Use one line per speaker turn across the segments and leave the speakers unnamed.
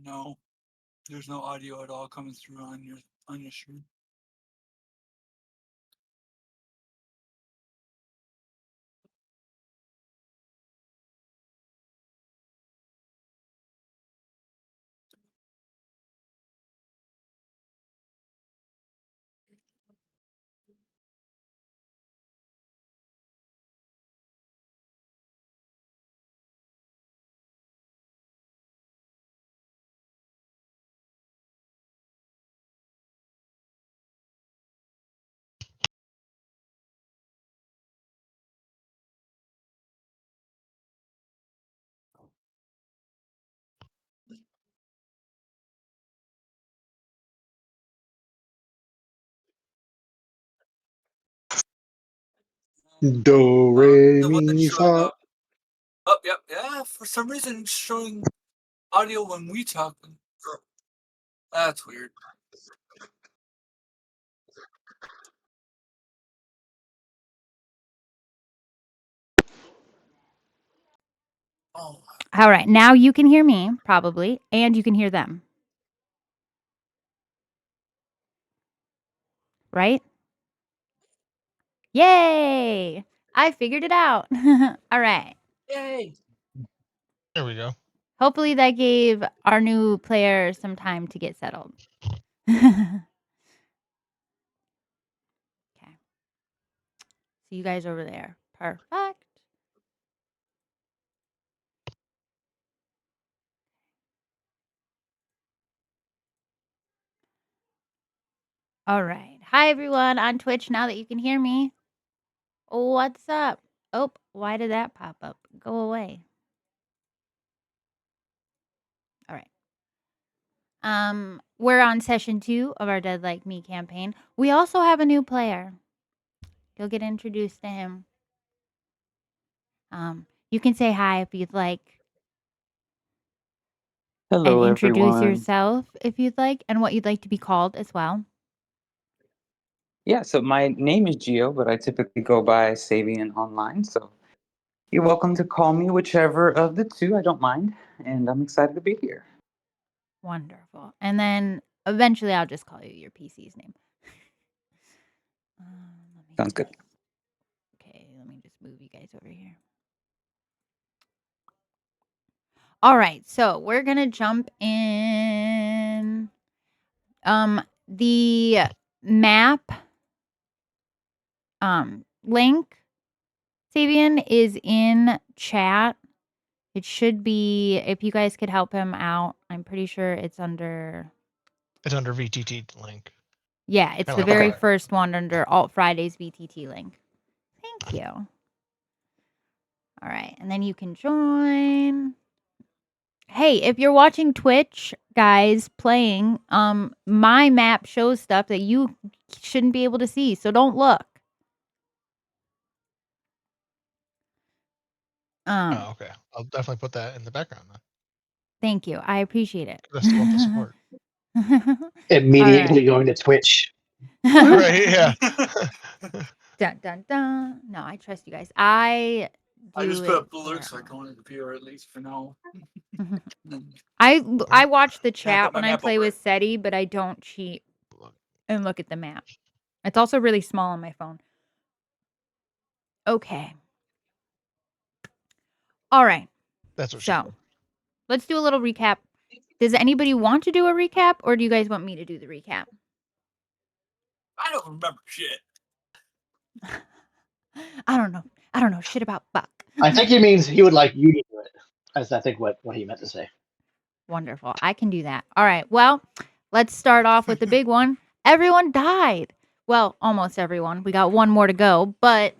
No, there's no audio at all coming through on your stream.
Do, re,
It wasn't
mi,
showing
fa.
up. Oh, yep, yeah. For some reason, it's showing audio when we talk. That's weird. Oh,
All right. Now you can hear me, probably, and you can hear them. Right? Yay! I figured it out. All right.
yay!
There we go.
Hopefully that gave our new player some time to get settled. Okay. See you guys over there. Perfect. All right. Hi, everyone on Twitch. Now that you can hear me, what's up? Oh, why did that pop up? Go away. All right. We're on session 2 of our Dead Like Me campaign. We also have a new player. You'll get introduced to him. You can say hi if you'd like.
Hello,
and introduce
everyone.
yourself if you'd like, and what you'd like to be called as well.
Yeah, so my name is Gio, but I typically go by Sabian online. So you're welcome to call me whichever of the two. I don't mind, and I'm excited to be here.
Wonderful. And then eventually I'll just call you your PC's name.
Sounds good.
Okay, let me just move you guys over here. All right, so we're gonna jump in. The map link, Sabian, is in chat. It should be, if you guys could help him out. I'm pretty sure it's under
VTT link.
Yeah, it's
Kinda
the
like
very
that.
first one under Alt Fridays VTT link. Thank you. All right, and then you can join. Hey, if you're watching Twitch, guys, playing, my map shows stuff that you shouldn't be able to see, so don't look.
Oh, okay. I'll definitely put that in the background then.
Thank you. I appreciate it.
I still want the support.
Immediately going to Twitch.
Right, yeah.
Dun, dun, dun. No, I trust you guys. I
just
do
put
it
up alerts so I
for-
can only appear at least for now.
I watch the
I
chat
got my
when I
map
play
over
with
it.
SETI, but I don't cheat and look at the map. It's also really small on my phone. Okay. All right.
That's what
So, let's do a little recap. Does anybody want to do a recap, or do you guys want me to do the recap?
I don't remember shit.
I don't know. I don't know shit about Buck.
I think he means he would like you to do it. That's, I think, what he meant to say.
Wonderful. I can do that. All right. Well, let's start off with the big one. Everyone died. Well, almost everyone. We got one more to go, but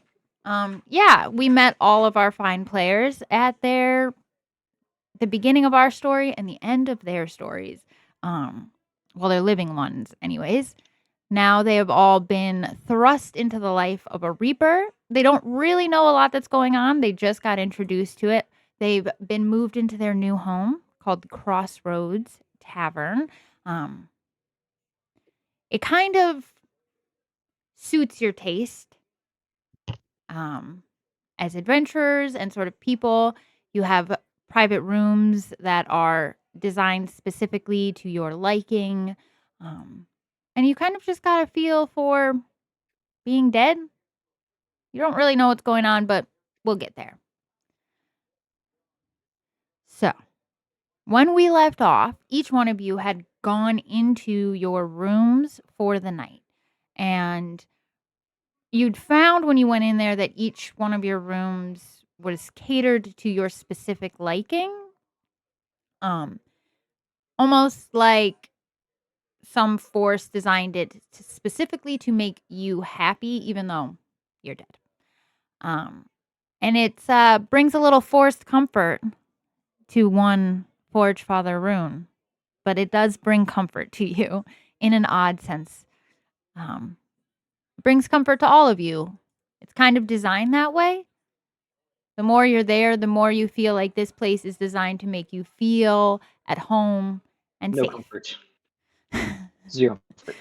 yeah, we met all of our fine players at the beginning of our story and the end of their stories. Well, they're living ones anyways. Now they have all been thrust into the life of a reaper. They don't really know a lot that's going on. They just got introduced to it. They've been moved into their new home called the Crossroads Tavern. It kind of suits your taste. As adventurers and sort of people, you have private rooms that are designed specifically to your liking. And you kind of just got a feel for being dead. You don't really know what's going on, but we'll get there. So, when we left off, each one of you had gone into your rooms for the night. And you'd found when you went in there that each one of your rooms was catered to your specific liking. Almost like some force designed it specifically to make you happy, even though you're dead. And it brings a little forced comfort to one Forge Father rune, but it does bring comfort to you in an odd sense. It brings comfort to all of you. It's kind of designed that way. The more you're there, the more you feel like this place is designed to make you feel at home and
No
safe.
comfort. Zero comfort.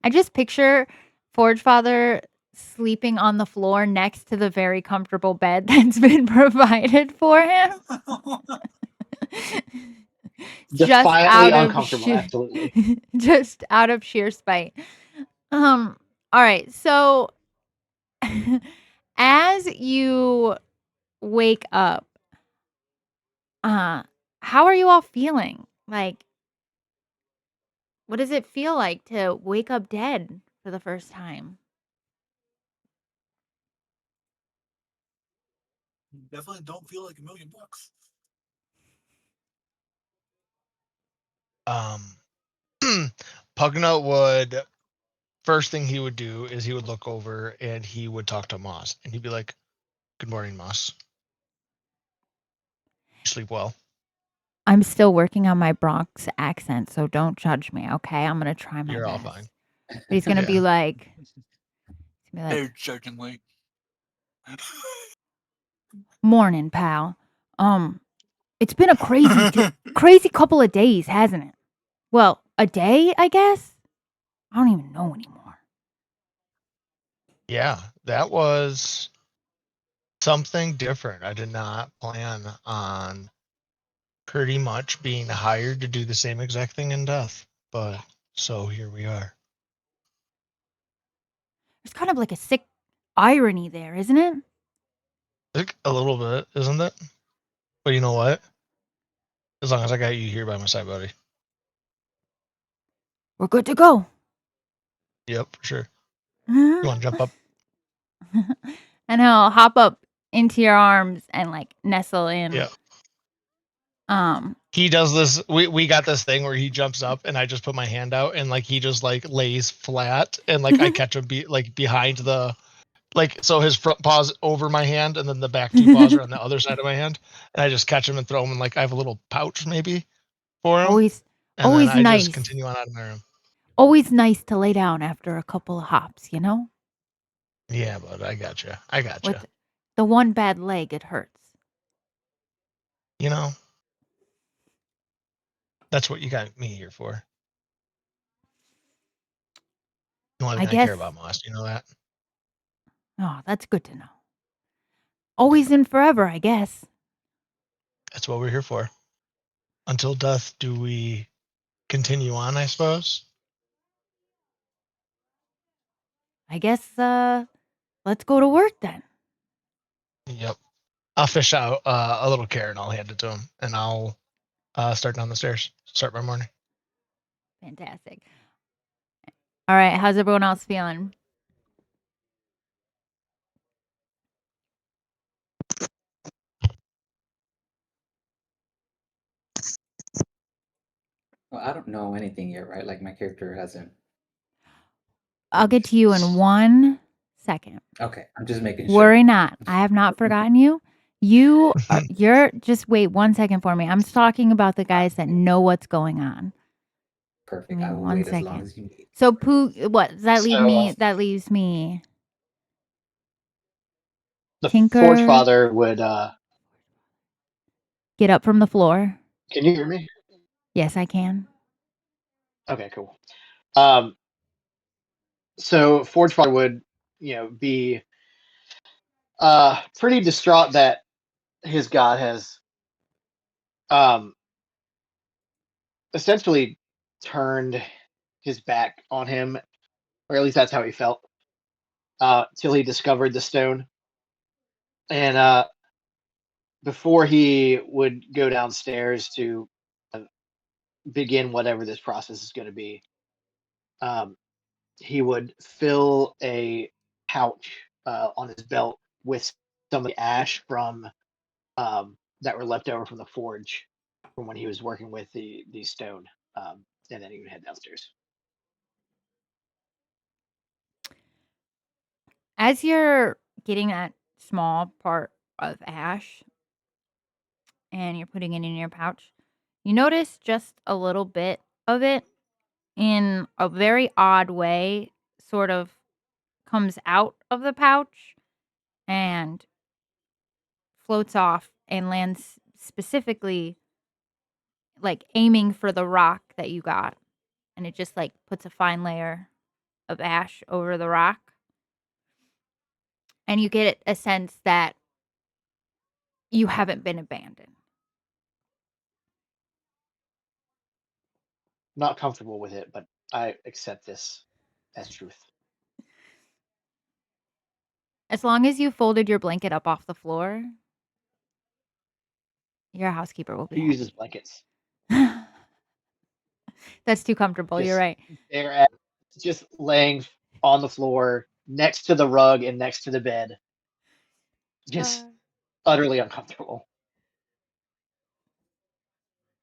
I just picture Forge Father sleeping on the floor next to the very comfortable bed that's been provided for him.
Defiantly uncomfortable, absolutely.
Just out of sheer spite. All right, so as you wake up, how are you all feeling? Like, what does it feel like to wake up dead for the first time?
Definitely don't feel like $1,000,000.
Pugnut would, first thing he would do is he would look over and he would talk to Moss, and he'd be like, "Good morning, Moss. You sleep well?"
I'm still working on my Bronx accent, so don't judge me, okay? I'm gonna try my
You're all
best.
fine.
But he's gonna be
Yeah.
like, he's gonna be like,
They're judgingly.
"Morning, pal. It's been a crazy couple of days, hasn't it? Well, a day, I guess? I don't even know anymore."
Yeah, that was something different. I did not plan on pretty much being hired to do the same exact thing in death, but so here we are.
There's kind of like a sick irony there, isn't it?
Like, a little bit, isn't it? But you know what? As long as I got you here by my side, buddy.
We're good to go.
Yep, for sure. You want to jump up?
And he'll hop up into your arms and like nestle in.
Yeah.
Um,
He does this. We got this thing where he jumps up and I just put my hand out and like he just like lays flat and like I catch him behind the, like, so his front paws over my hand and then the back two paws are on the other side of my hand, and I just catch him and throw him in, like, I have a little pouch maybe for him,
always
and
always
then I
nice.
just continue on out of my room.
Always nice to lay down after a couple of hops, you know?
Yeah, bud, I gotcha. I gotcha.
With the one bad leg, it hurts.
You know, that's what you got me here for. The only
I
thing I care
guess.
about, Moss. You know that?
Oh, that's good to know. Always and forever, I guess.
That's what we're here for. Until death, do we continue on, I suppose?
I guess let's go to work then.
Yep. I'll fish out a little carrot and I'll hand it to him, and I'll start down the stairs. Start my morning.
Fantastic. All right, how's everyone else feeling?
Well, I don't know anything yet, right? Like my character hasn't.
I'll get to you in 1 second.
Okay, I'm just making sure.
Worry not. I have not forgotten you. You're just wait 1 second for me. I'm talking about the guys that know what's going on.
Perfect.
me
I will
one
wait as long
second.
as you need.
So Pooh, what does that leave
So,
me? That leaves me.
The
Tinker.
Forge Father would.
Get up from the floor.
Can you hear me?
Yes, I can.
Okay, cool. So Forge Father would, be pretty distraught that his god has essentially turned his back on him, or at least that's how he felt, till he discovered the stone. And before he would go downstairs to uh, begin whatever this process is going to be, um, he would fill a pouch on his belt with some of the ash from that were left over from the forge from when he was working with the stone, and then he would head downstairs.
As you're getting that small part of ash and you're putting it in your pouch, you notice just a little bit of it in a very odd way sort of comes out of the pouch and floats off and lands specifically like aiming for the rock that you got. And it just like puts a fine layer of ash over the rock. And you get a sense that you haven't been abandoned.
Not comfortable with it, but I accept this as truth.
As long as you folded your blanket up off the floor, your housekeeper will
Who
be
uses blankets?
happy. That's too comfortable. You're
Just
right.
there at just laying on the floor next to the rug and next to the bed, just utterly uncomfortable.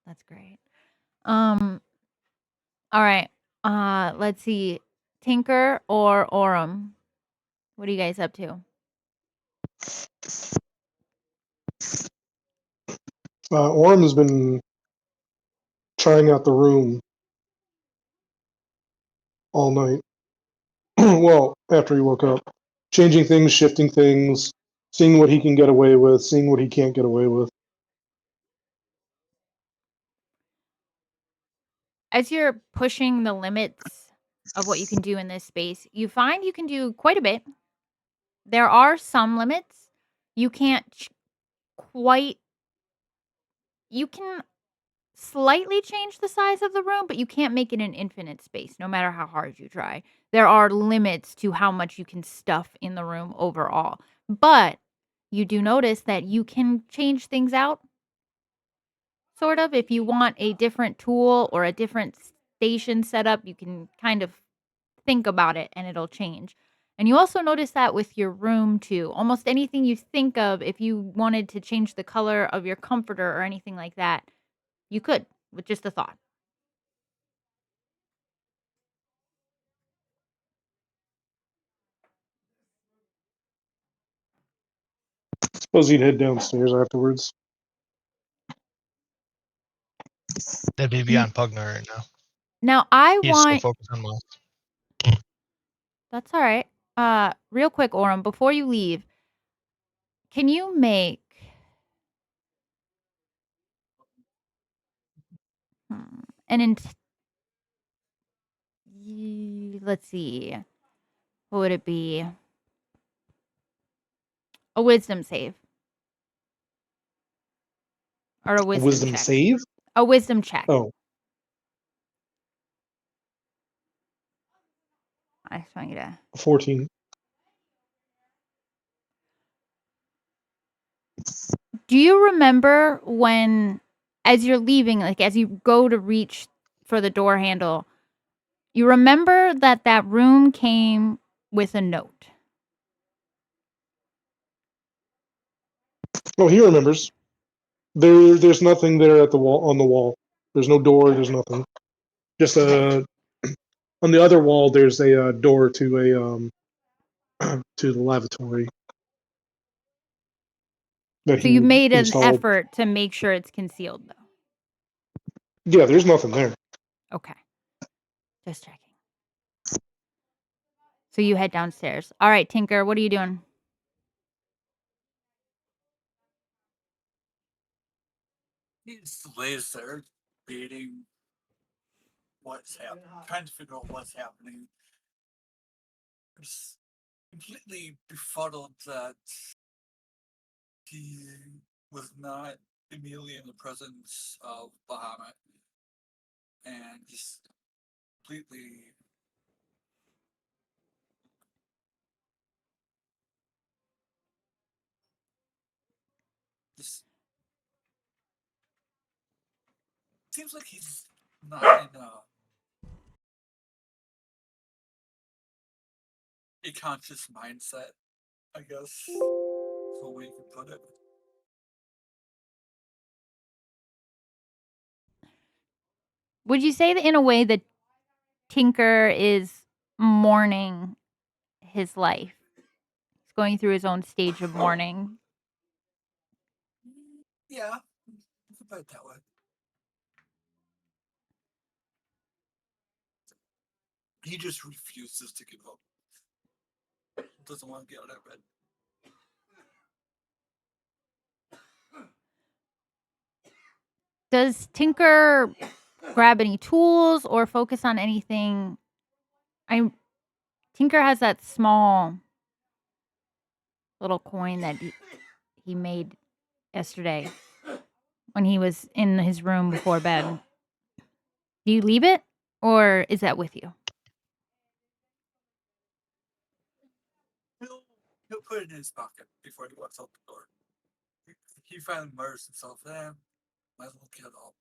That's great. All right. Let's see. Tinker or Orem? What are you guys up to?
Orm has been trying out the room all night. Well, after he woke up, changing things, shifting things, seeing what he can get away with, seeing what he can't get away with.
As you're pushing the limits of what you can do in this space, you find you can do quite a bit. There are some limits. You can't quite. You can slightly change the size of the room, but you can't make it an infinite space no matter how hard you try. There are limits to how much you can stuff in the room overall. But you do notice that you can change things out, sort of. If you want a different tool or a different station setup, you can kind of think about it and it'll change. And you also notice that with your room too. Almost anything you think of, if you wanted to change the color of your comforter or anything like that, you could with just a thought.
Suppose he'd head downstairs afterwards.
That'd be beyond Pugner right now.
Now I
He's so
want
focused on Miles.
That's all right. Real quick, Orem, before you leave, can you make an let's see. What would it be? A wisdom save. Or a
A
wisdom
wisdom
check.
save?
A wisdom check.
Oh,
I just want you to
14.
Do you remember when, as you're leaving, like as you go to reach for the door handle, you remember that that room came with a note?
Oh, he remembers. There's nothing there at the wall on the wall. There's no door. There's nothing. Just on the other wall. There's a door to a to the lavatory. That
So
he
you made an
installed.
effort to make sure it's concealed, though.
Yeah, there's nothing there.
Okay. Just checking. So you head downstairs. All right, Tinker, what are you doing?
He just lays there, reading what's happening, trying to figure out what's happening. Just completely befuddled that he was not immediately in the presence of Bahamut. and just completely just seems like he's not in a conscious mindset, I guess is the way you could put it.
Would you say that in a way that Tinker is mourning his life? He's going through his own stage of mourning.
Yeah, you could put it that way. He just refuses to give up. Doesn't want to get out of bed.
Does Tinker grab any tools or focus on anything? Tinker has that small little coin that he made yesterday when he was in his room before bed. Do you leave it, or is that with you?
He'll put it in his pocket before he walks out the door. He finally mutters himself, might as well get up.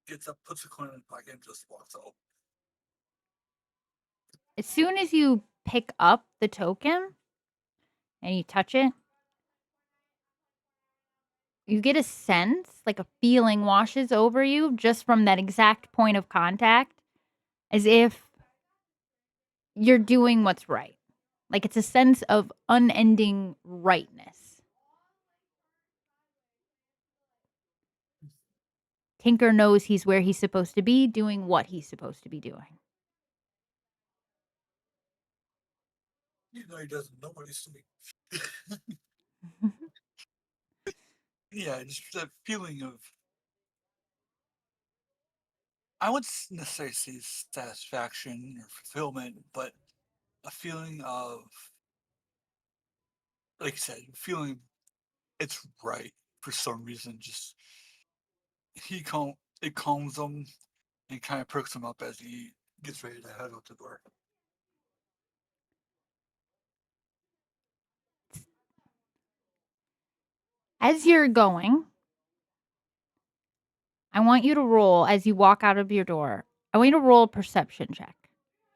Gets up, puts the coin in his pocket, and just walks out.
As soon as you pick up the token and you touch it, you get a sense, like a feeling washes over you just from that exact point of contact, as if you're doing what's right. Like it's a sense of unending rightness. Tinker knows he's where he's supposed to be, doing what he's supposed to be doing.
Even though he doesn't know what he's doing. Yeah, just that feeling of, I wouldn't necessarily say satisfaction or fulfillment, but a feeling of, like I said, feeling it's right for some reason. Just it calms him and kind of perks him up as he gets ready to head out the door.
As you're going, I want you to roll as you walk out of your door. I want you to roll a perception check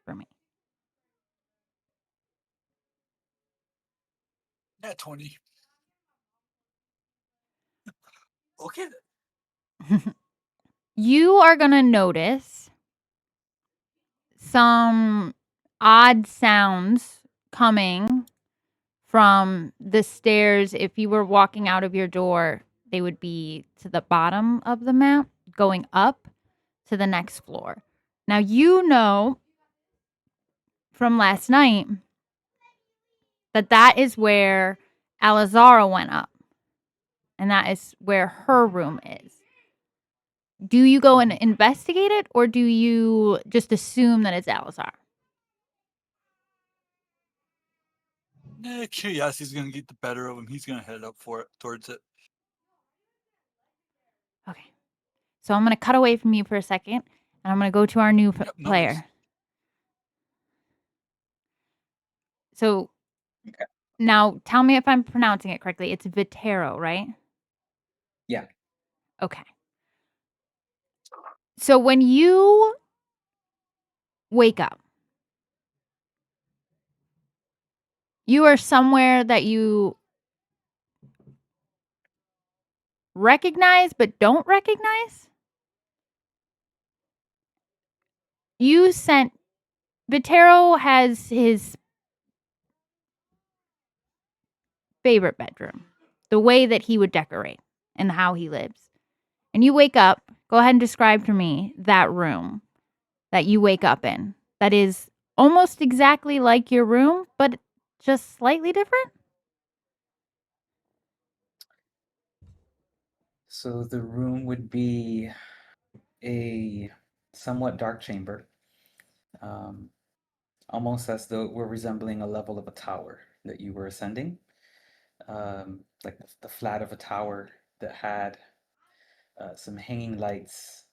for me.
Yeah, 20. Okay.
You are going to notice some odd sounds coming from the stairs. If you were walking out of your door, they would be to the bottom of the map, going up to the next floor. Now, you know from last night that is where Alizara went up. And that is where her room is. Do you go and investigate it, or do you just assume that it's Alizar?
Curiosity's gonna get the better of him. He's gonna head up for it towards it.
Okay. So I'm going to cut away from you for a second, and I'm going to go to our new
Yep, no
player.
worries.
So
Okay.
now tell me if I'm pronouncing it correctly. It's Vitero, right?
Yeah.
Okay. So when you wake up, you are somewhere that you recognize but don't recognize. Vitero has his favorite bedroom, the way that he would decorate and how he lives. And you wake up, go ahead and describe to me that room that you wake up in. That is almost exactly like your room, but just slightly different.
So the room would be a somewhat dark chamber, almost as though we're resembling a level of a tower that you were ascending, like the flat of a tower that had some hanging lights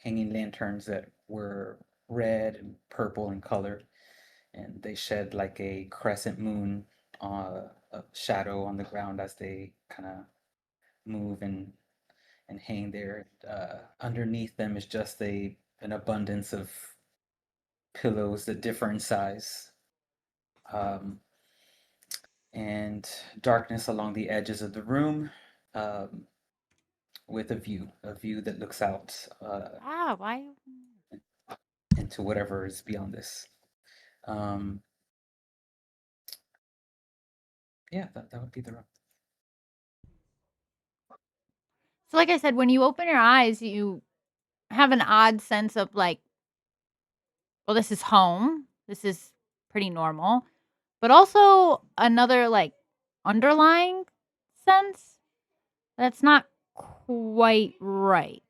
hanging lanterns that were red and purple in color, and they shed like a crescent moon, a shadow on the ground as they kind of move and hang there. Underneath them is just an abundance of pillows that differ in size, um, and darkness along the edges of the room, um, with a view that looks out
Why?
into whatever is beyond this. Um, yeah, that would be the room.
So, like I said, when you open your eyes, you have an odd sense of like, well, this is home. This is pretty normal. But also another like underlying sense that's not quite right.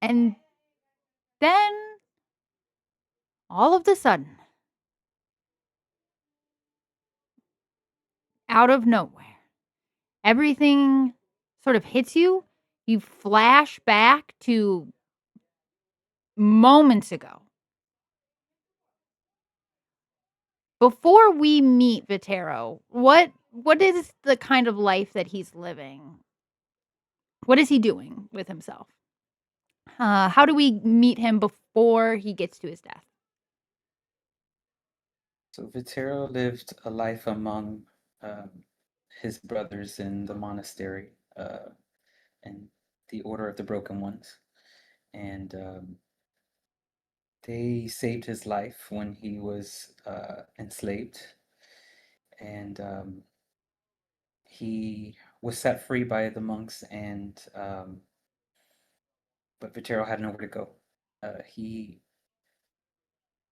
And then all of the sudden, out of nowhere, everything sort of hits you. You flash back to moments ago. Before we meet Vitero, what is the kind of life that he's living? What is he doing with himself? How do we meet him before he gets to his death?
So Vitero lived a life among his brothers in the monastery and the Order of the Broken Ones, and they saved his life when he was enslaved, and he was set free by the monks, and but Vitero had nowhere to go. He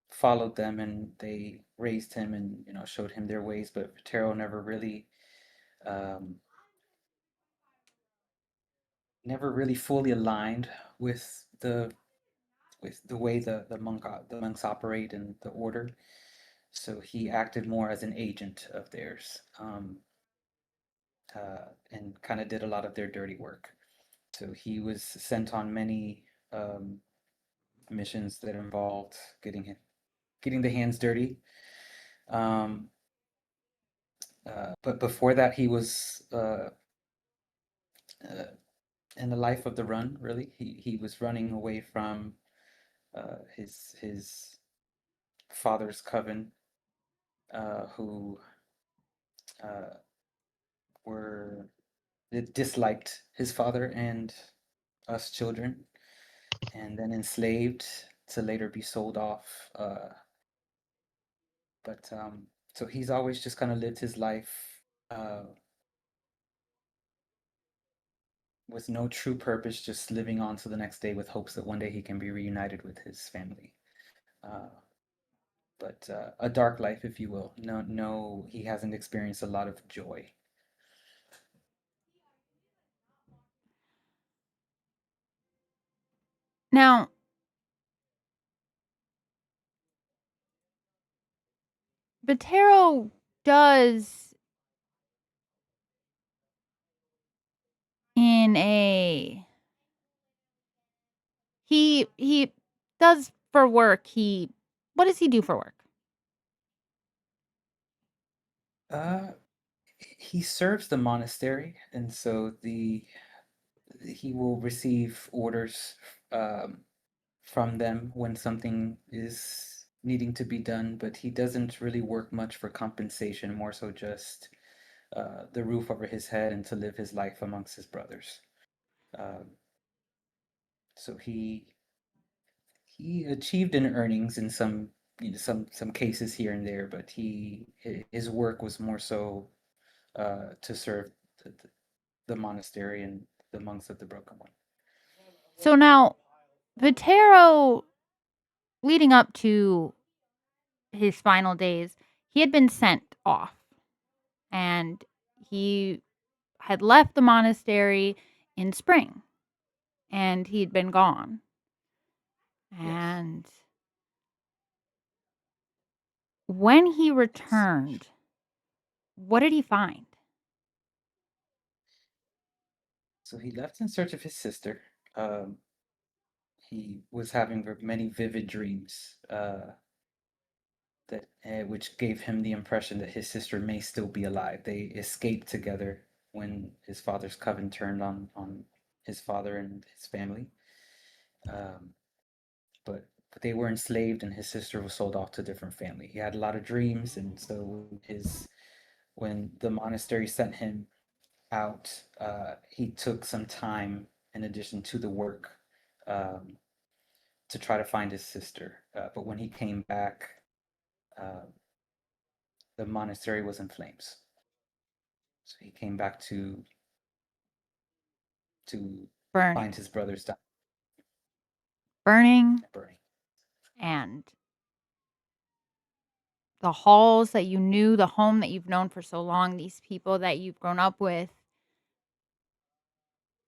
followed them, and they raised him, and showed him their ways. But Vitero um, never really fully aligned with the way the monks operate and the order. So he acted more as an agent of theirs, and kind of did a lot of their dirty work. So he was sent on many missions that involved getting the hands dirty. Um, but before that, he was in the life of the run. Really, he was running away from his father's coven, who uh, were disliked his father and us children, and then enslaved to later be sold off. But so he's always just kind of lived his life with no true purpose, just living on to the next day with hopes that one day he can be reunited with his family. Uh, but a dark life, if you will. No, he hasn't experienced a lot of joy.
Now, Vitero does in a he does for work. What does he do for work?
He serves the monastery, and so he will receive orders from them when something is needing to be done, but he doesn't really work much for compensation, more so just the roof over his head and to live his life amongst his brothers. Um, so he achieved in earnings in some cases here and there, but his work was more so to serve the monastery and the monks of the Broken One.
So now, Vitero, leading up to his final days, he had been sent off, and he had left the monastery in spring, and he'd been gone.
Yes.
And when he returned, what did he find?
So he left in search of his sister. He was having many vivid dreams which gave him the impression that his sister may still be alive. They escaped together when his father's coven turned on his father and his family. Um, but they were enslaved, and his sister was sold off to a different family. He had a lot of dreams, and so when the monastery sent him out, he took some time in addition to the work um, to try to find his sister. But when he came back, uh, the monastery was in flames. So he came back to
Burning.
find his brothers
Burning.
burning.
And the halls that you knew, the home that you've known for so long, these people that you've grown up with,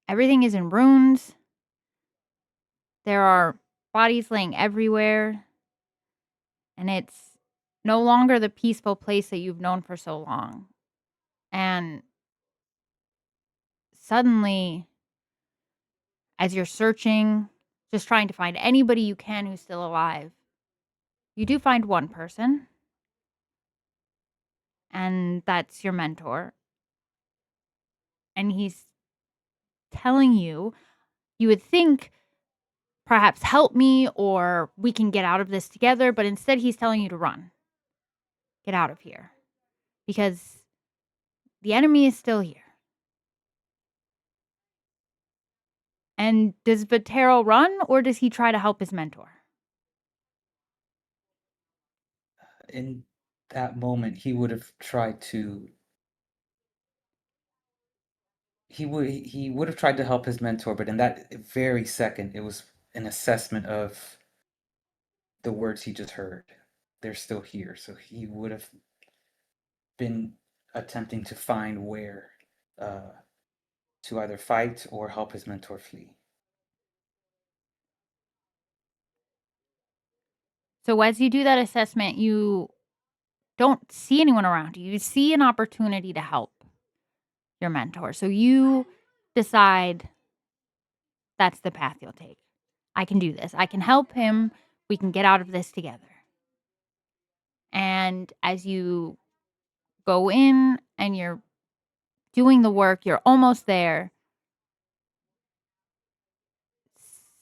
everything is in ruins. There are bodies laying everywhere. And it's no longer the peaceful place that you've known for so long. And suddenly, as you're searching, just trying to find anybody you can who's still alive, you do find one person. And that's your mentor. And he's telling you, you would think, perhaps help me or we can get out of this together. But instead, he's telling you to run. Get out of here. Because the enemy is still here. And does Vatero run or does he try to help his mentor?
In that moment, he would have tried to. He would have tried to help his mentor, but in that very second, it was an assessment of the words he just heard. They're still here, so he would have been attempting to find where to either fight or help his mentor flee.
So as you do that assessment, you don't see anyone around you. You see an opportunity to help your mentor. So you decide that's the path you'll take. I can do this. I can help him. We can get out of this together. And as you go in and you're doing the work, you're almost there.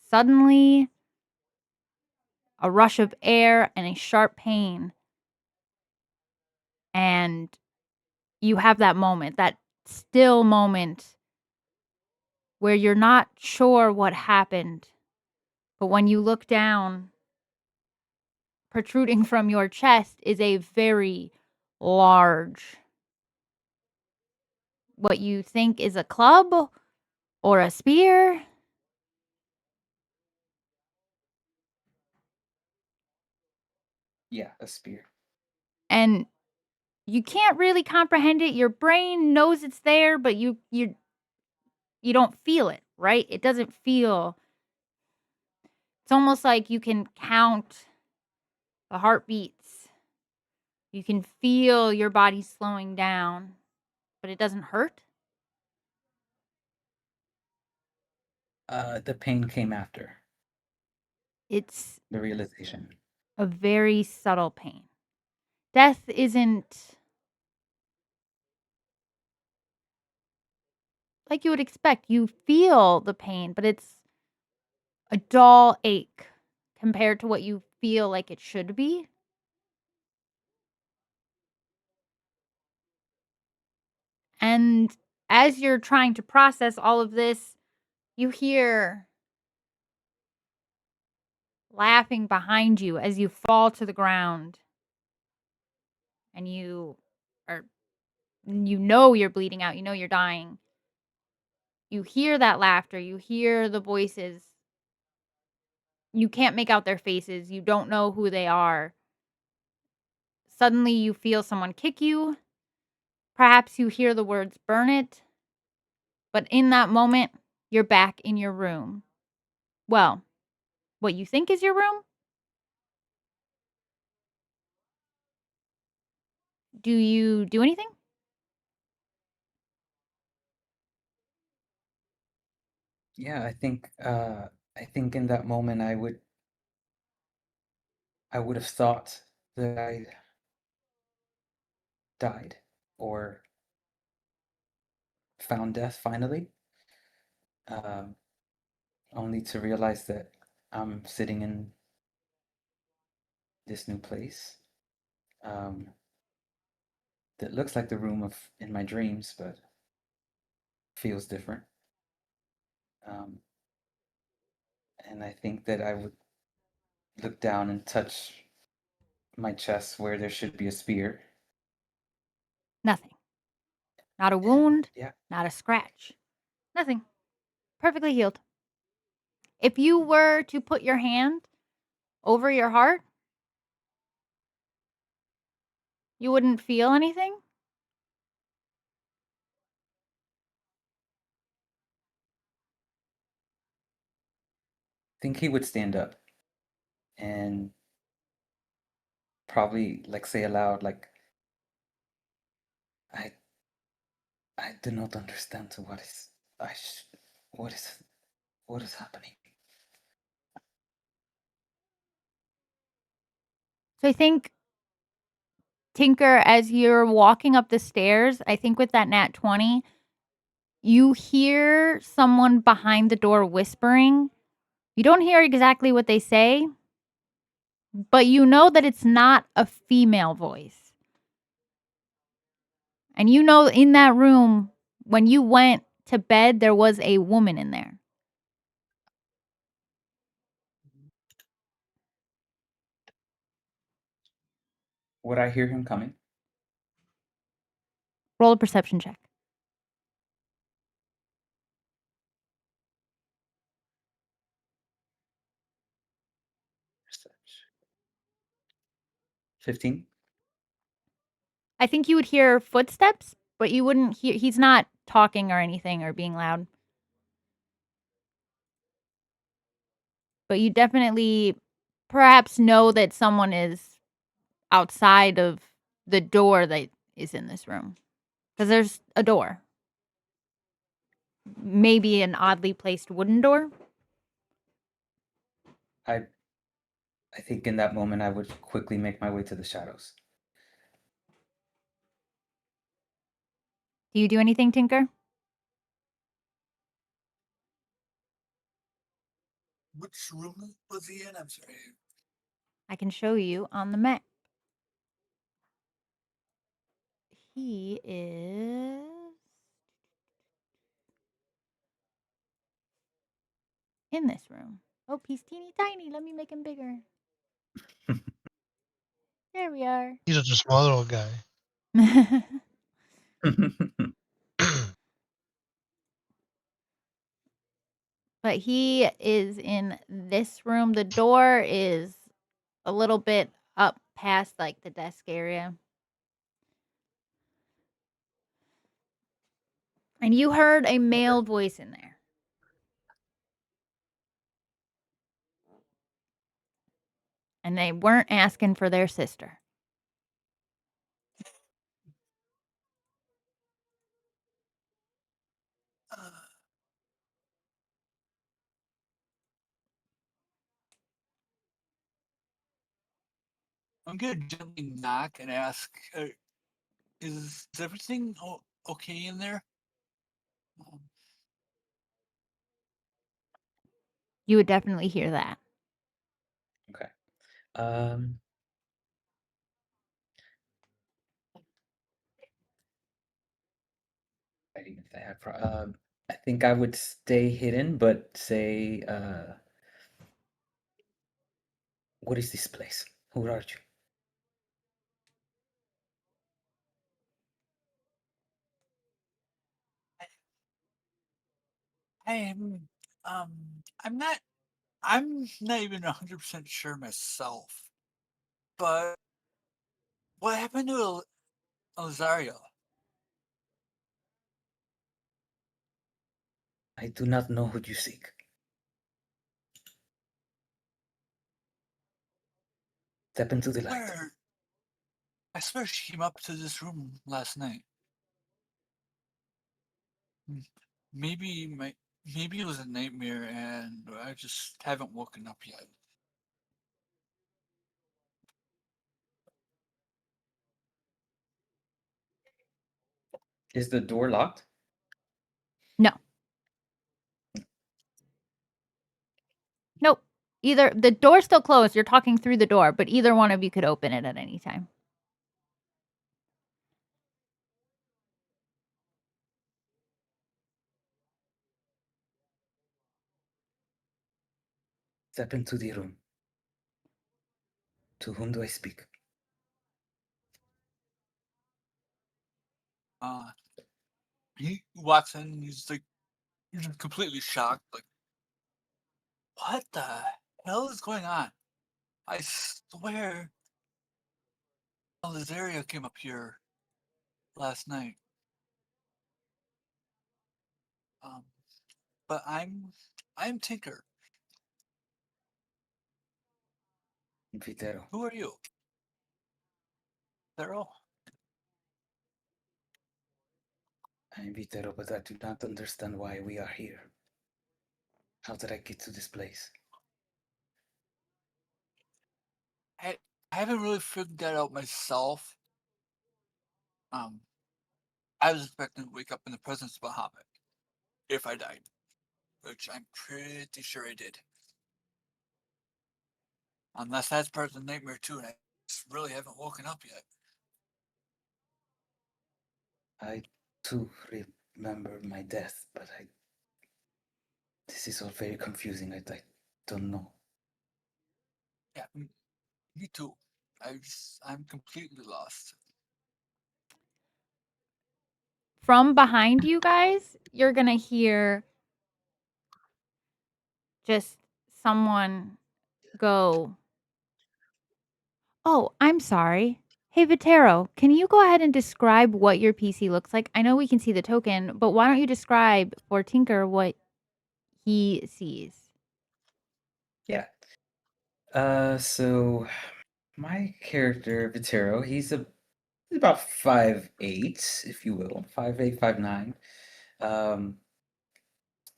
Suddenly, a rush of air and a sharp pain. And you have that moment, that still moment where you're not sure what happened. But when you look down, protruding from your chest is a very large, what you think is a club or a spear.
Yeah, a spear.
And you can't really comprehend it. Your brain knows it's there, but you don't feel it, right? It doesn't feel. It's almost like you can count the heartbeats. You can feel your body slowing down, but it doesn't hurt.
The pain came after
It's
the realization.
a very subtle pain. Death isn't like you would expect. You feel the pain, but it's a dull ache compared to what you feel like it should be. And as you're trying to process all of this, you hear laughing behind you as you fall to the ground. And you know you're bleeding out, you know you're dying. You hear that laughter, you hear the voices. You can't make out their faces, you don't know who they are. Suddenly you feel someone kick you. Perhaps you hear the words burn it. But in that moment, you're back in your room. Well, what you think is your room? Do you do anything?
Yeah, I think in that moment I would have thought that I died or found death finally, um, only to realize that I'm sitting in this new place um, that looks like the room of in my dreams, but feels different. Um, and I think that I would look down and touch my chest where there should be a spear.
Nothing. Not a wound,
Yeah,
not a scratch. Nothing. Perfectly healed. If you were to put your hand over your heart, you wouldn't feel anything?
think he would stand up and probably like say aloud, like, I I do not understand I sh- what is what is happening.
So I think, Tinker, as you're walking up the stairs, I think with that nat 20, you hear someone behind the door whispering. You don't hear exactly what they say, but you know that it's not a female voice. And you know in that room, when you went to bed, there was a woman in there.
Would I hear him coming?
Roll a perception check.
Perception. 15.
I think you would hear footsteps, but you wouldn't hear. He's not talking or anything or being loud. But you definitely perhaps know that someone is outside of the door that is in this room. Because there's a door. Maybe an oddly placed wooden door.
I I think in that moment I would quickly make my way to the shadows.
Do you do anything, Tinker?
Which room was he in? I'm sorry.
I can show you on the map. He is in this room. Oh, he's teeny tiny. Let me make him bigger. There we are.
He's just a small little guy.
But he is in this room. The door is a little bit up past like the desk area. And you heard a male voice in there. And they weren't asking for their sister.
Uh, I'm gonna gently knock and ask, is everything okay in there? Um,
You would definitely hear that.
Okay. Um, I even think I think I would stay hidden, but say, what is this place? Who are you?
I'm um I'm not I'm not even 100% sure myself. But what happened to Elizario?
I do not know who you seek. Step into the light.
Where? I swear she came up to this room last night. Maybe maybe it was a nightmare and I just haven't woken up yet.
Is the door locked?
No. Nope. Either the door's still closed. You're talking through the door, but either one of you could open it at any time.
Step into the room. To whom do I speak?
He walks in and he's like, you're just completely shocked. Like, what the hell is going on? I swear Lizaria came up here last night. But I'm Tinker.
Vitero.
Who are you? Daryl?
I'm Vitero, but I do not understand why we are here. How did I get to this place?
I haven't really figured that out myself. I was expecting to wake up in the presence of Bahamut if I died, which I'm pretty sure I did. Unless that's part of the nightmare too, and I just really haven't woken up yet.
I too remember my death, but this is all very confusing. I don't know.
Yeah, me too. I'm completely lost.
From behind you guys, you're going to hear just someone go, "Oh, I'm sorry. Hey, Vitero, can you go ahead and describe what your PC looks like? I know we can see the token, but why don't you describe for Tinker what he sees?"
Yeah. So my character Vitero, he's about 5'8", if you will, 5'8", 5'9".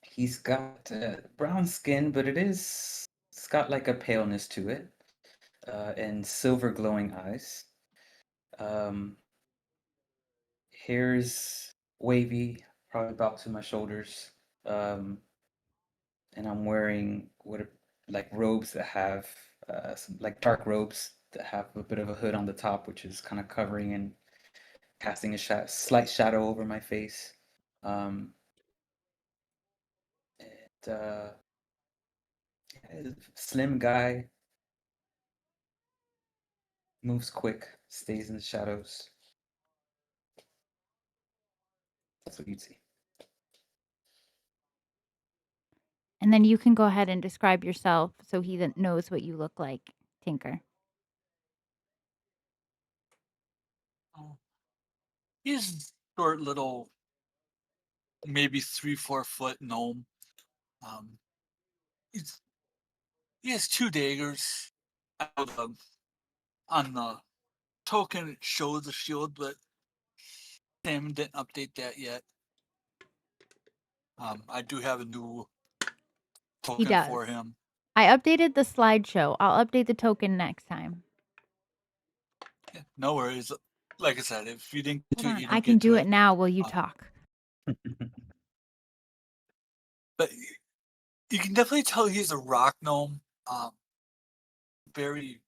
He's got brown skin, but it's got like a paleness to it, and silver glowing eyes. Hair's wavy, probably about to my shoulders. And I'm wearing like robes that have some like dark robes that have a bit of a hood on the top, which is kind of covering and casting a slight shadow over my face. And slim guy, moves quick, stays in the shadows. That's what you'd see.
And then you can go ahead and describe yourself so he knows what you look like, Tinker.
Oh. He's short little, maybe 3-4 foot gnome. He's He has 2 daggers. On the token, it shows the shield, but Sam didn't update that yet. I do have a new
He
token
does.
for him.
I updated the slideshow. I'll update the token next time.
Yeah, no worries. Like I said, if you didn't get
Hold
to it,
on,
you
I
didn't
can
get
do
to
it now while you talk.
But you can definitely tell he's a rock gnome. Very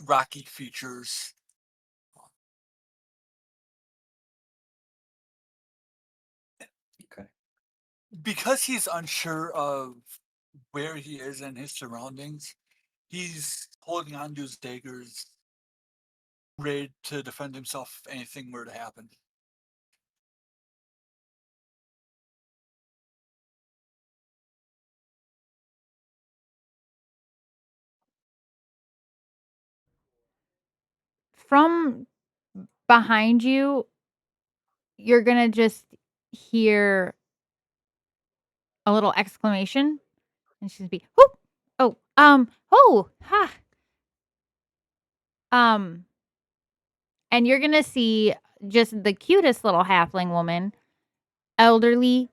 rocky features.
Okay.
Because he's unsure of where he is and his surroundings, he's holding on to his daggers, ready to defend himself if anything were to happen.
From behind you, you're going to just hear a little exclamation. And she's going to be, "Whoop! Oh, ha." And you're going to see just the cutest little halfling woman, elderly,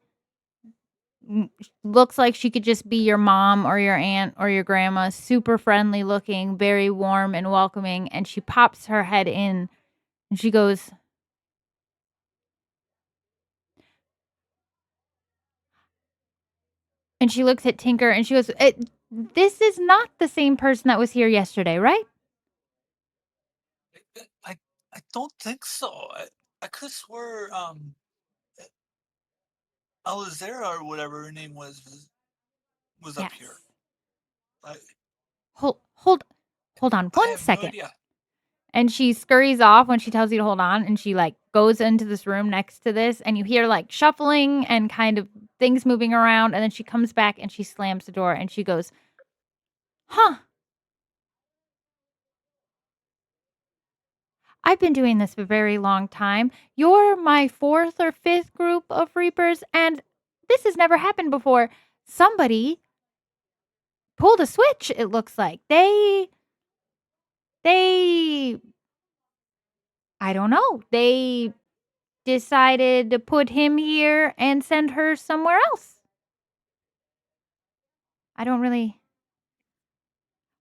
looks like she could just be your mom or your aunt or your grandma. Super friendly looking, very warm and welcoming. And she pops her head in and she goes, and she looks at Tinker and she goes, this is not the same person that was here yesterday, right?
I don't think so. I could swear Alizera or whatever her name was up here.
Yes.
I
Hold on
I
one
have no
second.
idea.
And she scurries off when she tells you to hold on, and she like goes into this room next to this, and you hear like shuffling and kind of things moving around, and then she comes back and she slams the door and she goes, "Huh. I've been doing this for a very long time. You're my 4th or 5th group of Reapers, and this has never happened before. Somebody pulled a switch, it looks like. They I don't know. They decided to put him here and send her somewhere else. I don't really.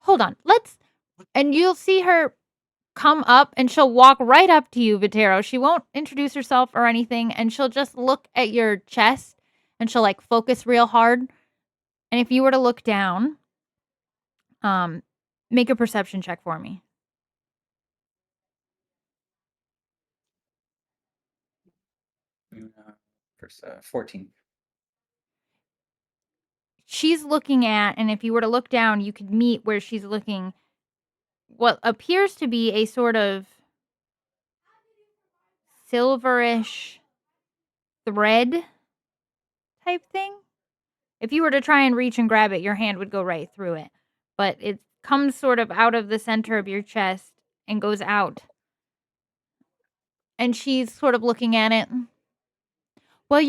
Hold on. And you'll see her come up and she'll walk right up to you, Vitero. She won't introduce herself or anything, and she'll just look at your chest and she'll like focus real hard. And if you were to look down, make a perception check for me.
First, 14.
She's looking at, and if you were to look down, you could meet where she's looking what appears to be a sort of silverish thread type thing. If you were to try and reach and grab it, your hand would go right through it. But it comes sort of out of the center of your chest and goes out. And she's sort of looking at it. Well,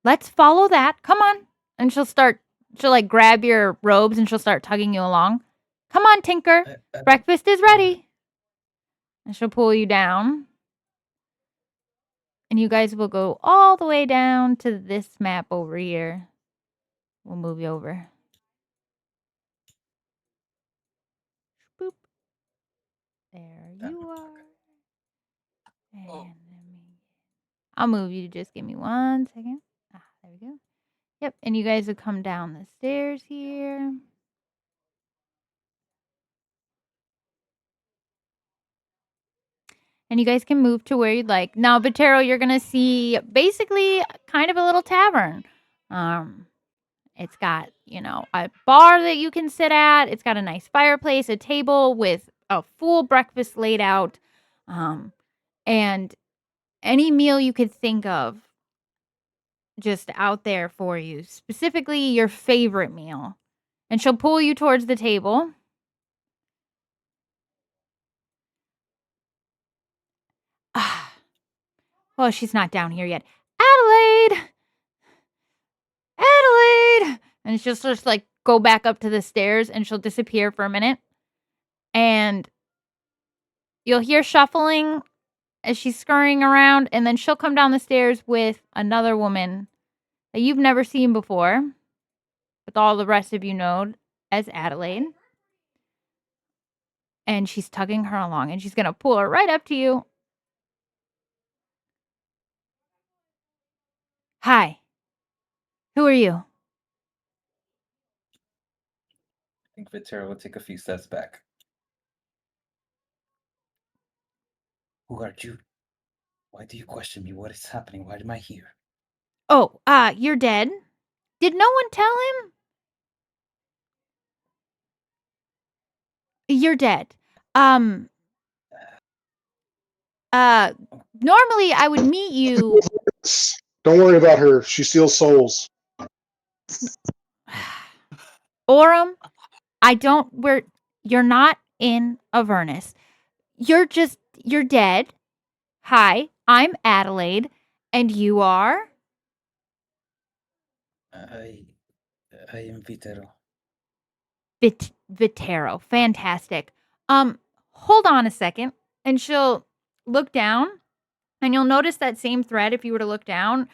let's follow that. Come on. And she'll like grab your robes and she'll start tugging you along. Come on, Tinker. Breakfast is ready. And she'll pull you down. And you guys will go all the way down to this map over here. We'll move you over. Boop. There you are. And I'll move you. Just give me 1 second. There we go. Yep. And you guys will come down the stairs here. And you guys can move to where you'd like. Now, Vitero, you're going to see basically kind of a little tavern. It's got, a bar that you can sit at. It's got a nice fireplace, a table with a full breakfast laid out, and any meal you could think of just out there for you, specifically your favorite meal. And she'll pull you towards the table. Oh, she's not down here yet. Adelaide! And she'll just like go back up to the stairs and she'll disappear for a minute. And you'll hear shuffling as she's scurrying around. And then she'll come down the stairs with another woman that you've never seen before. With all the rest of you know as Adelaide. And she's tugging her along. And she's going to pull her right up to you. Hi. Who are you?
I think Vitero will take a few steps back. Who are you? Why do you question me? What is happening? Why am I here?
Oh, you're dead. Did no one tell him? You're dead. Normally I would meet you.
Don't worry about her. She steals souls.
Orem, you're not in Avernus. You're dead. Hi, I'm Adelaide, and you are?
I am Vitero.
Vitero. Fantastic. Hold on a second. And she'll look down, and you'll notice that same thread, if you were to look down,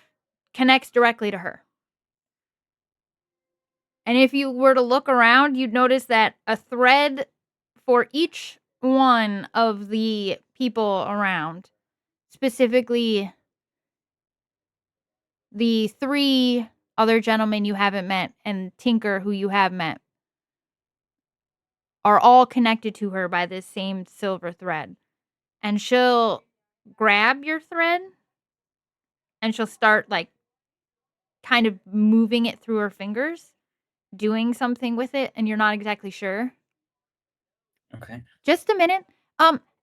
connects directly to her. And if you were to look around, you'd notice that a thread for each one of the people around, specifically the 3 other gentlemen you haven't met and Tinker, who you have met, are all connected to her by this same silver thread. And she'll grab your thread and she'll start like kind of moving it through her fingers, doing something with it, and you're not exactly sure.
Okay.
Just a minute.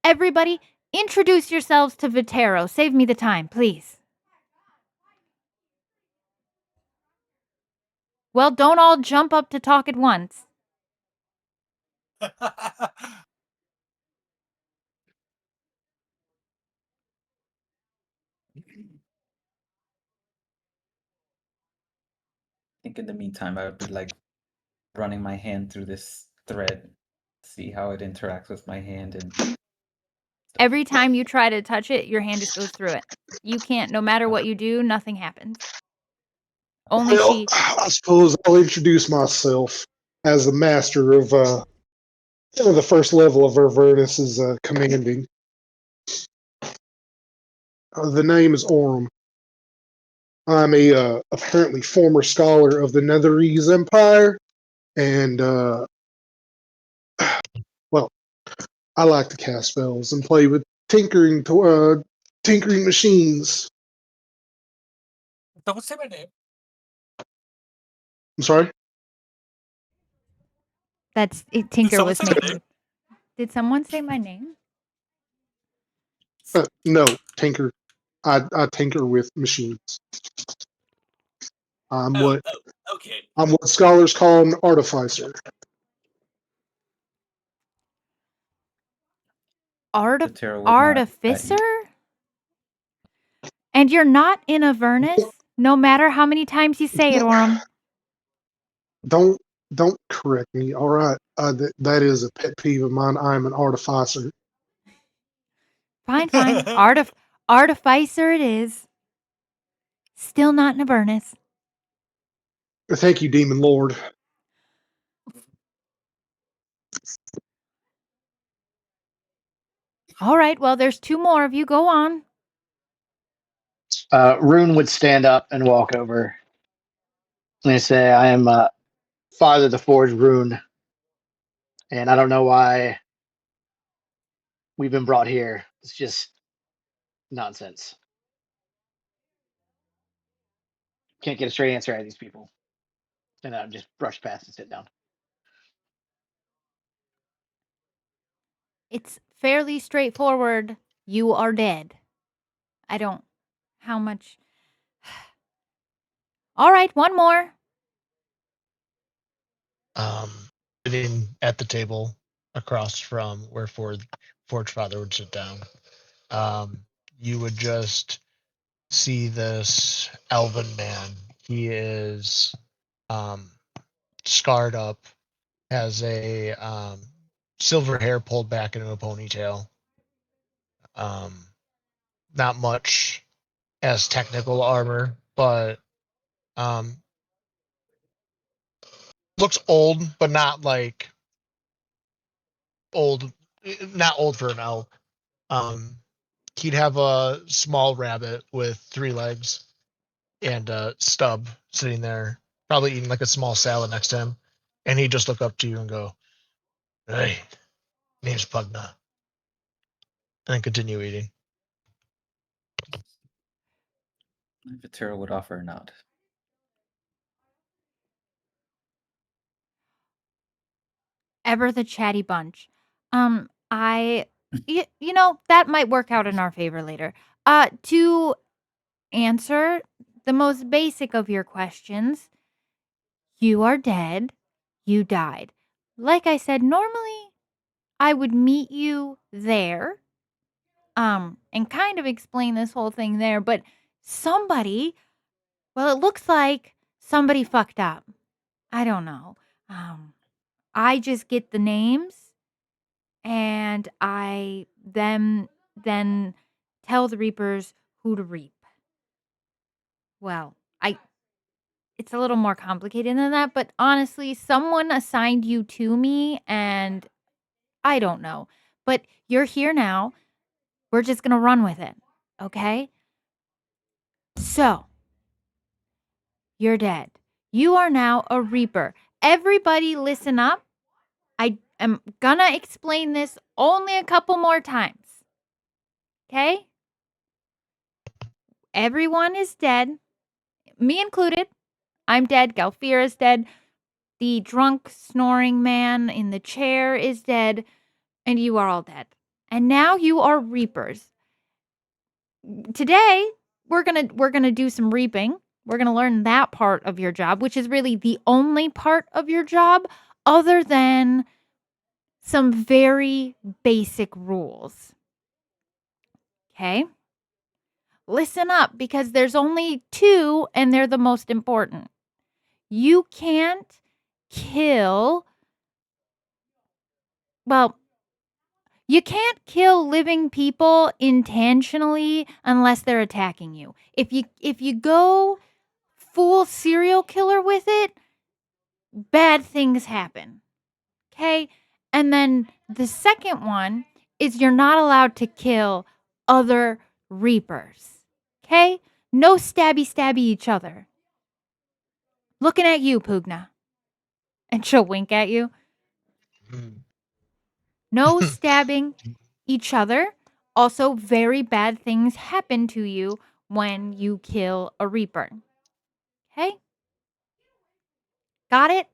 Everybody, introduce yourselves to Vitero. Save me the time, please. Well, don't all jump up to talk at once.
I think in the meantime, I would be like running my hand through this thread, see how it interacts with my hand, and
Every time you try to touch it, your hand just goes through it. You can't, no matter what you do, nothing happens. Only
Well,
she.
I suppose I'll introduce myself as the master of the first level of Avernus is commanding. The name is Orm. I'm a apparently former scholar of the Netherese Empire, and well, I like to cast spells and play with tinkering machines.
Don't say my name.
I'm sorry.
That's it. Tinker
someone
was
say my
making.
name?
Did someone say my name?
No, tinker. I tinker with machines. I'm what
Okay.
scholars call an artificer.
Vitero would not let you.
Artificer? And you're not in Avernus, no matter how many times you say it, Orem.
Don't correct me. All right, that is a pet peeve of mine. I'm an artificer.
Fine. Artificer it is. Still not in Avernus.
Thank you, Demon Lord.
All right, well, there's 2 more of you. Go on.
Rune would stand up and walk over and say, I am Father the Forge Rune, and I don't know why we've been brought here. It's just nonsense. Can't get a straight answer out of these people. And I just brush past and sit down.
It's fairly straightforward. You are dead. I don't. How much? All right, one more.
Sitting at the table across from where Forge Father would sit down, you would just see this elven man. He is scarred up, has a silver hair pulled back into a ponytail. Not much as technical armor, but looks old, but not like old, not old for an elf. He'd have a small rabbit with 3 legs and a stub sitting there, probably eating like a small salad next to him. And he'd just look up to you and go, "Hey, name's Pugna," and then continue eating.
Vitero would offer a nod.
Ever the chatty bunch. You know, that might work out in our favor later. To answer the most basic of your questions, you are dead. You died. Like I said, normally I would meet you there, and kind of explain this whole thing there, but somebody, well, it looks like somebody fucked up. I don't know. I just get the names and I then tell the reapers who to reap. Well, it's a little more complicated than that, but honestly, someone assigned you to me and I don't know. But you're here now. We're just going to run with it. Okay? So, you're dead. You are now a Reaper. Everybody listen up. I am going to explain this only a couple more times. Okay? Everyone is dead. Me included. I'm dead. Galfira is dead. The drunk, snoring man in the chair is dead. And you are all dead. And now you are Reapers. Today, we're gonna do some reaping. We're gonna learn that part of your job, which is really the only part of your job other than some very basic rules. Okay? Listen up because there's only 2 and they're the most important. You can't kill you can't kill living people intentionally unless they're attacking you. If you go full serial killer with it, bad things happen. Okay? And then the second one is you're not allowed to kill other reapers. Okay? No stabby each other. Looking at you, Pugna. And she'll wink at you. No stabbing each other. Also, very bad things happen to you when you kill a reaper. Okay? Got it?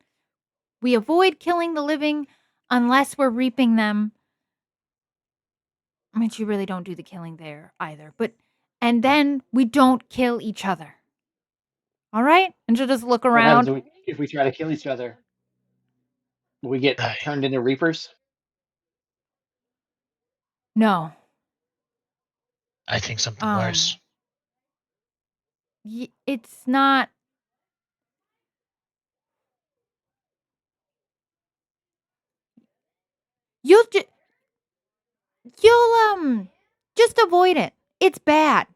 We avoid killing the living unless we're reaping them. I mean, you really don't do the killing there either. And then we don't kill each other. All right? And she'll just look
What happens
around.
if we try to kill each other? We get
Aye.
turned into Reapers?
No.
I think something worse.
It's not. You'll just avoid it. It's bad.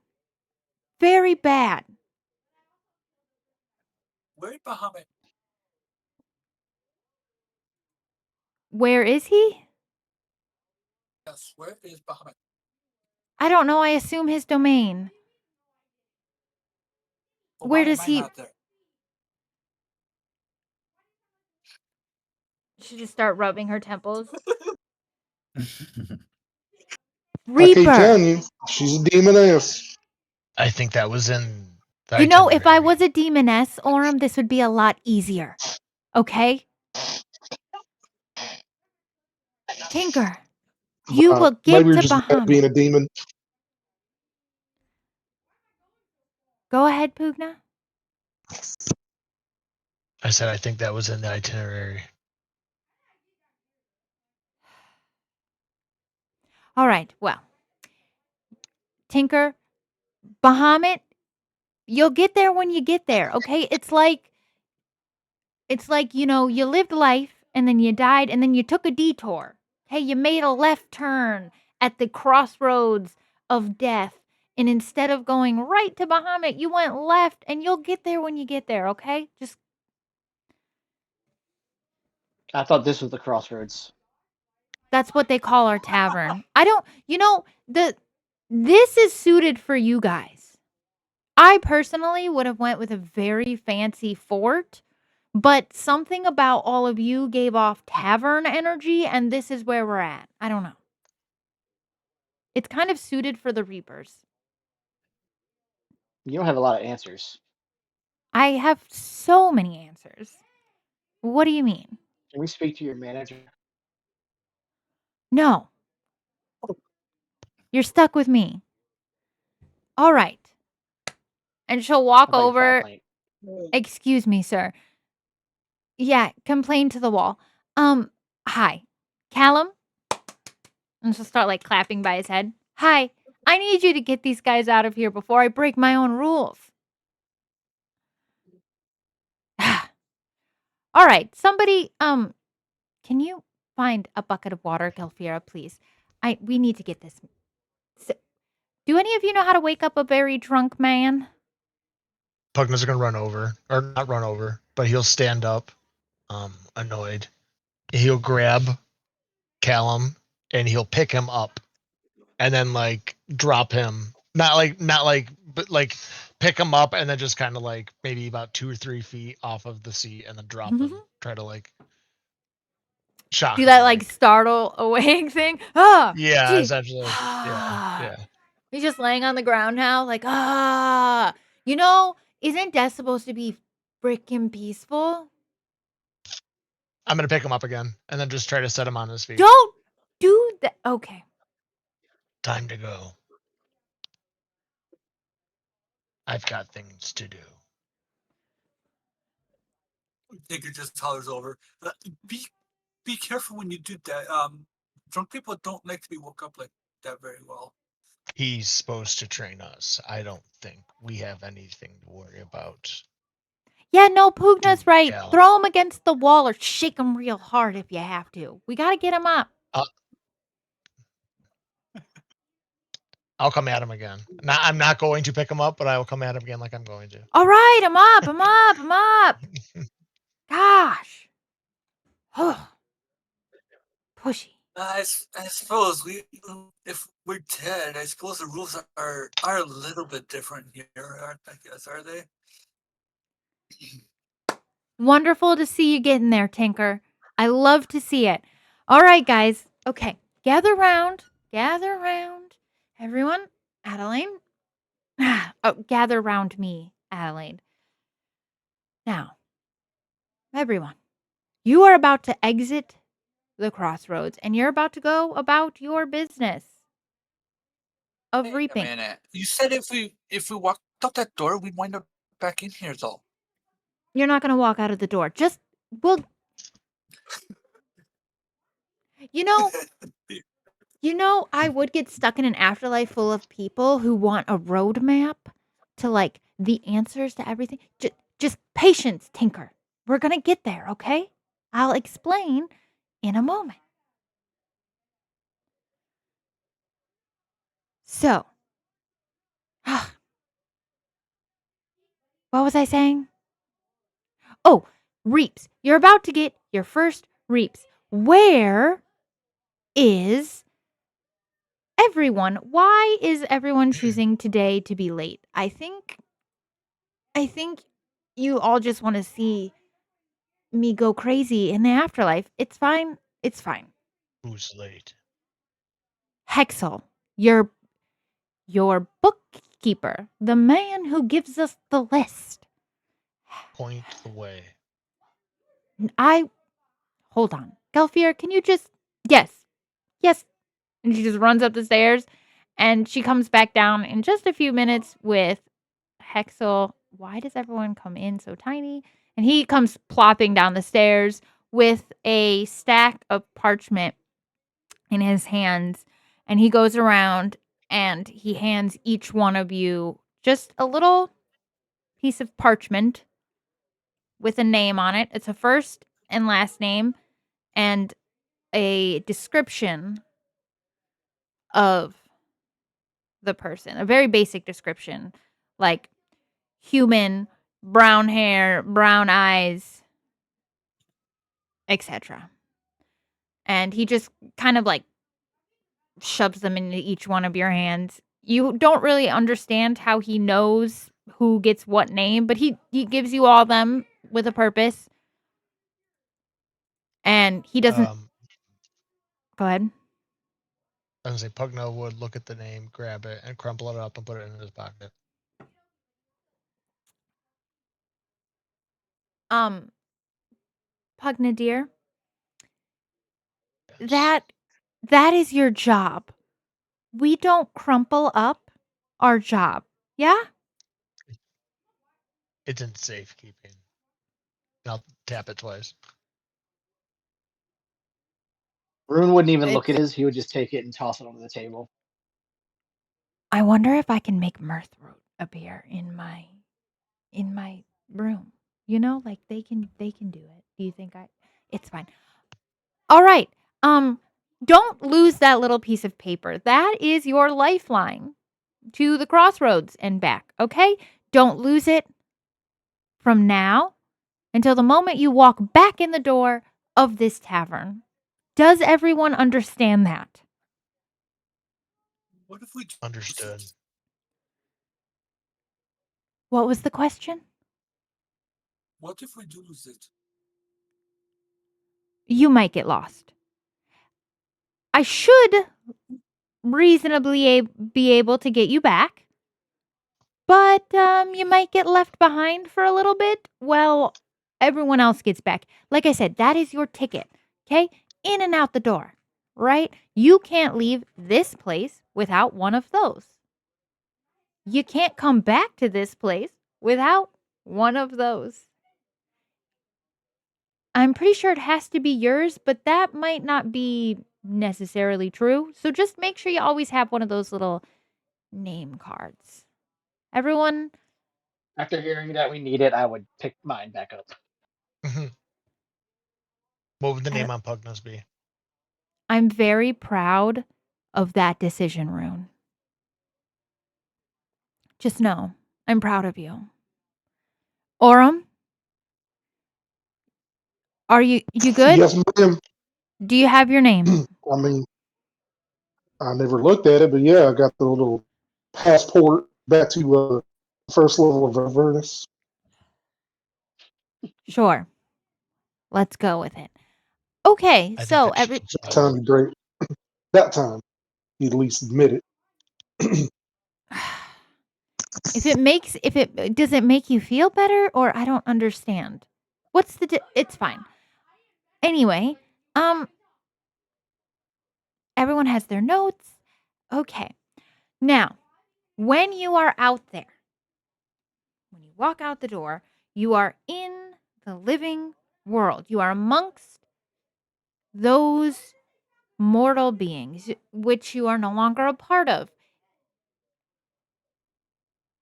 Very bad.
Where's Bahamut?
Where is he?
Yes, where is Bahamut?
I don't know. I assume his domain.
Well,
Where
why
does
am I
he-
not there?
She just start rubbing her temples.
I
Reaper.
keep telling you, she's a demoness.
I think that was in the
You know, if I
itinerary.
was a demoness, Orem, this would be a lot easier. Okay? Tinker, you will get
Maybe you're
to
just bad at being
Bahamut.
a demon.
Go ahead, Pugna.
I said I think that was in the itinerary.
All right, well. Tinker, Bahamut, you'll get there when you get there, okay? It's like, you know, you lived life and then you died and then you took a detour. Hey, you made a left turn at the crossroads of death. And instead of going right to Bahamut, you went left and you'll get there when you get there, okay? Just
I thought this was the crossroads.
that's what they call our tavern. I don't, you know, this is suited for you guys. I personally would have went with a very fancy fort, but something about all of you gave off tavern energy, and this is where we're at. I don't know. It's kind of suited for the Reapers.
You don't have a lot of answers.
I have so many answers. What do you mean?
Can we speak to your manager?
No. You're stuck with me. All right. And she'll walk
I thought you filed a
over.
complaint.
Excuse me, sir. Yeah, complain to the wall. Hi. Callum? And she'll start like clapping by his head. Hi. I need you to get these guys out of here before I break my own rules. All right. Somebody, can you find a bucket of water, Galfira, please? We need to get this. Do any of you know how to wake up a very drunk man?
Pugna's gonna run over, or not run over, but he'll stand up, annoyed. He'll grab Callum and he'll pick him up, and then like drop him. But like pick him up and then just kind of like maybe about 2 or 3 feet off of the seat, and then drop him. Try to like shock.
Do
him,
that like startle awake thing. Ah,
Yeah,
gee.
essentially. Yeah.
He's just laying on the ground now, like, ah. You know, isn't death supposed to be freaking peaceful?
I'm gonna pick him up again and then just try to set him on his feet.
Don't do that. Okay.
Time to go. I've got things to do.
Tinker just hollers over. Be careful when you do that. Drunk people don't like to be woke up like that very well.
He's supposed to train us. I don't think we have anything to worry about.
Yeah, no, Pugna's
Dude,
right.
Cal.
Throw him against the wall or shake him real hard if you have to. We got to get him up.
I'll come at him again. I'm not going to pick him up, but I will come at him again like I'm going to.
All right, I'm up. I'm up. I'm up. Gosh. Pushy.
I suppose if we're dead, I suppose the rules are a little bit different here, I guess, are they?
Wonderful to see you getting there, Tinker. I love to see it. All right, guys. Okay, gather round. Gather round. Everyone, Adeline. Oh, gather round me, Adelaide. Now, everyone, you are about to exit the crossroads and you're about to go about your business of
Wait
reaping.
a minute. You said if we walked out that door, we'd wind up back in here, though.
You're not going to walk out of the door. You know, I would get stuck in an afterlife full of people who want a roadmap to like the answers to everything. Just patience, Tinker. We're going to get there, okay? I'll explain in a moment. So, what was I saying? Oh, reaps. You're about to get your first reaps. Where is everyone? Why is everyone choosing today to be late? I think you all just want to see me go crazy in the afterlife. It's fine. It's fine.
Who's late?
Hexel, your bookkeeper, the man who gives us the list.
Point the way.
Hold on. Gelfier, can you just Yes. And she just runs up the stairs and she comes back down in just a few minutes with Hexel. Why does everyone come in so tiny? And he comes plopping down the stairs with a stack of parchment in his hands. And he goes around and he hands each one of you just a little piece of parchment with a name on it. It's a first and last name and a description of the person. A very basic description, like human, brown hair, brown eyes, etc. And he just kind of like shoves them into each one of your hands. You don't really understand how he knows who gets what name, but he gives you all them with a purpose. And he doesn't Go ahead.
I was gonna say Pugno would look at the name, grab it, and crumple it up and put it in his pocket.
Pugna dear,
Yes.
that is your job. We don't crumple up our job. Yeah?
It's in safekeeping. I'll tap it twice.
Rune wouldn't even look at
It's-
his. He would just take it and toss it onto the table.
I wonder if I can make Mirthroot appear in my room. You know, like they can do it. Do you think it's fine. All right. Don't lose that little piece of paper. That is your lifeline to the crossroads and back, okay? Don't lose it. from now until the moment you walk back in the door of this tavern. Does everyone understand that?
What if we lose
Understood.
it?
What was the question?
What if we do lose it?
You might get lost. I should reasonably be able to get you back, but you might get left behind for a little bit. Well, everyone else gets back. Like I said, that is your ticket, okay? In and out the door, right? You can't leave this place without one of those. You can't come back to this place without one of those. I'm pretty sure it has to be yours, but that might not be necessarily true. So just make sure you always have one of those little name cards. Everyone,
After hearing that we need it, I would pick mine back up.
What would the
I
name
don't-
on Pugnas be?
I'm very proud of that decision, Rune. Just know, I'm proud of you. Orem, are you good?
Yes, ma'am.
Do you have your name?
I mean, I never looked at it, but yeah, I got the little passport back to first level of Avernus.
Sure. Let's go with it. Okay,
I
so
think that
That time, that time, you at least admit it.
if it does it make you feel better, or I don't understand. What's the it's fine. Anyway, everyone has their notes. Okay. Now, when you are out there, when you walk out the door, you are in the living world. You are amongst those mortal beings which you are no longer a part of.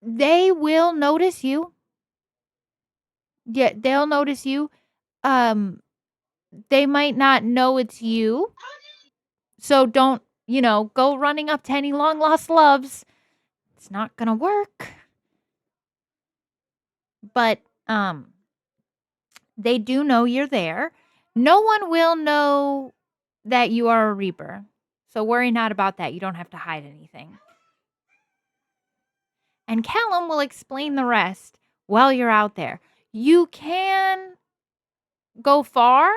They will notice you. Yeah, they'll notice you. They might not know it's you. So don't, go running up to any long lost loves. It's not going to work. But they do know you're there. No one will know that you are a Reaper. So worry not about that. You don't have to hide anything. And Callum will explain the rest while you're out there. You can go far,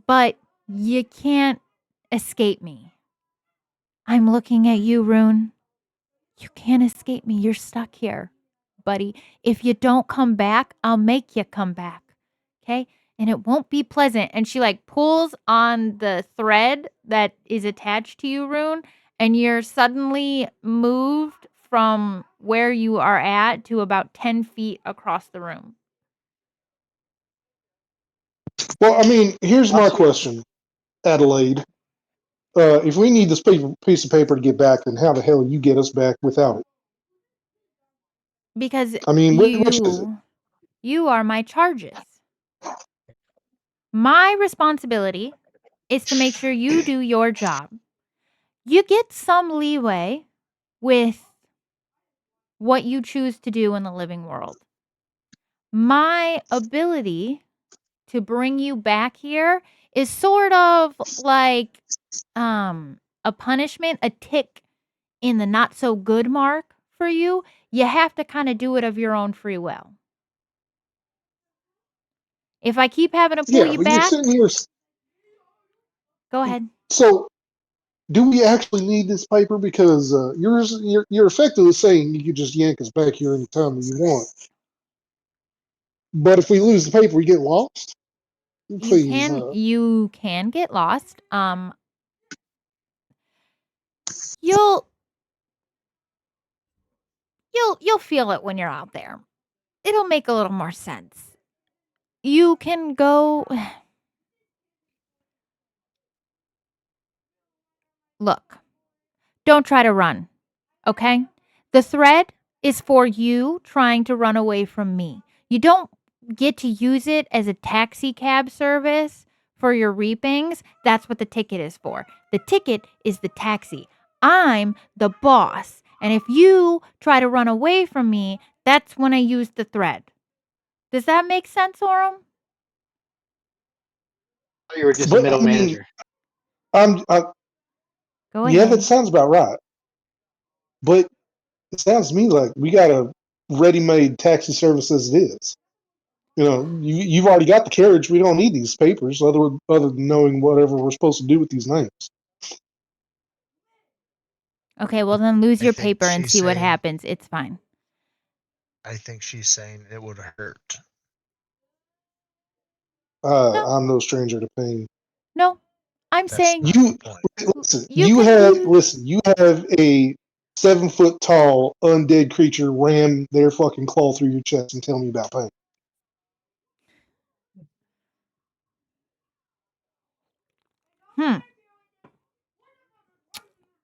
but you can't escape me. I'm looking at you, Rune. You can't escape me. You're stuck here, buddy. If you don't come back, I'll make you come back. Okay? And it won't be pleasant. And she pulls on the thread that is attached to you, Rune, and you're suddenly moved from where you are at to about 10 feet across the room.
Well, I mean, here's my
Awesome.
question, Adelaide. If we need this piece of paper to get back, then how the hell you get us back without it?
Because
I mean, which is it?
you are my charges. My responsibility is to make sure you do your job. You get some leeway with what you choose to do in the living world. My ability to bring you back here is sort of like a punishment, a tick in the not so good mark for you. You have to kind of do it of your own free will. If I keep having to pull
Yeah,
you
but you're
back,
sitting here.
go ahead.
So, do we actually need this paper? Because you're effectively saying you could just yank us back here anytime you want. But if we lose the paper, we get lost. Please,
You can get lost. You'll feel it when you're out there. It'll make a little more sense. You can go. Look, don't try to run, okay? The thread is for you trying to run away from me. You don't get to use it as a taxi cab service for your reapings. That's what the ticket is for. The ticket is the taxi. I'm the boss. And if you try to run away from me, that's when I use the thread. Does that make sense, Orem?
You were just a
But
middle
I mean,
manager.
Go
yeah, that
ahead.
sounds about right. But it sounds to me like we got a ready-made taxi service as it is. You know, you've already got the carriage. We don't need these papers other than knowing whatever we're supposed to do with these names.
Okay, well then lose
I
your
think
paper and
she's
see what
saying-
happens. It's fine.
I think she's saying it would hurt.
No.
I'm no stranger to pain.
No, I'm
That's
saying
not
You
the point.
listen.
You
You
can-
have a 7 foot tall undead creature ram their fucking claw through your chest and tell me about pain.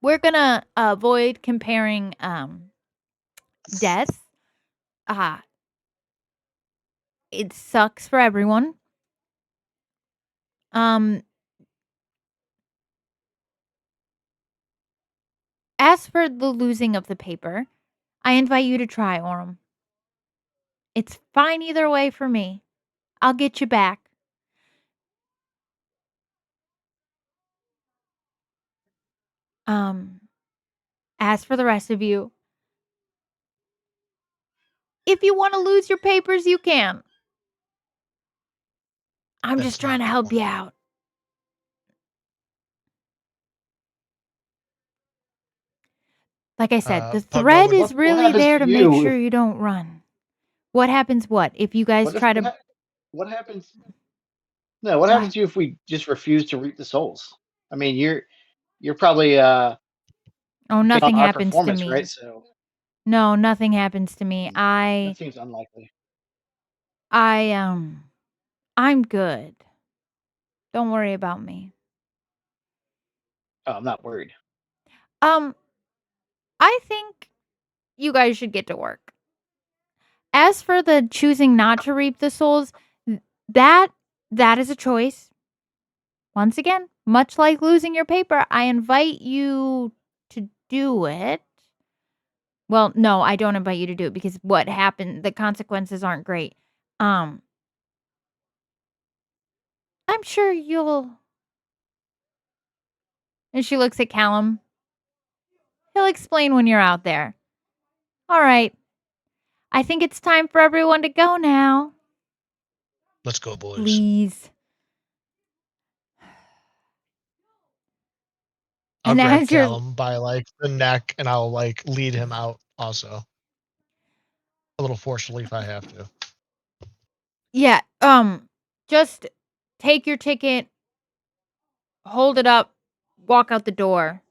we're gonna avoid comparing deaths. It sucks for everyone. As for the losing of the paper, I invite you to try, Orem. It's fine either way for me. I'll get you back. As for the rest of you, if you want to lose your papers, you can. I'm
That's
just trying
not
to
the
help you
point.
out. Like I said, the
Pug,
thread
what
is
What
really
happens
there
to
to make
you
sure
if-
you don't run. What happens what? If you guys
What if-
try
what
to
hap- what happens? No, what
Go
happens
ahead.
to you if we just refuse to reap the souls? I mean, you're probably
Oh,
betting
nothing
on our
happens to
performance,
me.
right? So
No, nothing happens to me.
that seems unlikely.
I'm good. Don't worry about me.
Oh, I'm not worried.
I think you guys should get to work. As for the choosing not to reap the souls, that is a choice. Once again, much like losing your paper, I invite you to do it. Well, no, I don't invite you to do it because what happened, the consequences aren't great. I'm sure you'll. And she looks at Callum. He'll explain when you're out there. All right. I think it's time for everyone to go now.
Let's go, boys.
Please.
I'll
And
grab
as you're
Callum by like the neck and I'll like lead him out also. A little forcefully if I have to.
Yeah, just take your ticket, hold it up, walk out the door.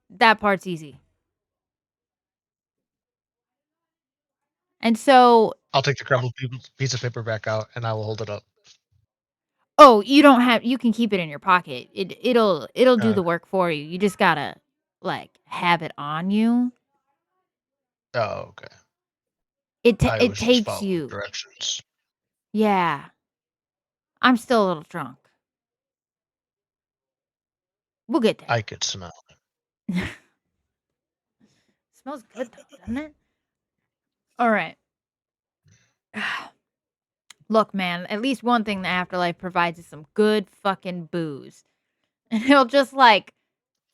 That part's easy. And so,
I'll take the crumpled piece of paper back out and I will hold it up.
oh, you can keep it in your pocket. It'll do the
Okay.
work for you. You just gotta like have it on you.
Oh, okay.
It
I was just
takes
following
you.
directions.
Yeah. I'm still a little drunk. We'll get there.
I could smell it.
Smells good though, doesn't it? All right. Look, man, at least one thing the afterlife provides is some good fucking booze. And he'll just like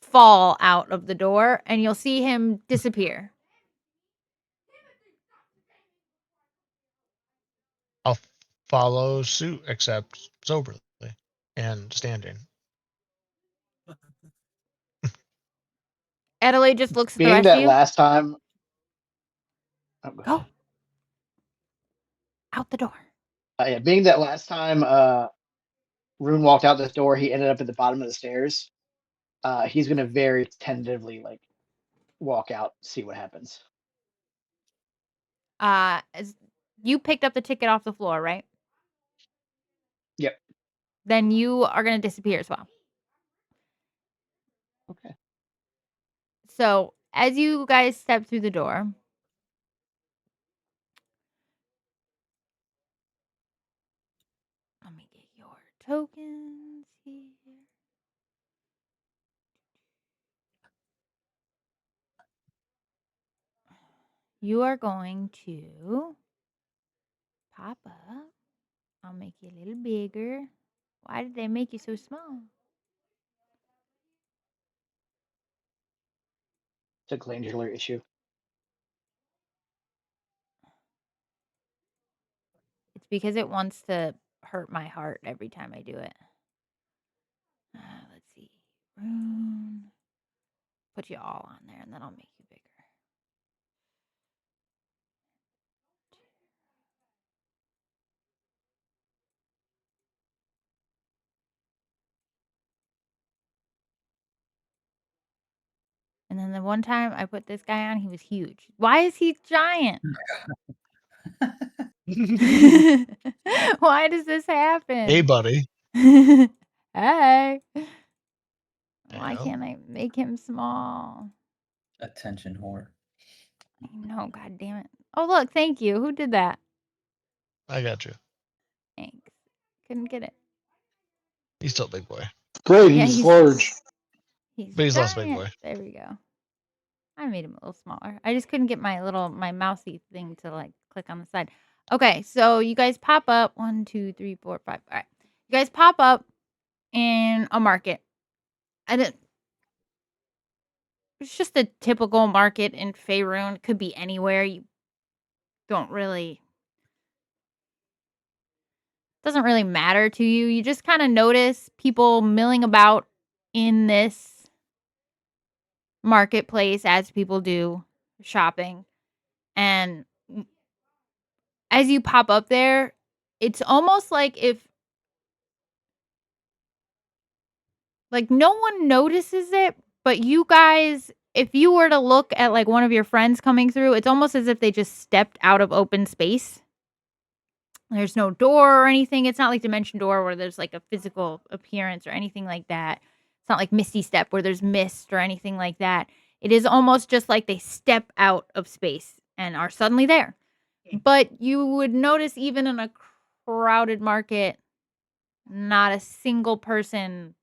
fall out of the door and you'll see him disappear.
I'll follow suit except soberly and standing.
Adelaide just looks at the
Being
rest of
that
you.
last time,
Go. Out the door.
yeah, being that last time, Rune walked out this door, he ended up at the bottom of the stairs. He's gonna very tentatively like walk out, see what happens.
As you picked up the ticket off the floor, right?
Yep.
Then you are going to disappear as well.
Okay.
So, as you guys step through the door, let me get your tokens here. you are going to pop up. I'll make you a little bigger. Why did they make you so small?
It's a glandular issue.
It's because it wants to hurt my heart every time I do it. Let's see. Rune. Put you all on there, and then I'll make you bigger. And then the one time I put this guy on, he was huge. Why is he giant? Why does this happen?
Hey, buddy.
Hey. Why
Yeah.
can't I make him small?
Attention whore.
I know, god damn it. Oh, look, thank you. Who did that?
I got you.
Thanks. Couldn't get it.
He's still a big boy.
Great,
Yeah,
he's
he's-
large.
But he's less big
giant.
boy.
There we go. I made him a little smaller. I just couldn't get my mousey thing to like click on the side. Okay, so you guys pop up 1, 2, 3, 4, 5. All right, you guys pop up in a market. It's just a typical market in Faerun. Could be anywhere. You don't really. Doesn't really matter to you. You just kind of notice people milling about in this marketplace as people do shopping. And as you pop up there, it's almost like if like no one notices it, but you guys, if you were to look at like one of your friends coming through, it's almost as if they just stepped out of open space. There's no door or anything. It's not like Dimension Door where there's like a physical appearance or anything like that. It's not like Misty Step where there's mist or anything like that. It is almost just like they step out of space and are suddenly there. But you would notice even in a crowded market, not a single person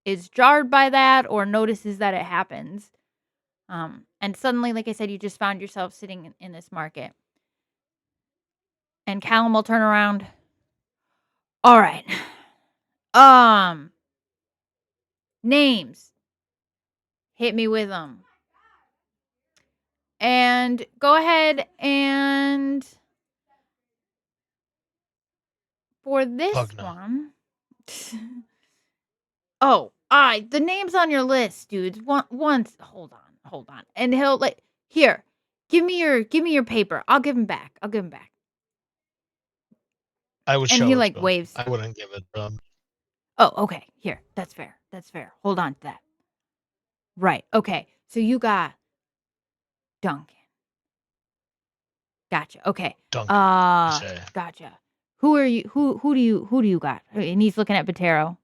is jarred by that or notices that it happens. And suddenly, like I said, you just found yourself sitting in this market. And Callum will turn around. All right. Names. Hit me with them. And go ahead and for this
Pugna.
one. The name's on your list, dudes. Once hold on. And he'll like here. Give me your paper. I'll give him back.
I would
And
show
he
it
like
to him.
waves.
I wouldn't give it to him.
Oh, okay. Here. That's fair. Hold on to that. Right. Okay. So you got Duncan. Gotcha. Okay.
Duncan, you say.
Gotcha. Who are you? Who do you got? And he's looking at Botero.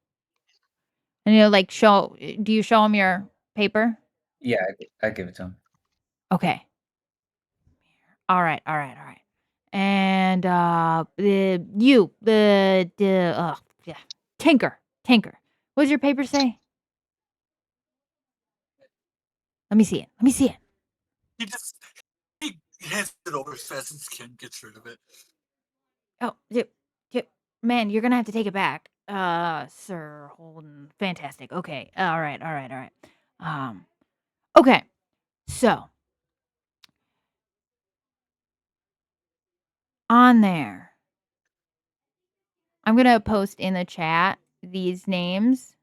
And like do you show him your paper?
Yeah, I give it to him.
Okay. All right. And Tinker. What does your paper say? Let me see it.
He hands it over as fast as he can, gets rid of it.
Oh, man, you're gonna have to take it back. Sir Holden. Fantastic. Okay. All right. Okay. So on there, I'm gonna post in the chat these names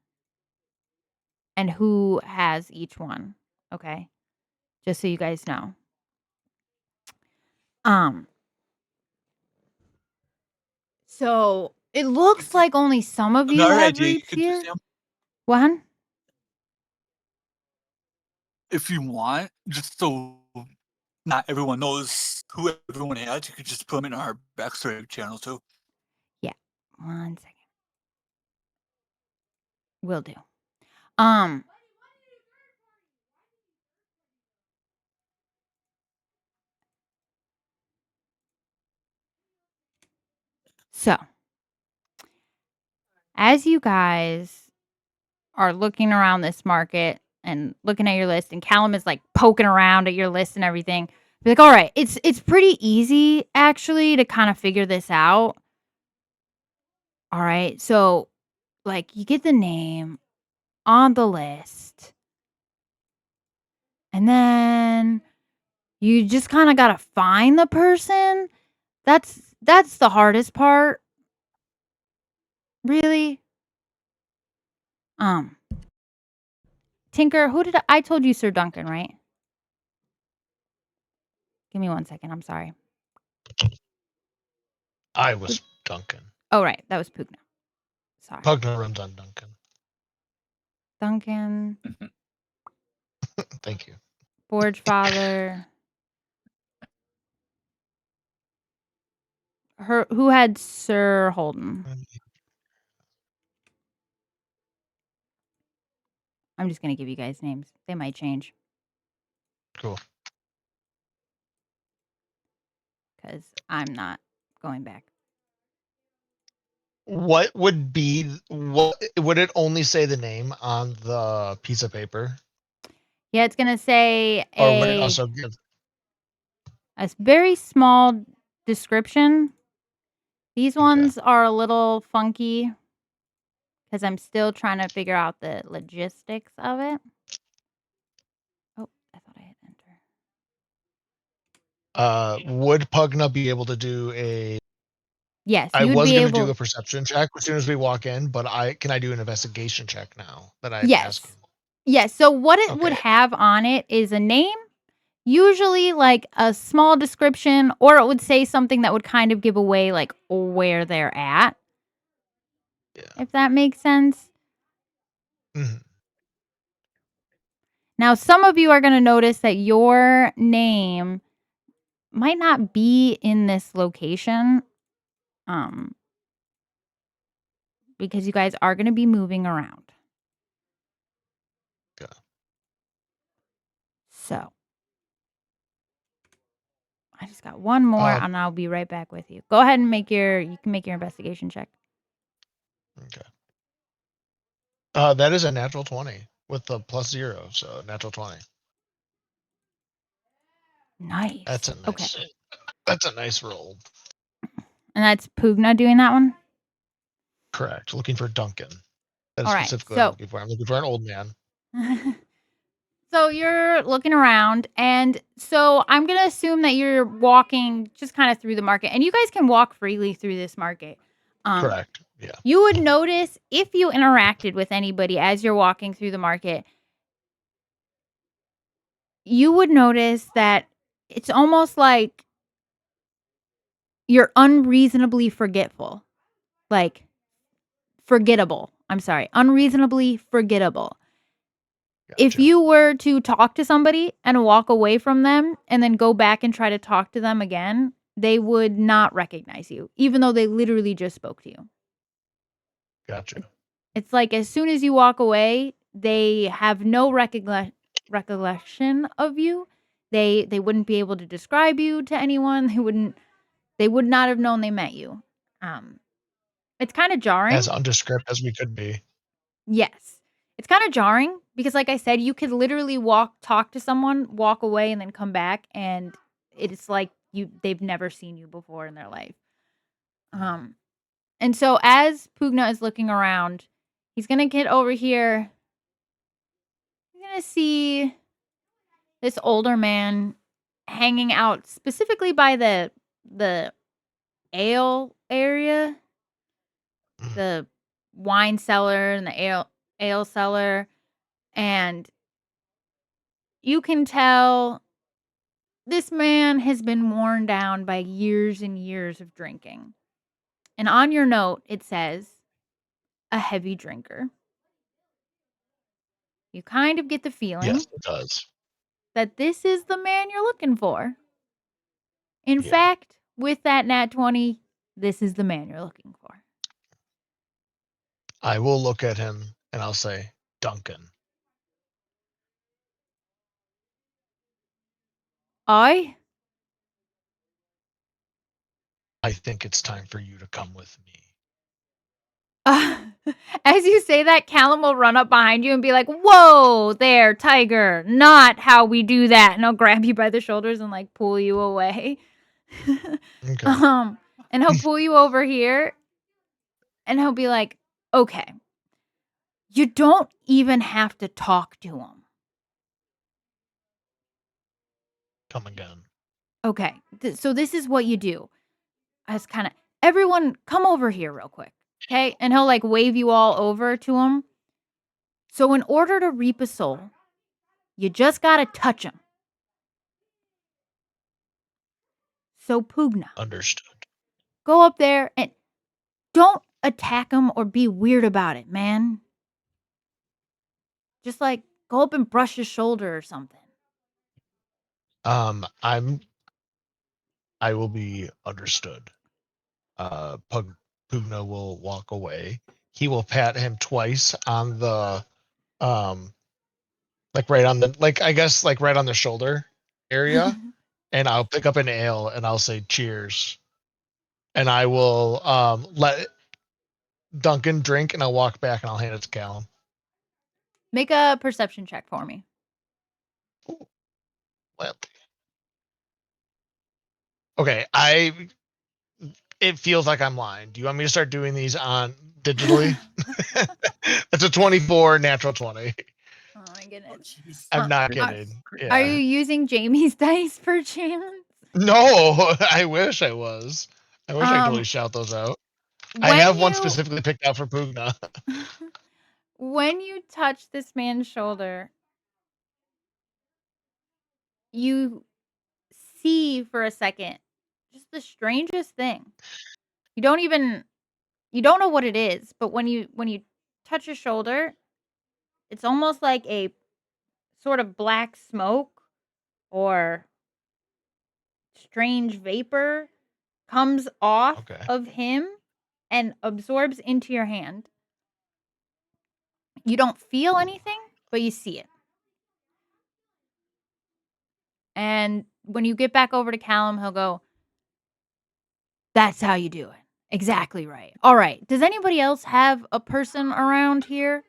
and who has each one. Okay. Just so you guys know. So it looks like only some of you
Another
have
idea, you
reached
could
here.
just,
What?
if you want, just so not everyone knows who everyone has, you could just put them in our backstory channel too.
Yeah. 1 second. Will do. So, as you guys are looking around this market and looking at your list, and Callum is like poking around at your list and everything, Be like, all right, it's pretty easy actually to kind of figure this out. All right, so like you get the name on the list, and then you just kind of gotta find the person. That's the hardest part, really. Um, Tinker, who did I told you Sir Duncan, right? Give me 1 second. I'm sorry.
I was Duncan.
Oh, right. That was Pugna. Sorry.
Pugna runs on Duncan.
Duncan,
Thank you.
Forge Father. Who had Sir Holden? I'm just going to give you guys names. They might change
Cool.
because I'm not going back.
What would it only say the name on the piece of paper,
Yeah, it's going to say
or would it also give?
a very small description. These ones are a little funky because I'm still trying to figure out the logistics of it. Oh, I thought I hit enter.
Would Pugna be able to do a?
Yes,
I
you'd
was
be
going to do
able.
a perception check as soon as we walk in, but can I do an investigation check now that I'm
Yes.
asking?
Yes. So what it would
Okay.
have on it is a name, usually like a small description, or it would say something that would kind of give away like where they're at.
Yeah.
If that makes sense.
Mhm.
Now, some of you are going to notice that your name might not be in this location. Because you guys are going to be moving around.
Yeah.
So, I just got one more and I'll be right back with you. Go ahead and you can make your investigation check.
Okay. That is a natural 20 with the +0, so natural 20.
Nice.
That's a nice.
Okay.
That's a nice roll.
And that's Pugna doing that one?
Correct. Looking for Duncan. That is
All right,
specifically what
so
I'm looking for. I'm looking for an old man.
So you're looking around, and so I'm going to assume that you're walking just kind of through the market, and you guys can walk freely through this market.
Correct. Yeah.
You would notice if you interacted with anybody as you're walking through the market, you would notice that it's almost like you're unreasonably forgetful. Like forgettable. I'm sorry. Unreasonably forgettable. If
Gotcha.
you were to talk to somebody and walk away from them and then go back and try to talk to them again, they would not recognize you, even though they literally just spoke to you.
Gotcha.
It's like as soon as you walk away, they have no recollection of you. They wouldn't be able to describe you to anyone. They would not have known they met you. It's kind of jarring.
As undescript as we could be.
Yes. It's kind of jarring because like I said, you could literally talk to someone, walk away and then come back and it's like they've never seen you before in their life. And so as Pugna is looking around, he's going to get over here. He's going to see this older man hanging out specifically by the ale area, the wine cellar and the ale cellar, and you can tell this man has been worn down by years and years of drinking. And on your note, it says, a heavy drinker. You kind of get the feeling
Yes, it does.
that this is the man you're looking for. In
Yeah.
fact, with that nat 20, this is the man you're looking for.
I will look at him and I'll say, Duncan.
I
I think it's time for you to come with me.
As you say that, Callum will run up behind you and be like, "Whoa, there, tiger! Not how we do that." And he'll grab you by the shoulders and like pull you away.
Okay.
And he'll pull you over here, and he'll be like, "Okay, you don't even have to talk to him.
Come again.
Okay, so this is what you do. As kind of everyone, come over here real quick, okay?" And he'll like wave you all over to him. So in order to reap a soul, you just gotta touch him. So Pugna,
Understood.
go up there and don't attack him or be weird about it, man. Just like go up and brush his shoulder or something.
I will be understood. Pugna will walk away. He will pat him twice on the like right on the I guess like right on the shoulder area, and I'll pick up an ale and I'll say cheers. And I will let Duncan drink, and I'll walk back and I'll hand it to Callum.
Make a perception check for me.
Well, okay, it feels like I'm lying. Do you want me to start doing these on digitally? That's a 24 natural 20.
Oh my goodness.
Jeez.
I'm not
Are-
kidding.
Are
Yeah.
you using Jamie's dice per chance?
No, I wish I was. I wish I could totally
Um,
shout those out.
When
I have one
you-
specifically picked out for Pugna.
When you touch this man's shoulder, you see for a second just the strangest thing. You don't know what it is, but when you touch his shoulder, it's almost like a sort of black smoke or strange vapor comes off
Okay.
of him and absorbs into your hand. You don't feel anything, but you see it. And when you get back over to Callum, he'll go, "That's how you do it. Exactly right. All right. Does anybody else have a person around here?"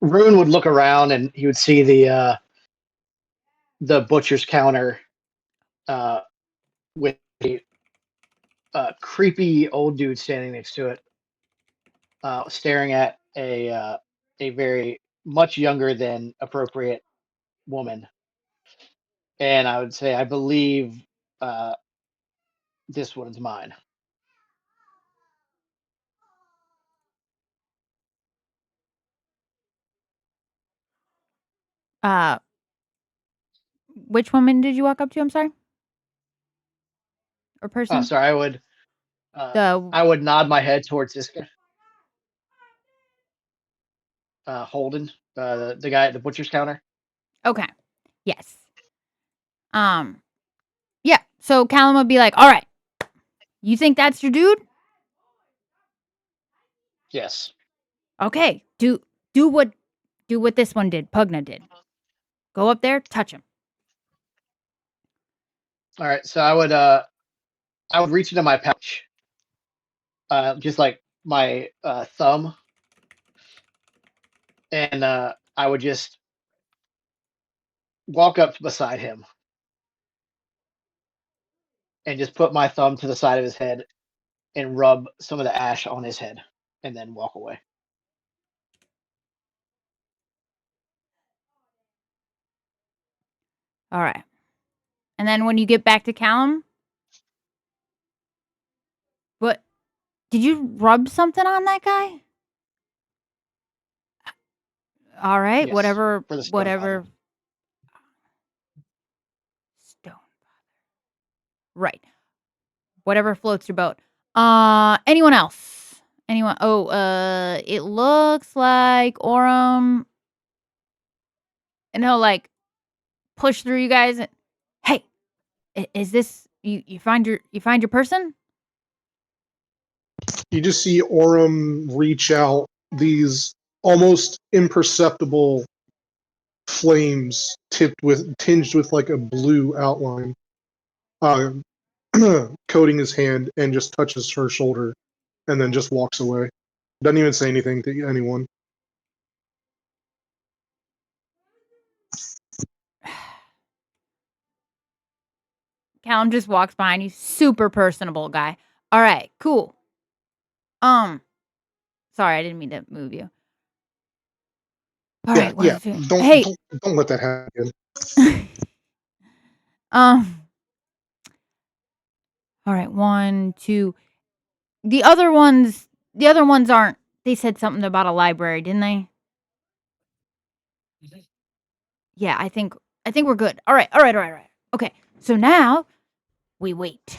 Rune would look around and he would see the butcher's counter with a creepy old dude standing next to it, staring at a very much younger than appropriate woman. And I would say, I believe this one's mine.
Which woman did you walk up to? I'm sorry. Or person?
Sorry, I would nod my head towards this guy. Holden, the guy at the butcher's counter.
Okay. Yes. Yeah. So Callum would be like, "All right. You think that's your dude?
Yes.
Okay. Do what this one did. Pugna did. Go up there, touch him."
All right. So I would reach into my pouch, just like my thumb, and I would just walk up beside him and just put my thumb to the side of his head and rub some of the ash on his head, and then walk away.
All right. And then when you get back to Callum, what did you rub something on that guy? All right,
Yes,
whatever,
for the stone
whatever. Stone father. Right. Whatever floats your boat. Anyone else? Anyone? Oh, it looks like Orem. And he'll like push through you guys. And, "Hey, is this you find your person?"
You just see Orem reach out these almost imperceptible flames tinged with like a blue outline, coating his hand, and just touches her shoulder and then just walks away. Doesn't even say anything to anyone.
Callum just walks behind you. Super personable guy. All right, cool. Sorry, I didn't mean to move you. All right,
Yeah.
hey.
Don't let that happen.
All right, 1, 2. The other ones aren't. They said something about a library, didn't they?
Mhm.
Yeah, I think we're good. All right. Okay, so now we wait.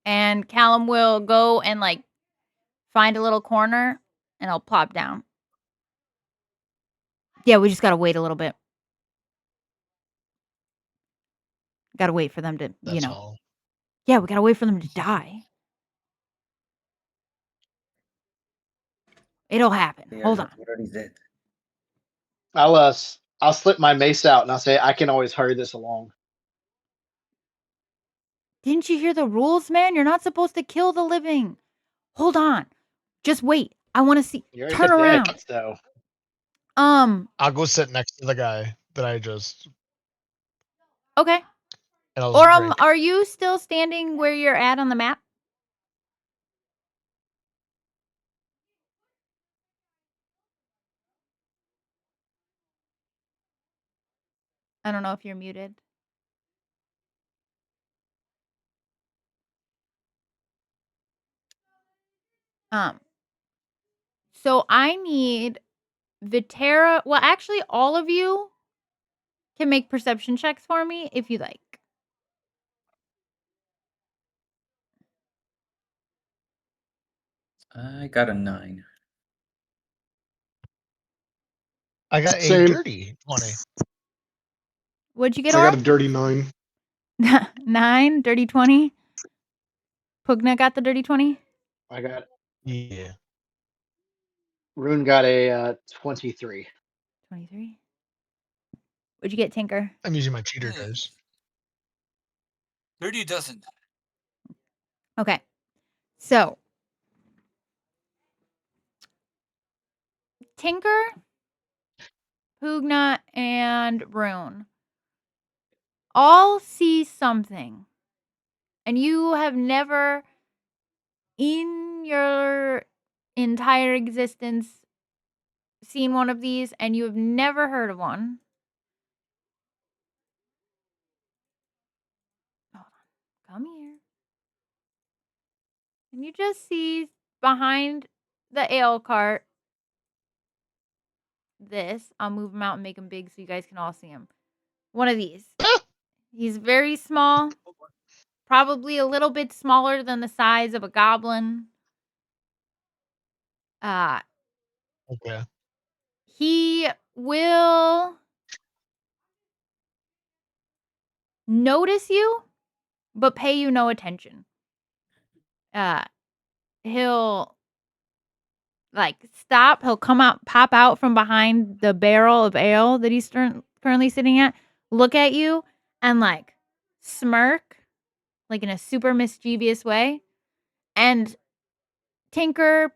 And Callum will go and like find a little corner and I'll plop down. Yeah, we just gotta wait a little bit. Gotta wait for them to,
That's all.
Yeah, we gotta wait for them to die. It'll happen. Hold on.
What already did.
I'll slip my mace out and I'll say I can always hurry this along.
Didn't you hear the rules, man? You're not supposed to kill the living. Hold on. Just wait. I want to see.
You're in
Turn
the
around.
dead, so
I'll go sit next to the guy that I just.
Okay.
And I'll
Or
just drink.
are you still standing where you're at on the map? I don't know if you're muted. So I need Vitera. Well, actually, all of you can make perception checks for me if you like.
I got a 9.
I got a
Same.
dirty 20.
What'd you get,
I got
Aura?
a dirty 9.
9, dirty 20. Pugna got the dirty 20.
I got
Yeah.
Rune got a 23.
23. What'd you get, Tinker?
I'm using my cheater dice.
Dirty doesn't.
Okay. So, Tinker, Pugna, and Rune all see something. And you have never in your entire existence seen one of these, and you have never heard of one. Hold on. Come here. And you just see behind the ale cart this. I'll move him out and make him big so you guys can all see him. One of these. He's very small. Probably a little bit smaller than the size of a goblin.
Okay.
He will notice you, but pay you no attention. He'll like stop. He'll pop out from behind the barrel of ale that he's currently sitting at, look at you, and like smirk, like in a super mischievous way. And Tinker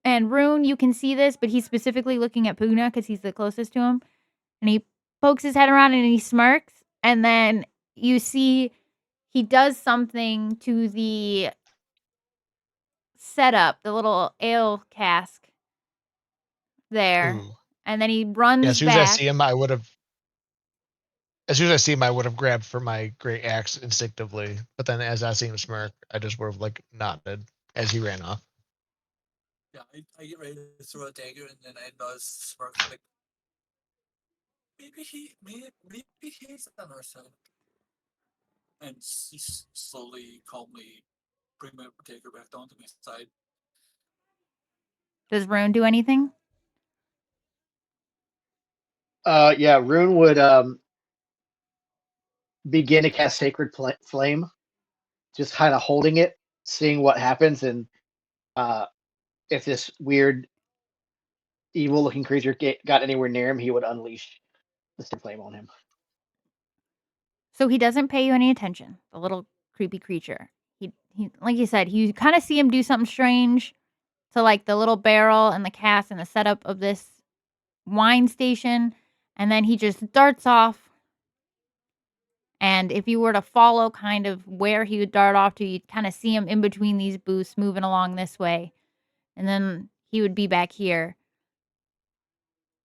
and Rune, you can see this, but he's specifically looking at Pugna because he's the closest to him. And he pokes his head around and he smirks. And then you see he does something to the setup, the little ale cask there.
Ooh.
And then he runs
Yeah, as soon
back.
as I see him, I would have. As soon as I see him, I would have grabbed for my great axe instinctively. But then, as I see him smirk, I just would have like nodded as he ran off.
Yeah, I get ready to throw a dagger, and then I buzz smirk like maybe he's on our side. And slowly, calmly bring my dagger back down to my side.
Does Rune do anything?
Yeah, Rune would begin to cast Sacred Flame, just kind of holding it, seeing what happens, and if this weird, evil-looking creature got anywhere near him, he would unleash the Sacred Flame on him.
So he doesn't pay you any attention. The little creepy creature. like you said, you kind of see him do something strange to like the little barrel and the cask and the setup of this wine station, and then he just darts off. And if you were to follow kind of where he would dart off to, you'd kind of see him in between these booths moving along this way. And then he would be back here.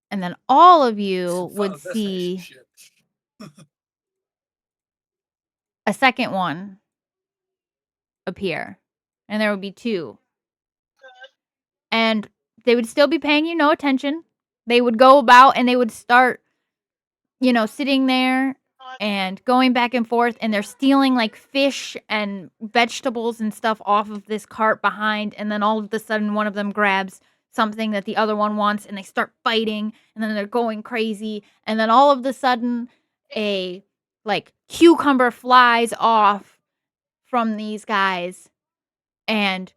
And then all of you
Some fun
would
of this
see
relationship.
a second one appear. And there would be two. And they would still be paying you no attention. They would go about and they would start, sitting there and going back and forth, and they're stealing like fish and vegetables and stuff off of this cart behind. And then all of a sudden, one of them grabs something that the other one wants, and they start fighting, and then they're going crazy. And then all of a sudden, a like cucumber flies off from these guys and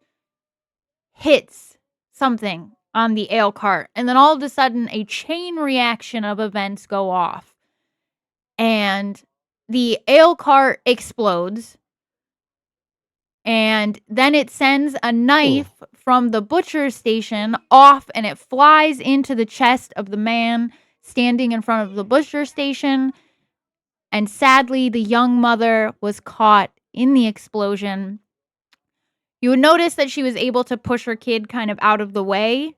hits something on the ale cart. And then all of a sudden, a chain reaction of events go off. And the ale cart explodes. And then it sends a knife from the butcher's station off, and it flies into the chest of the man standing in front of the butcher station. And sadly, the young mother was caught in the explosion. You would notice that she was able to push her kid kind of out of the way.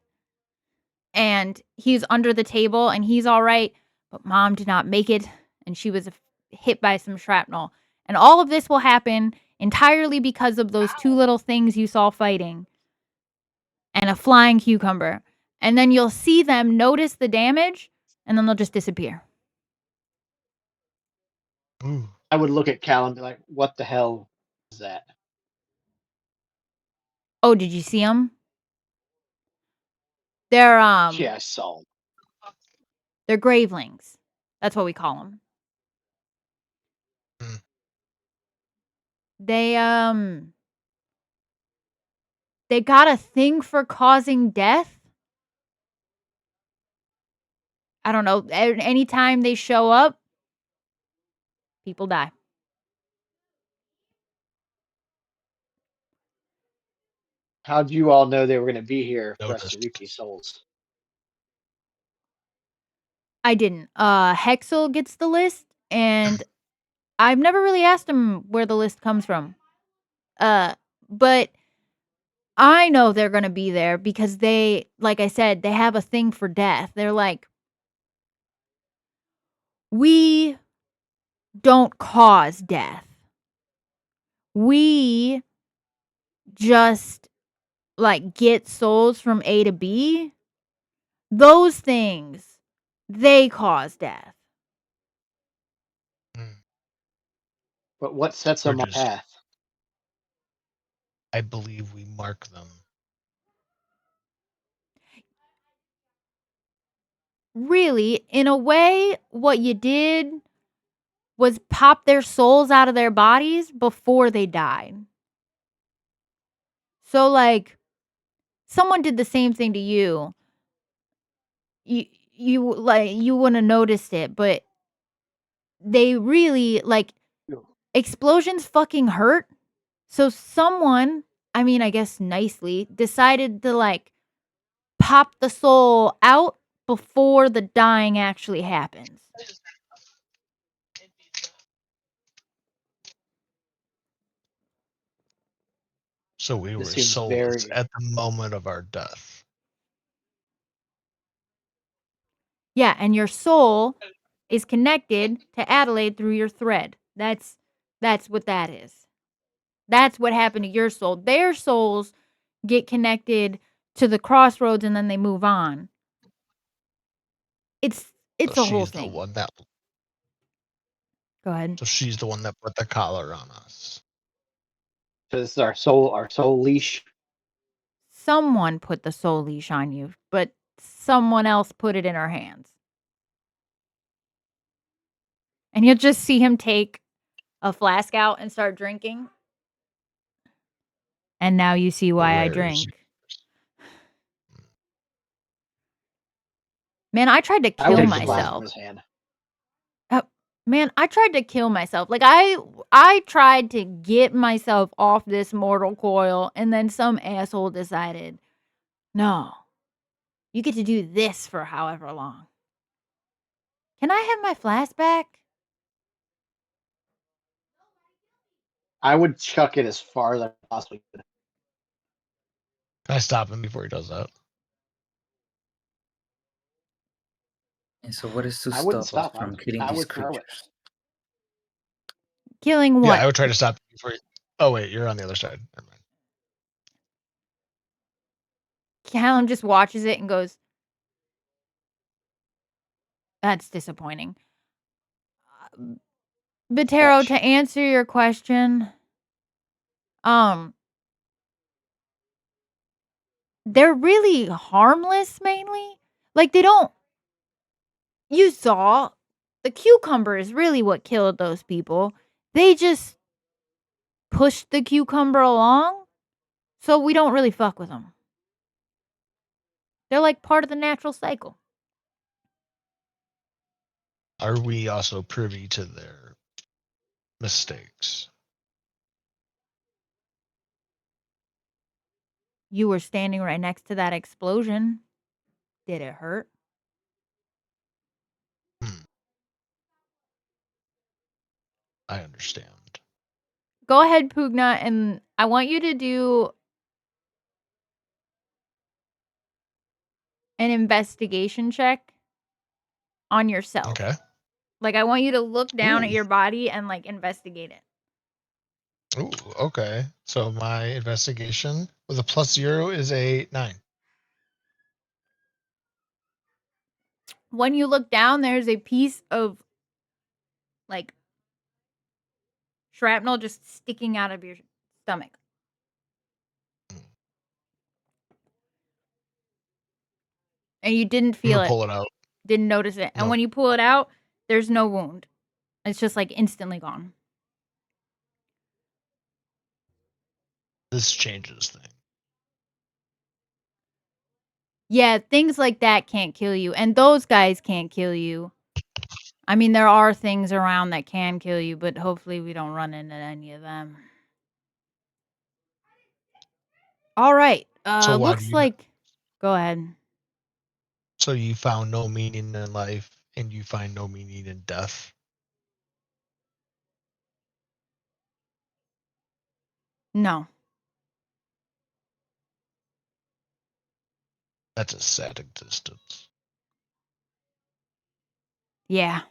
And he's under the table, and he's all right. But mom did not make it, and she was hit by some shrapnel. And all of this will happen entirely because of those two little things you saw fighting. And a flying cucumber. And then you'll see them notice the damage, and then they'll just disappear.
Ooh.
I would look at Cal and be like, "What the hell is that?"
Oh, did you see them? They're
Yeah, I saw him.
they're gravelings. That's what we call them.
Mm.
They got a thing for causing death. I don't know. Anytime they show up, people die.
How'd you all know they were going to be here for us to
Noticed.
reap these souls?
I didn't. Hexel gets the list, and I've never really asked him where the list comes from. But I know they're gonna be there because they, like I said, they have a thing for death. They're like, we don't cause death. We just like get souls from A to B. Those things, they cause death.
But what sets
We're
them on
just-
path?
I believe we mark them.
Really, in a way, what you did was pop their souls out of their bodies before they died. So, like, someone did the same thing to you. You wouldn't have noticed it, but they really like explosions fucking hurt. So someone, I mean, I guess nicely, decided to like pop the soul out before the dying actually happens.
So we were
This seems
soulless
very-
at the moment of our death.
Yeah, and your soul is connected to Adelaide through your thread. That's what that is. That's what happened to your soul. Their souls get connected to the crossroads and then they move on. It's
So
a whole
she's
thing.
the one that.
Go ahead.
So she's the one that put the collar on us.
So this is our soul leash.
Someone put the soul leash on you, but someone else put it in her hands. And you'll just see him take a flask out and start drinking. And now you see why I
Where is
drink.
yours?
Man, I tried to
I would
kill
take the flask from
myself.
his hand.
Man, I tried to kill myself. Like I tried to get myself off this mortal coil, and then some asshole decided, "No. You get to do this for however long." Can I have my flask back?
I would chuck it as far as I possibly could.
Can I stop him before he does that?
And so, what is to
I wouldn't
stop us
stop.
from killing
I
these
would throw it.
creatures?
Killing
Yeah,
what?
I would try to stop you before. Oh wait, you're on the other side. Never mind.
Callum just watches it and goes, "That's disappointing." Batero,
Fetch.
to answer your question, they're really harmless mainly. Like they don't you saw the cucumber is really what killed those people. They just pushed the cucumber along, so we don't really fuck with them. They're like part of the natural cycle.
Are we also privy to their mistakes?
You were standing right next to that explosion. Did it hurt?
I understand.
Go ahead, Pugna, and I want you to do an investigation check on yourself.
Okay.
Like I want you to look down at
Ooh.
your body and like investigate it.
Ooh, okay. So my investigation with a +0 is a 9.
When you look down, there's a piece of like shrapnel just sticking out of your stomach. And you didn't
I'm
feel
gonna
it,
pull it out.
didn't notice it. And
Nope.
when you pull it out, there's no wound. It's just like instantly gone.
This changes things.
Yeah, things like that can't kill you. And those guys can't kill you. I mean, there are things around that can kill you, but hopefully we don't run into any of them. All right.
So why do
Looks
you?
like. Go ahead.
So you found no meaning in life, and you find no meaning in death.
No.
That's a sad existence.
Yeah.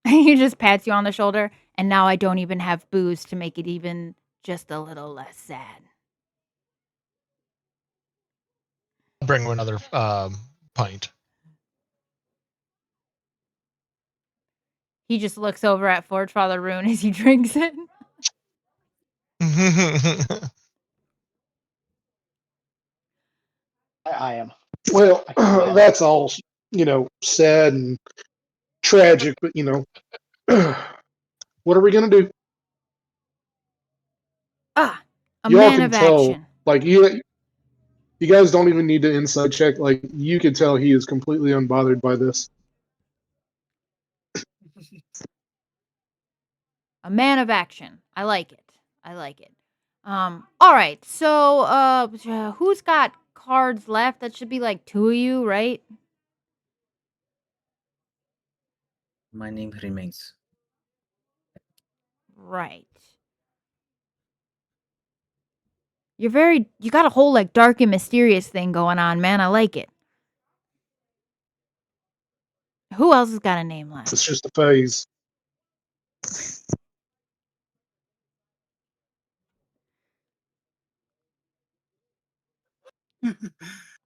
He just pats you on the shoulder, and now I don't even have booze to make it even just a little less sad.
I'll bring him another pint.
He just looks over at Forge Father Rune as he drinks it.
I am.
Well,
I can do that.
that's all, sad and tragic, but, what are we going to do?
A
Y'all
man
can
of
tell,
action.
like, you guys don't even need to inside check. Like, you can tell he is completely unbothered by this.
A man of action. I like it. All right. So, who's got cards left? That should be like 2 of you, right?
My name remains.
Right. You got a whole like dark and mysterious thing going on, man. I like it. Who else has got a name left?
It's just a phase.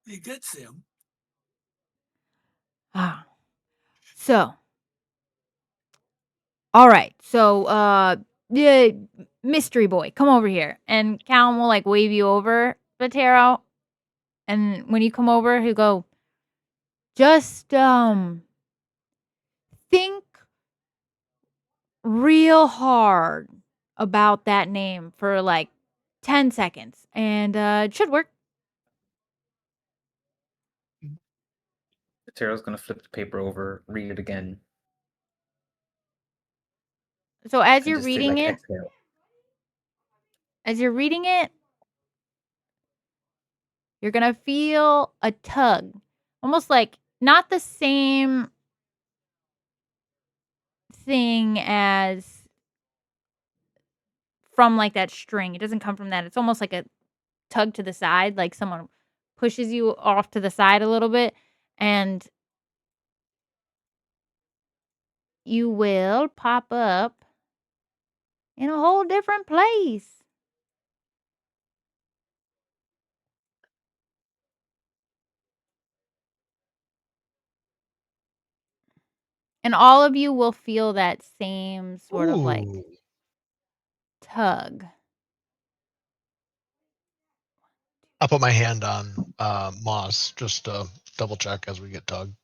He gets him.
Ah. So. All right. So, yeah, mystery boy, come over here. And Callum will like wave you over, Batero. And when you come over, he'll go, just think real hard about that name for like 10 seconds. And it should work.
Taro's gonna flip the paper over, read it again,
So as
And
you're
just take,
reading
like,
it,
exhale.
you're gonna feel a tug, almost like not the same thing as from like that string. It doesn't come from that. It's almost like a tug to the side, like someone pushes you off to the side a little bit, and you will pop up in a whole different place. And all of you will feel that same sort of like
Ooh.
tug.
I'll put my hand on Moss just to double check as we get tugged.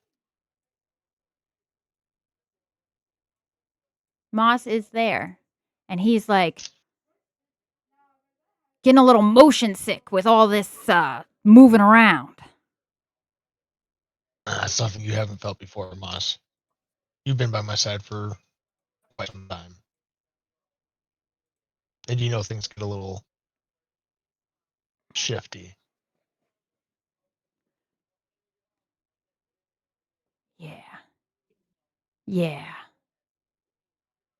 Moss is there, and he's like getting a little motion sick with all this moving around.
That's something you haven't felt before, Moss. You've been by my side for quite some time. And you know things get a little shifty.
Yeah.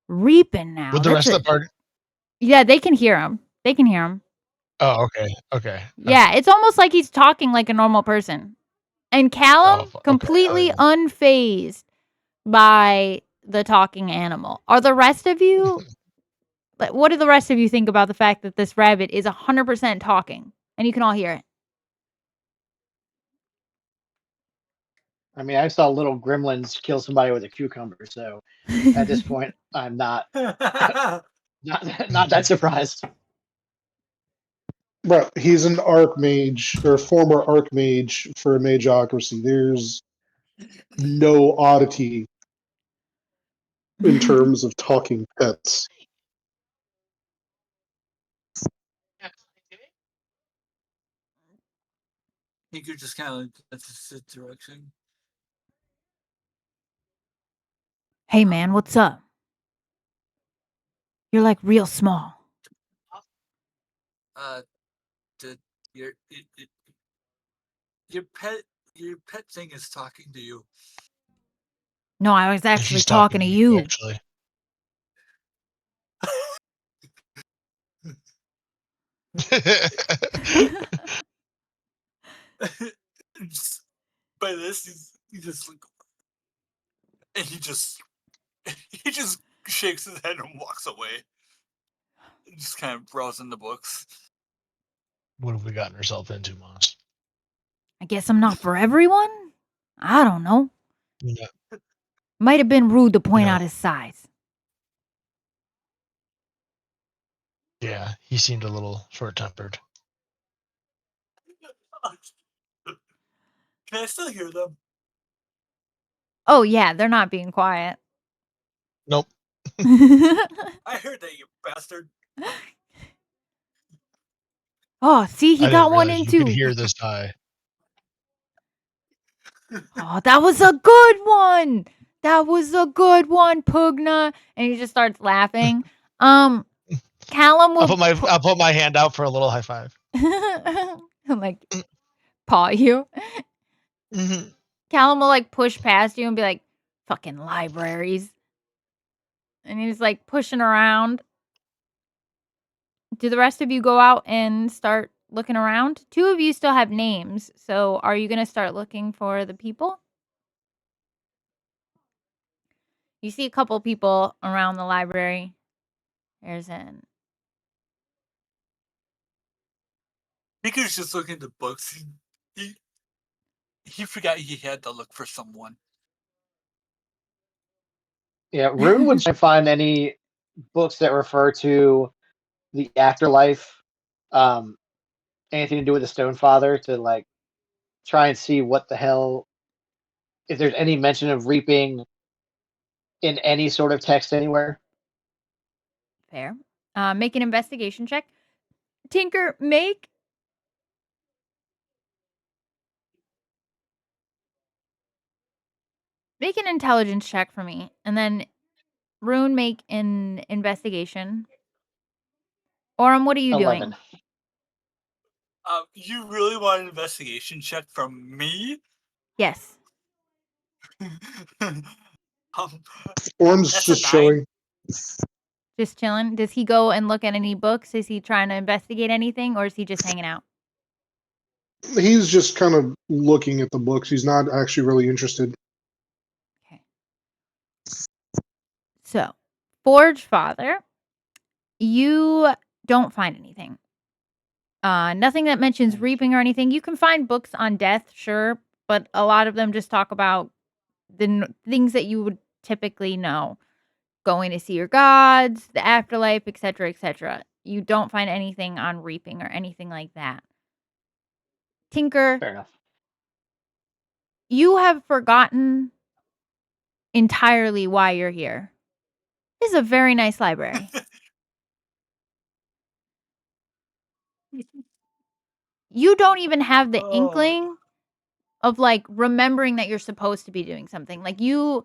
Reaping now.
Would the rest of the party?
Yeah, they can hear him.
Oh, okay. Okay.
Yeah, it's almost like he's talking like a normal person. And Callum,
Okay.
completely unfazed by the talking animal. Are the rest of you, what do the rest of you think about the fact that this rabbit is 100% talking and you can all hear it?
I mean, I saw little gremlins kill somebody with a cucumber, so at this point, I'm not not that surprised.
But he's an archmage or former archmage for Mageocracy. There's no oddity in terms of talking pets.
He could just kind of that's his direction.
Hey man, what's up? You're like real small.
The your your pet thing is talking to you.
No, I was actually
He's
talking to you.
Actually.
Just, by this, he just like, and he just shakes his head and walks away. Just kind of browsing the books.
What have we gotten ourselves into, Moss?
I guess I'm not for everyone? I don't know.
Yeah.
Might have been rude to point
know.
out his size.
Yeah, he seemed a little short-tempered.
Can I still hear them?
Oh yeah, they're not being quiet.
Nope.
I heard that, you bastard.
Oh, see, he
I
got
didn't
one
realize
in
you could
too.
hear this high.
Oh, that was a good one. That was a good one, Pugna. And he just starts laughing. Callum will
I'll put my hand out for a little high five.
like paw you.
Mm-hmm.
Callum will like push past you and be like, fucking libraries. And he's like pushing around. Do the rest of you go out and start looking around? 2 of you still have names. So are you going to start looking for the people? You see a couple people around the library. There's an
Baker's just looking at the books. He forgot he had to look for someone.
Yeah, Rune would try to find any books that refer to the afterlife, anything to do with the Stone Father, to like try and see what the hell, if there's any mention of reaping in any sort of text anywhere.
fair. Make an investigation check. Tinker, make an intelligence check for me. And then Rune make an investigation. Orim, what are you
11.
doing?
You really want an investigation check from me?
Yes.
Orm's
That's a
just
9.
chilling.
Just chilling. Does he go and look at any books? Is he trying to investigate anything, or is he just hanging out?
He's just kind of looking at the books. He's not actually really interested.
Okay. So, Forge Father, you don't find anything. Nothing that mentions reaping or anything. You can find books on death, sure, but a lot of them just talk about the things that you would typically know. Going to see your gods, the afterlife, etc., etc. You don't find anything on reaping or anything like that. Tinker,
Fair enough.
you have forgotten entirely why you're here. This is a very nice library. You don't even have the
Oh.
inkling of like remembering that you're supposed to be doing something. Like you're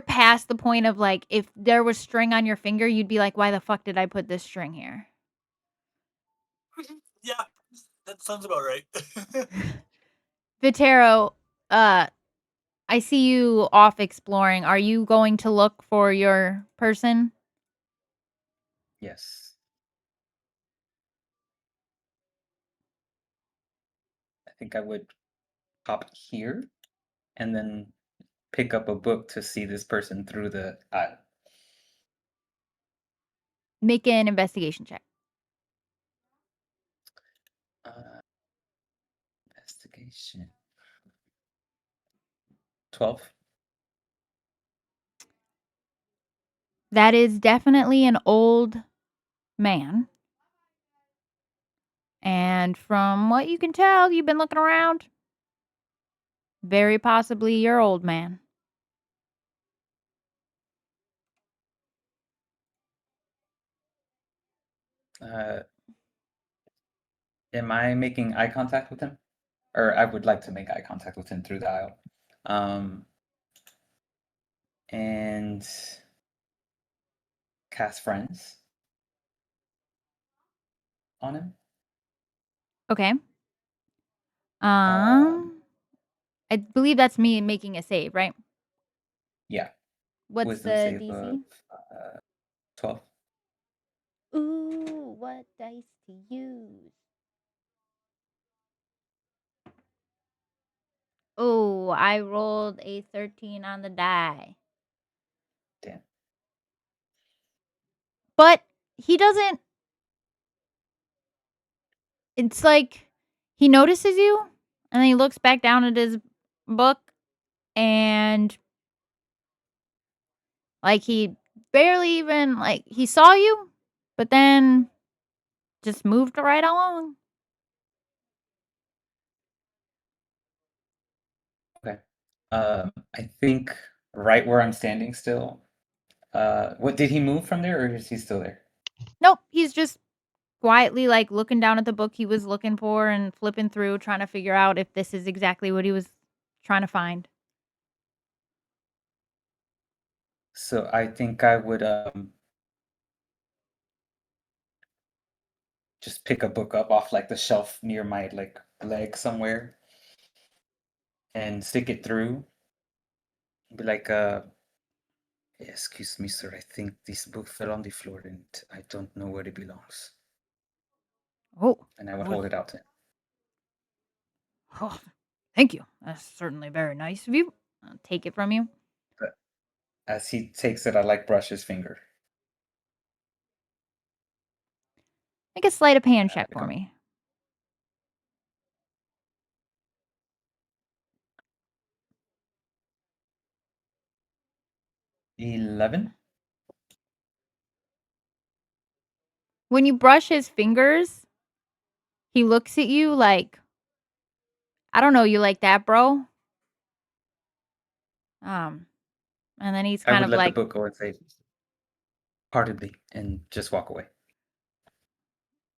past the point of like if there was string on your finger, you'd be like, why the fuck did I put this string here?
Yeah, that sounds about right.
Vitero, I see you off exploring. Are you going to look for your person?
Yes. I think I would hop here and then pick up a book to see this person through the aisle.
Make an investigation check.
Investigation. 12.
That is definitely an old man. And from what you can tell, you've been looking around. Very possibly your old man.
Am I making eye contact with him? Or I would like to make eye contact with him through the aisle. And cast friends on him.
Okay. I believe that's me making a save, right?
Yeah.
What's
Wisdom
the
save
DC?
of 12.
Ooh, what dice to use? Oh, I rolled a 13 on the die.
Damn.
But he doesn't. It's like he notices you and then he looks back down at his book and like he barely even like he saw you, but then just moved right along.
Okay. I think right where I'm standing still. What did he move from there, or is he still there?
Nope, he's just quietly like looking down at the book he was looking for and flipping through trying to figure out if this is exactly what he was trying to find.
So I think I would just pick a book up off like the shelf near my like leg somewhere and stick it through. Be like, excuse me, sir. I think this book fell on the floor and I don't know where it belongs.
Oh,
And I would
well,
hold it out to him.
oh, thank you. That's certainly very nice of you. I'll take it from you.
But as he takes it, I like brush his finger.
Make a sleight of hand check
pick
for
up.
me.
11.
When you brush his fingers, he looks at you like, I don't know you like that, bro. And then he's
I
kind
would
of
let
like,
the book go and say, "Pardon me," and just walk away.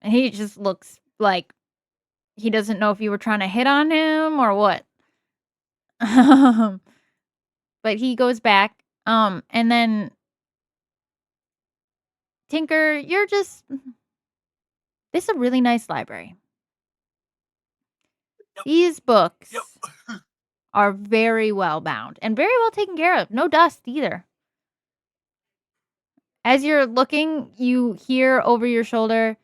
and he just looks like he doesn't know if you were trying to hit on him or what. But he goes back. And then Tinker, you're just. This is a really nice library.
Yep.
These books
Yep.
are very well bound and very well taken care of. No dust either. As you're looking, you hear over your shoulder,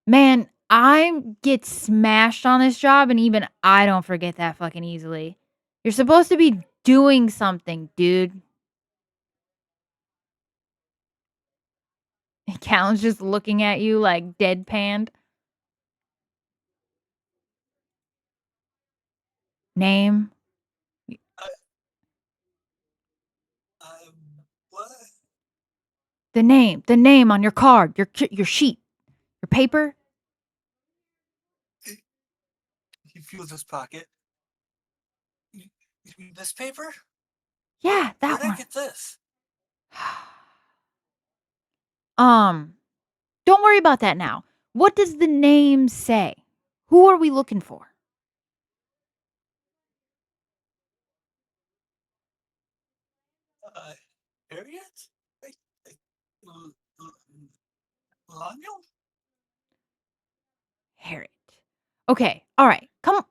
man, I get smashed on this job, and even I don't forget that fucking easily. You're supposed to be doing something, dude. And Callan's just looking at you like deadpanned. Name?
What?
The name on your card, your sheet, your paper.
He feels his pocket. You mean this paper?
Yeah,
Where
that
did I
one.
get this?
Don't worry about that now. What does the name say? Who are we looking for?
Harriet? L- L- Lanyo?
Harriet. Okay, all right. Come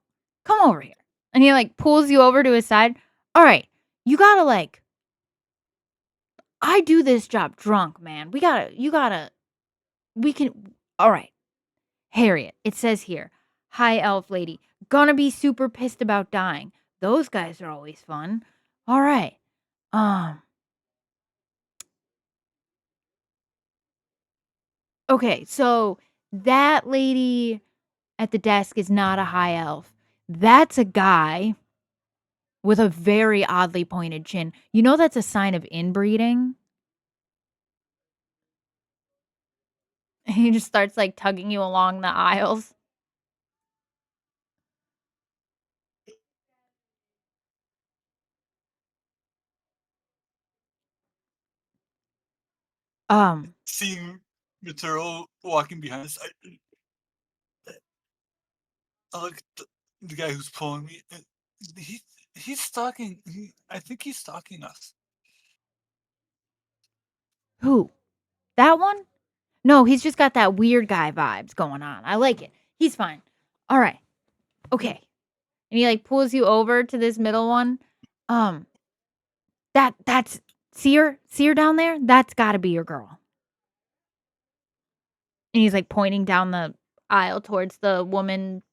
over here. And he like pulls you over to his side. All right. You got to like I do this job drunk, man. We can all right. Harriet, it says here. High elf lady. Gonna be super pissed about dying. Those guys are always fun. All right. Okay, so that lady at the desk is not a high elf. That's a guy with a very oddly pointed chin. You know that's a sign of inbreeding? He just starts like tugging you along the aisles.
Seeing Maturo walking behind us, I look at the guy who's pulling me. And he's stalking. I think he's stalking us.
Who? That one? No, he's just got that weird guy vibes going on. I like it. He's fine. All right. Okay. And he like pulls you over to this middle one. That's see her down there? That's got to be your girl. And he's like pointing down the aisle towards the woman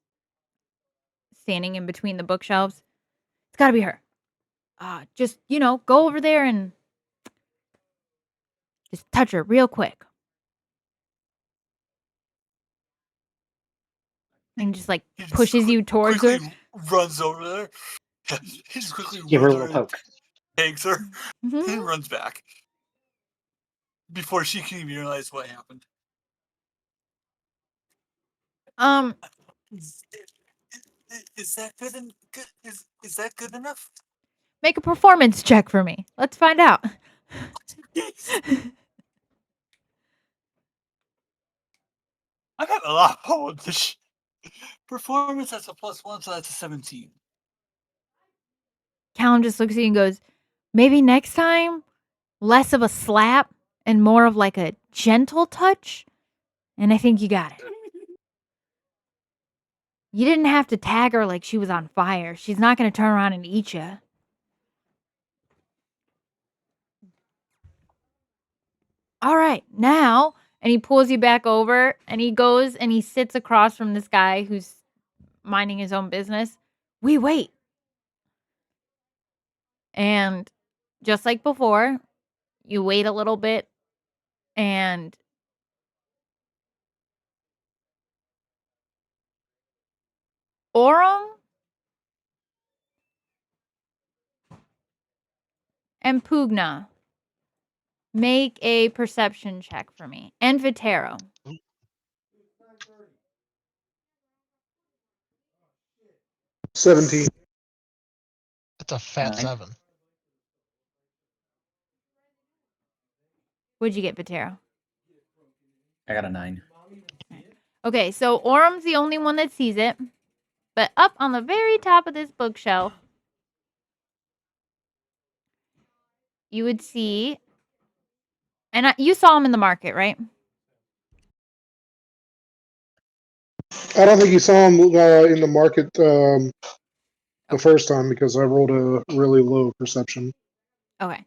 standing in between the bookshelves. It's got to be her. Just, go over there and just touch her real quick. And just like
He just
pushes you towards her.
quickly runs over there. He just quickly
Give her a
runs
little
over and
poke.
takes her
Mhm.
and runs back before she can even realize what happened. Is that good? Is that good enough?
Make a performance check for me. Let's find out.
I got a lot of this. Performance, that's a +1, so that's a 17.
Callum just looks at you and goes, maybe next time, less of a slap and more of like a gentle touch. And I think you got it. You didn't have to tag her like she was on fire. She's not going to turn around and eat you. All right, now, and he pulls you back over and he goes and he sits across from this guy who's minding his own business. We wait. And just like before, you wait a little bit and Orem and Pugna, make a perception check for me. And Vitero.
17.
That's a fat
9.
7.
What'd you get, Vitero?
I got a 9.
Okay, so Orem's the only one that sees it. But up on the very top of this bookshelf, you would see And you saw him in the market, right?
I don't think you saw him in the market the first time because I rolled a really low perception.
Okay.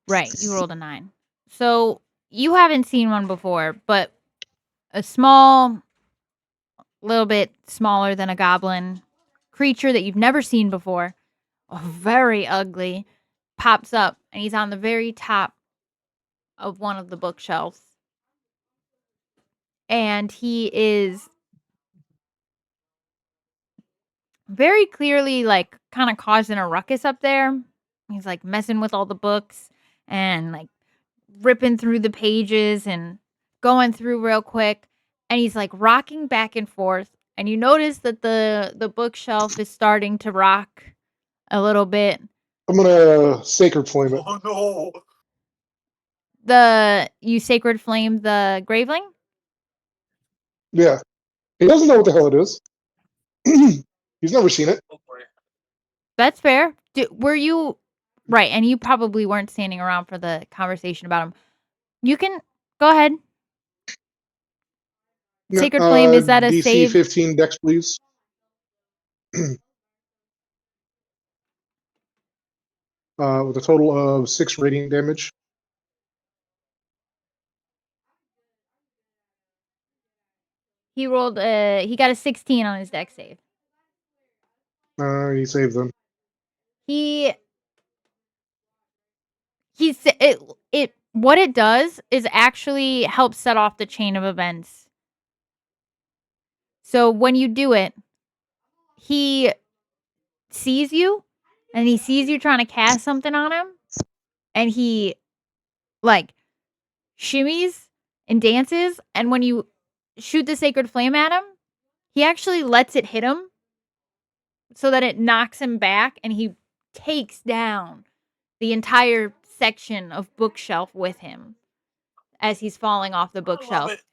Right. You rolled a 9. So you haven't seen one before, but a small, little bit smaller than a goblin creature that you've never seen before, very ugly, pops up and he's on the very top of one of the bookshelves. And he is very clearly like kind of causing a ruckus up there. He's like messing with all the books and like ripping through the pages and going through real quick. And he's like rocking back and forth. And you notice that the bookshelf is starting to rock a little bit.
I'm gonna sacred flame it.
Oh no!
You sacred flame the graveling?
Yeah, he doesn't know what the hell it is. He's never seen it.
Oh boy.
That's fair. Were you right? And you probably weren't standing around for the conversation about him. You can go ahead. Sacred Flame, is that a
DC
save?
15 Dex, please. With a total of 6 radiant damage.
He rolled he got a 16 on his dex save.
He saved them.
What it does is actually help set off the chain of events. So when you do it, he sees you and he sees you trying to cast something on him and he like shimmies and dances, and when you shoot the sacred flame at him, he actually lets it hit him so that it knocks him back and he takes down the entire section of bookshelf with him as he's falling off the
I love
bookshelf.
it.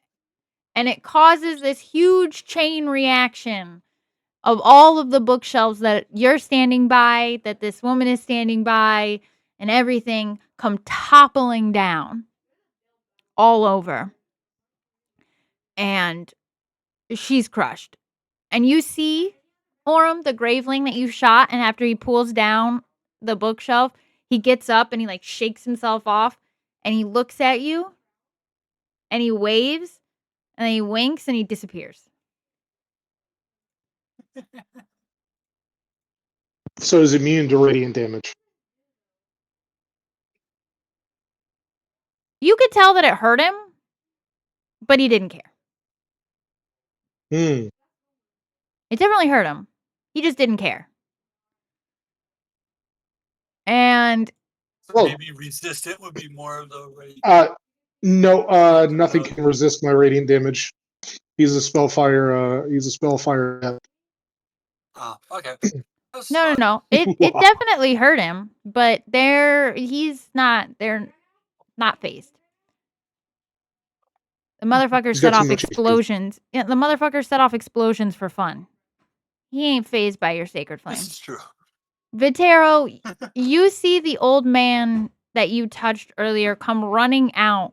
And it causes this huge chain reaction of all of the bookshelves that you're standing by, that this woman is standing by, and everything come toppling down all over. And she's crushed. And you see Orem, the graveling that you shot, and after he pulls down the bookshelf, he gets up and he like shakes himself off and he looks at you and he waves and then he winks and he disappears.
So he's immune to radiant damage.
You could tell that it hurt him, but he didn't care.
Hmm.
It definitely hurt him. He just didn't care. And
Well,
Maybe resistant would be more of the rate.
no, nothing can resist my radiant damage. He's a spellfire. He's a spellfire.
Ah, okay. That's
no.
fine.
It definitely hurt him, but they're not phased. The motherfucker
He's
set
got too
off
much HP.
explosions. Yeah, the motherfucker set off explosions for fun. He ain't phased by your sacred flame.
This is true.
Vitero, you see the old man that you touched earlier come running out.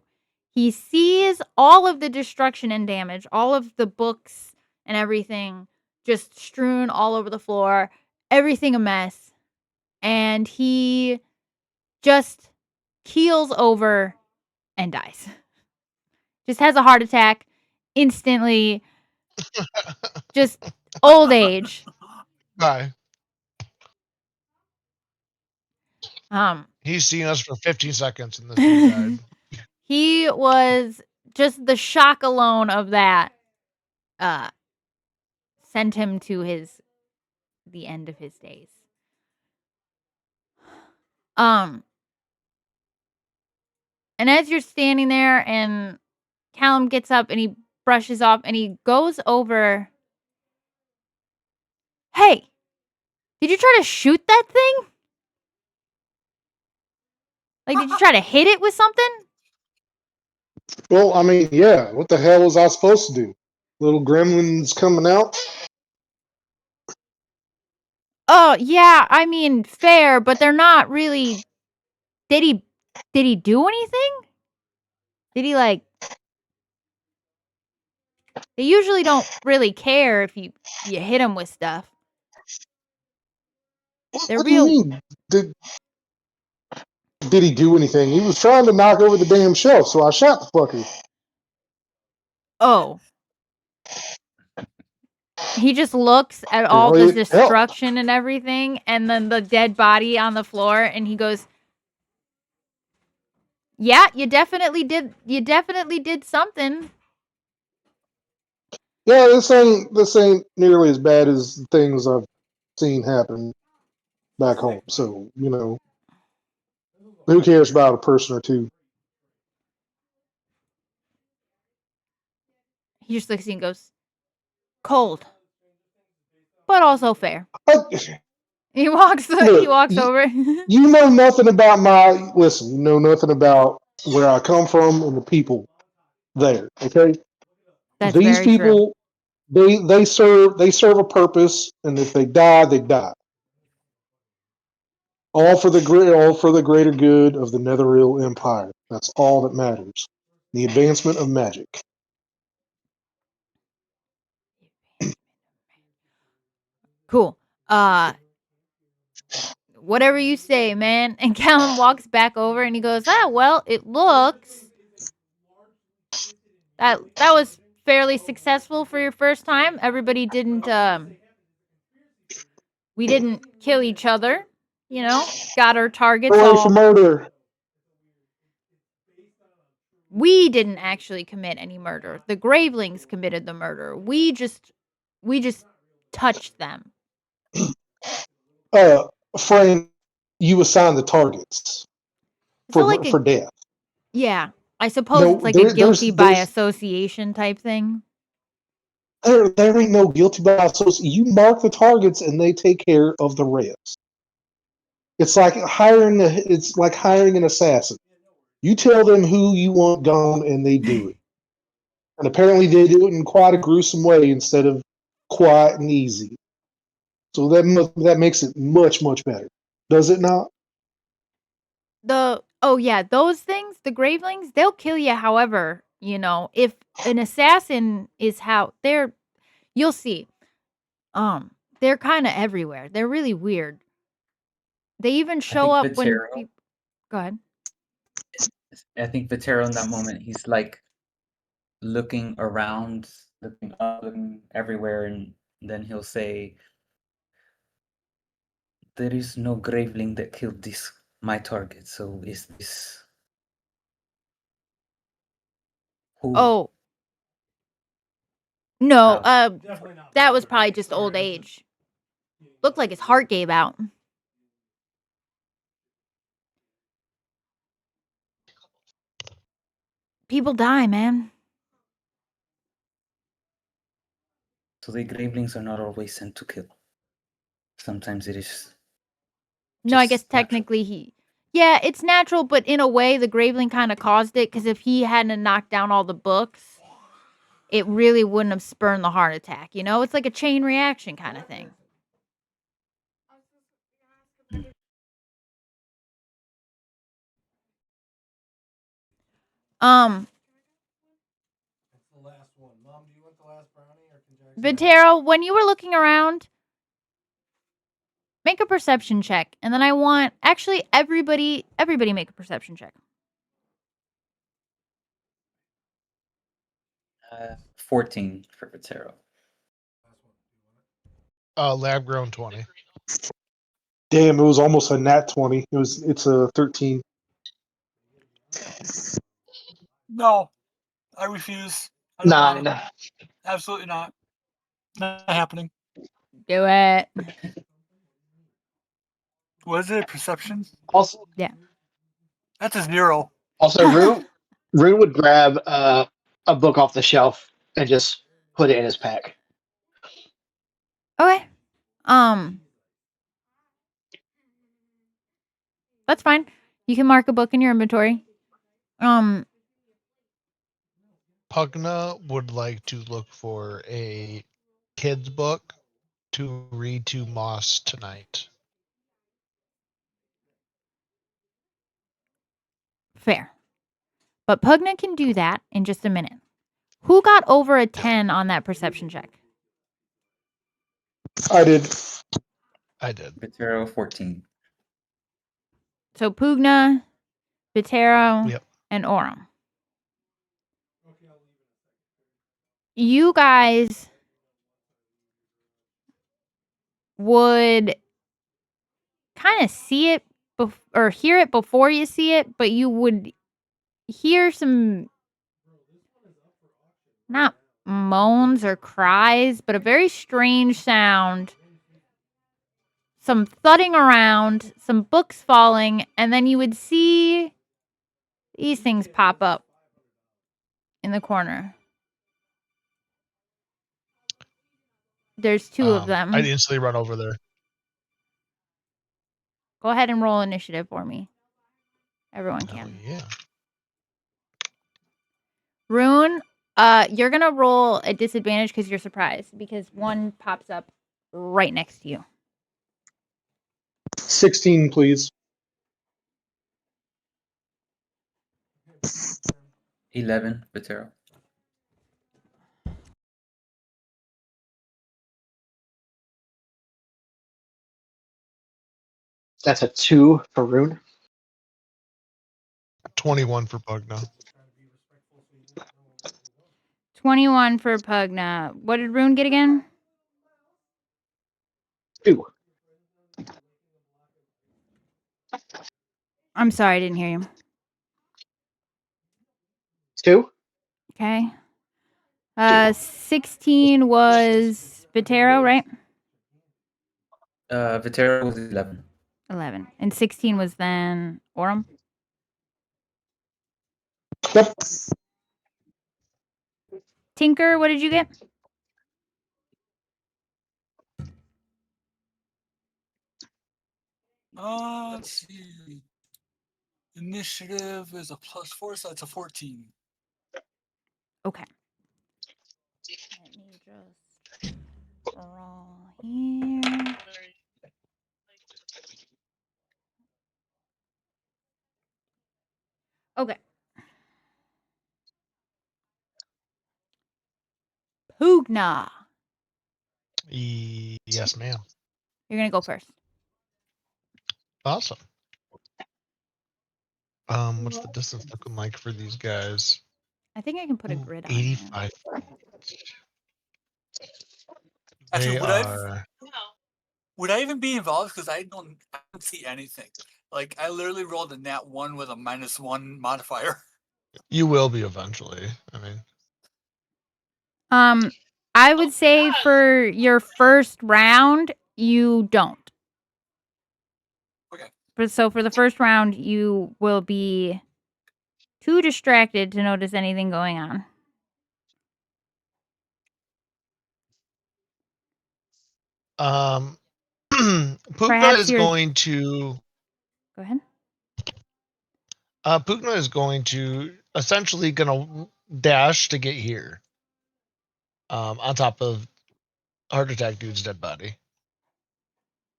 He sees all of the destruction and damage, all of the books and everything just strewn all over the floor, everything a mess. And he just keels over and dies. Just has a heart attack instantly. Just old age.
Bye.
He's
seen us for 15 seconds and this dude died.
He was just the shock alone of that sent him to the end of his days. And as you're standing there and Callum gets up and he brushes off and he goes over. Hey, did you try to shoot that thing? Like, did you try to hit it with something?
Well, I mean, yeah. What the hell was I supposed to do? Little gremlins coming out.
Oh, yeah, I mean, fair, but they're not really. Did he do anything? Did he like? They usually don't really care if you hit them with stuff. They're
What do you
real.
mean? Did he do anything? He was trying to knock over the damn shelf, so I shot the fucker.
Oh. He just looks at all
Apparently
the
it helped.
destruction and everything, and then the dead body on the floor, and he goes, "Yeah, you definitely did. You definitely did something."
Yeah, this ain't nearly as bad as the things I've seen happen back home. So, you know, who cares about a person or two?
He just looks at you and goes, "Cold, but also fair." He walks. He
Look,
walks over.
you know nothing about listen, you know nothing about where I come from and the people there, okay?
That's
These
very true.
people, they serve a purpose, and if they die, they die. All for the greater good of the Netherreal Empire. That's all that matters. The advancement of magic.
Cool. Whatever you say, man. And Callum walks back over and he goes, well, it looks that was fairly successful for your first time. Everybody didn't we didn't kill each other, you know? Got our targets
Away for
all.
murder.
We didn't actually commit any murder. The Gravelings committed the murder. We just touched them.
Frame, you assign the targets
So like
for death.
yeah. I suppose
No,
it's like a guilty by
there's
association type thing.
there ain't no guilty by association. You mark the targets and they take care of the rest. It's like hiring an assassin. You tell them who you want gone and they do it. And apparently they do it in quite a gruesome way instead of quiet and easy. So that makes it much, much better. Does it not?
Those things, the Gravelings, they'll kill you however, if an assassin is how you'll see. They're kind of everywhere. They're really weird. They even show up when
Vitero,
go ahead.
I think Vitero in that moment, he's like looking around, looking up, looking everywhere, and then he'll say, "There is no Graveling that killed my target. So is this who?"
Oh, no,
How?
that was probably just old age. Looked like his heart gave out. People die, man.
So the Gravelings are not always sent to kill. Sometimes it is.
No, I guess
just natural.
technically yeah, it's natural, but in a way, the Graveling kind of caused it because if he hadn't knocked down all the books, it really wouldn't have spurned the heart attack. It's like a chain reaction kind of thing. Vitero, when you were looking around, make a perception check, and then I want actually everybody make a perception check.
14 for Vitero.
Lab grown 20.
Damn, it was almost a nat 20. It's a 13.
No, I refuse. I don't want
9.
it. Absolutely not. Not happening.
Do it.
What is it? Perception?
Also,
That's a 0.
Rune would grab a book off the shelf and just put it in his pack.
Okay. That's fine. You can mark a book in your inventory.
Pugna would like to look for a kid's book to read to Moss tonight.
Fair. But Pugna can do that in just a minute. Who got over a 10 on that perception check?
I did.
I did.
Vitero 14.
So Pugna, Vitero,
Yep.
and Orum. You guys would kind of see it or hear it before you see it, but you would hear some, not moans or cries, but a very strange sound. Some thudding around, some books falling, and then you would see these things pop up in the corner. There's two of them.
I'd instantly run over there.
Go ahead and roll initiative for me. Everyone
Oh,
can.
yeah.
Rune, you're gonna roll a disadvantage because you're surprised because one pops up right next to you.
16, please.
11, Vitero.
That's a 2 for Rune.
21 for Pugna.
21 for Pugna. What did Rune get again?
2.
I'm sorry, I didn't hear you.
2?
Okay. 16 was Vitero, right?
Vitero was 11.
11. And 16 was then Orum.
Yep.
Tinker, what did you get?
Let's see. Initiative is a +4, so that's a 14.
Okay. Let me just roll here. Okay. Pugna.
Yes, ma'am.
You're going to go first.
Awesome. What's the distance looking like for these guys?
I think I can put a
Ooh,
grid on here.
85.
Actually,
They are.
would I even be involved? Because I don't see anything. Like, I literally rolled a nat 1 with a -1 modifier.
You will be eventually. I mean,
I would say for your first round, you don't.
Okay.
But so for the first round, you will be too distracted to notice anything going on.
Pugna
Perhaps
is
you're-
going to.
Go ahead.
Pugna is going to essentially gonna dash to get here. On top of Heart Attack Dude's dead body.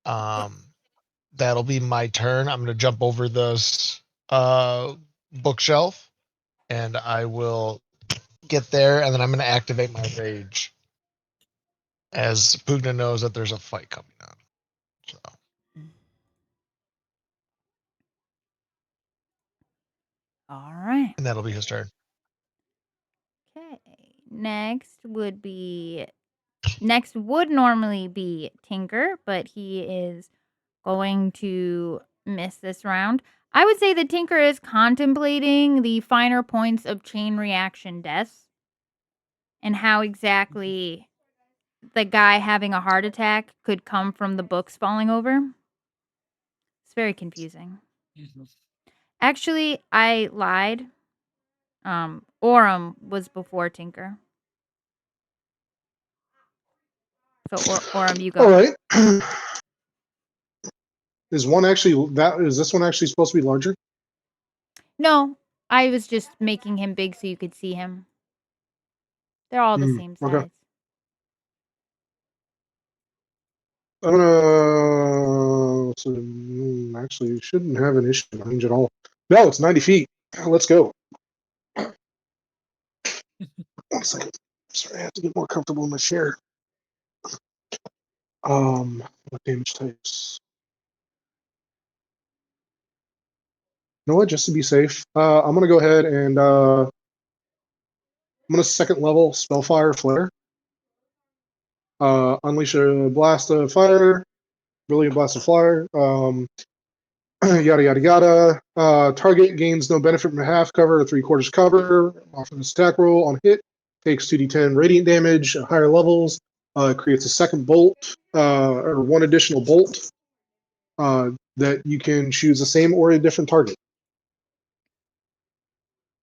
That'll be my turn. I'm gonna jump over this bookshelf, and I will get there, and then I'm gonna activate my rage, as Pugna knows that there's a fight coming on. So.
All right.
And that'll be his turn.
Okay. Next would normally be Tinker, but he is going to miss this round. I would say that Tinker is contemplating the finer points of chain reaction deaths and how exactly the guy having a heart attack could come from the books falling over. It's very confusing.
Mhm.
Actually, I lied. Orum was before Tinker. So Orum, you go.
All right. Is this one actually supposed to be larger?
No, I was just making him big so you could see him. They're all the same size.
Okay. I'm gonna. Actually, you shouldn't have an issue range at all. No, it's 90 feet. Let's go. 1 second. Sorry, I have to get more comfortable in my chair. What damage types? You know what? Just to be safe, I'm gonna go ahead and I'm gonna second level Spellfire Flare. Unleash a blast of fire, brilliant blast of fire. Yada yada yada. Target gains no benefit from half cover or 3/4 cover. Off of this attack roll on hit, takes 2d10 radiant damage at higher levels. Creates a second bolt or one additional bolt that you can choose the same or a different target.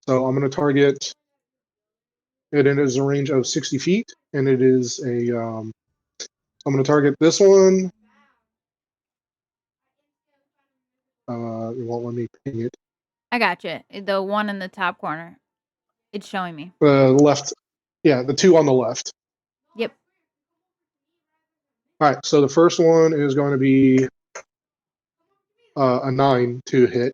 So I'm going to target it. It is a range of 60 feet, and it is a. I'm going to target this one. It won't let me ping it.
I got you. The one in the top corner. It's showing me.
Left. Yeah, the two on the left.
Yep.
All right, so the first one is going to be a 9 to hit.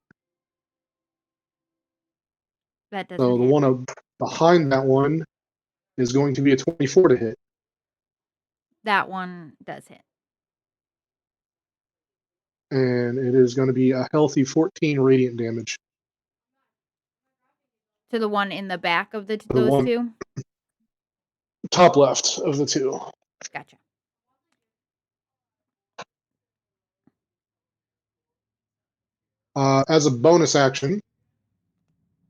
That doesn't
So the
hit.
one behind that one is going to be a 24 to hit.
That one does hit.
And it is going to be a healthy 14 radiant damage.
To the one in the back of
The
those
one
two?
top left of the two.
Gotcha.
As a bonus action,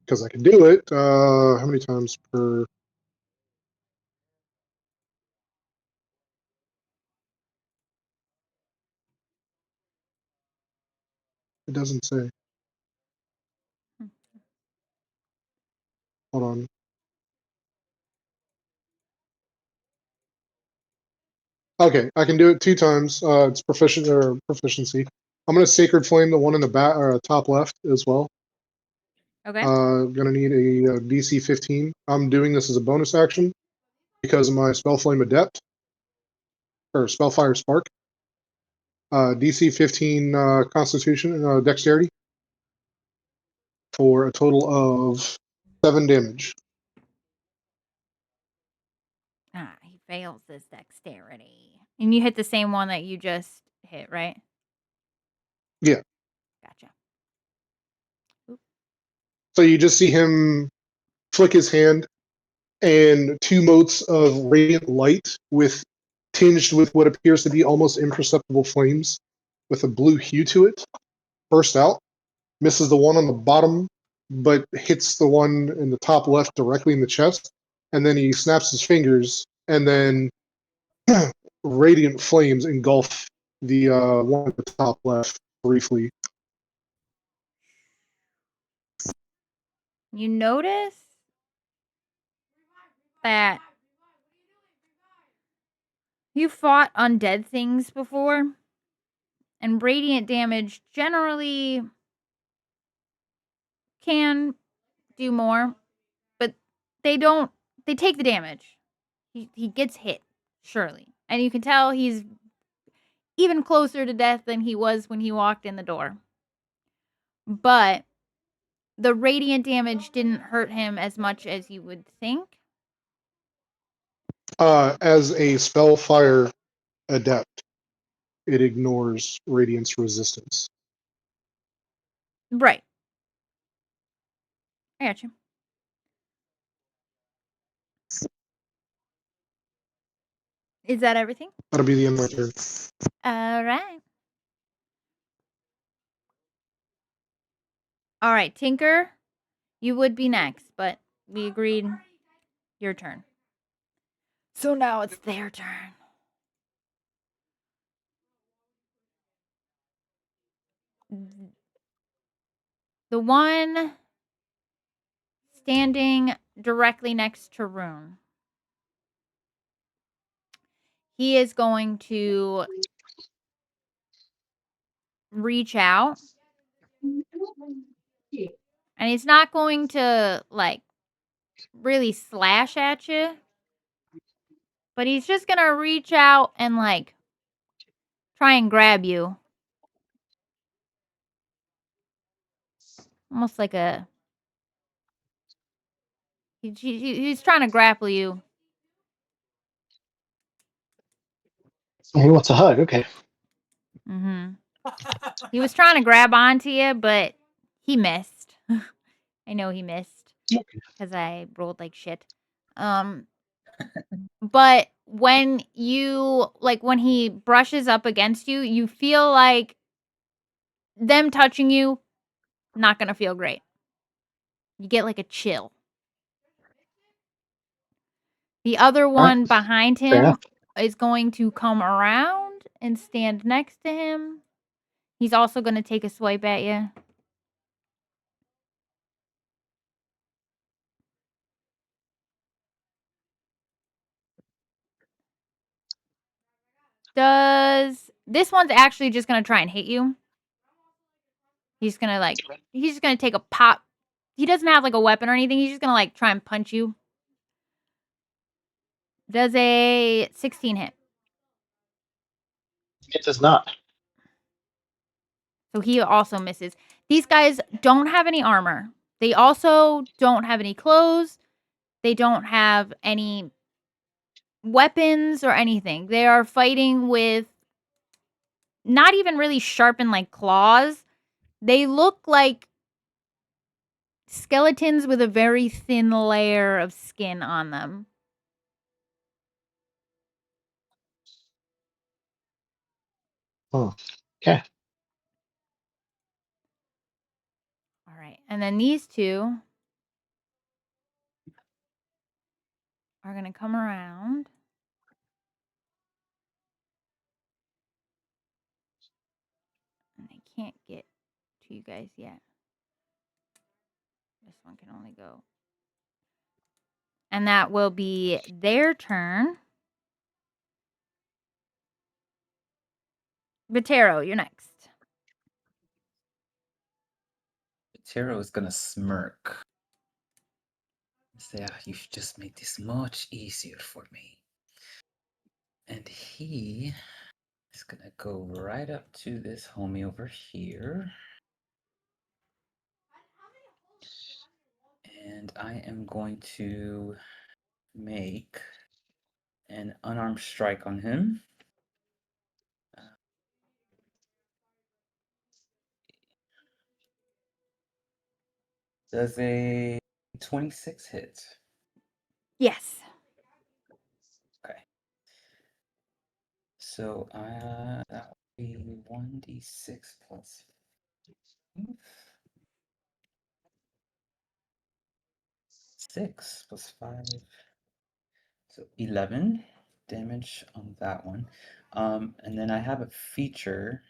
because I can do it, how many times per? It doesn't say. Hold on. Okay, I can do it 2 times. It's proficiency. I'm going to Sacred Flame the one in the back or top left as well.
Okay.
Gonna need a DC 15. I'm doing this as a bonus action because of my Spellflame Adept or Spellfire Spark. DC 15 Constitution Dexterity for a total of 7 damage.
He fails this dexterity. And you hit the same one that you just hit, right?
Yeah.
Gotcha.
So you just see him flick his hand, and 2 motes of radiant light with tinged with what appears to be almost imperceptible flames with a blue hue to it burst out, misses the one on the bottom, but hits the one in the top left directly in the chest, and then he snaps his fingers, and then radiant flames engulf the one at the top left briefly.
You notice that you fought undead things before, and radiant damage generally can do more, but they take the damage. He gets hit, surely. And you can tell he's even closer to death than he was when he walked in the door. But the radiant damage didn't hurt him as much as you would think.
As a Spellfire Adept, it ignores Radiant's resistance.
Right. I got you. Is that everything?
That'll be the end of my turn.
All right. All right, Tinker, you would be next, but we agreed your turn. So now it's their turn. The one standing directly next to Rune. He is going to reach out. And he's not going to, like, really slash at you. But he's just going to reach out and, like, try and grab you. Almost like a He's trying to grapple you.
He wants a hug. Okay.
Mm-hmm. He was trying to grab onto you, but he missed. I know he missed because I rolled like shit. But when when he brushes up against you, you feel like them touching you, not gonna feel great. You get like a chill. The other
right.
one behind
Fair
him
enough.
is going to come around and stand next to him. He's also going to take a swipe at you. This one's actually just going to try and hit you. He's going to he's just going to take a pop. He doesn't have like a weapon or anything. He's just going to try and punch you. Does a 16 hit.
It does not.
So he also misses. These guys don't have any armor. They also don't have any clothes. They don't have any weapons or anything. They are fighting with not even really sharpened like claws. They look like skeletons with a very thin layer of skin on them.
Oh, okay.
All right. And then these two are going to come around. And I can't get to you guys yet. This one can only go. And that will be their turn. Vatero, you're next.
Taro is gonna smirk. Say, you should just make this much easier for me. And he is gonna go right up to this homie over here. And I am going to make an unarmed strike on him. Does a 26 hit?
Yes.
Okay. So that would be 1d6 plus 5. 6 plus 5. So 11 damage on that one. And then I have a feature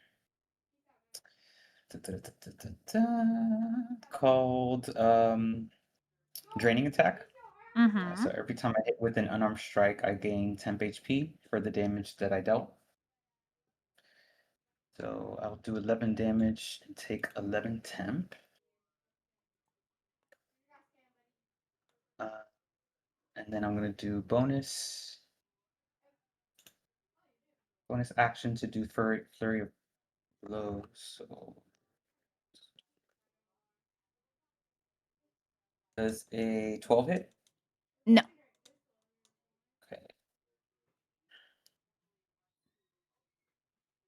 called Draining Attack.
Mm-hmm.
So every time I hit with an unarmed strike, I gain temp HP for the damage that I dealt. So I'll do 11 damage and take 11 temp. And then I'm going to do bonus action to do flurry of blows. So does a 12 hit?
No.
Okay.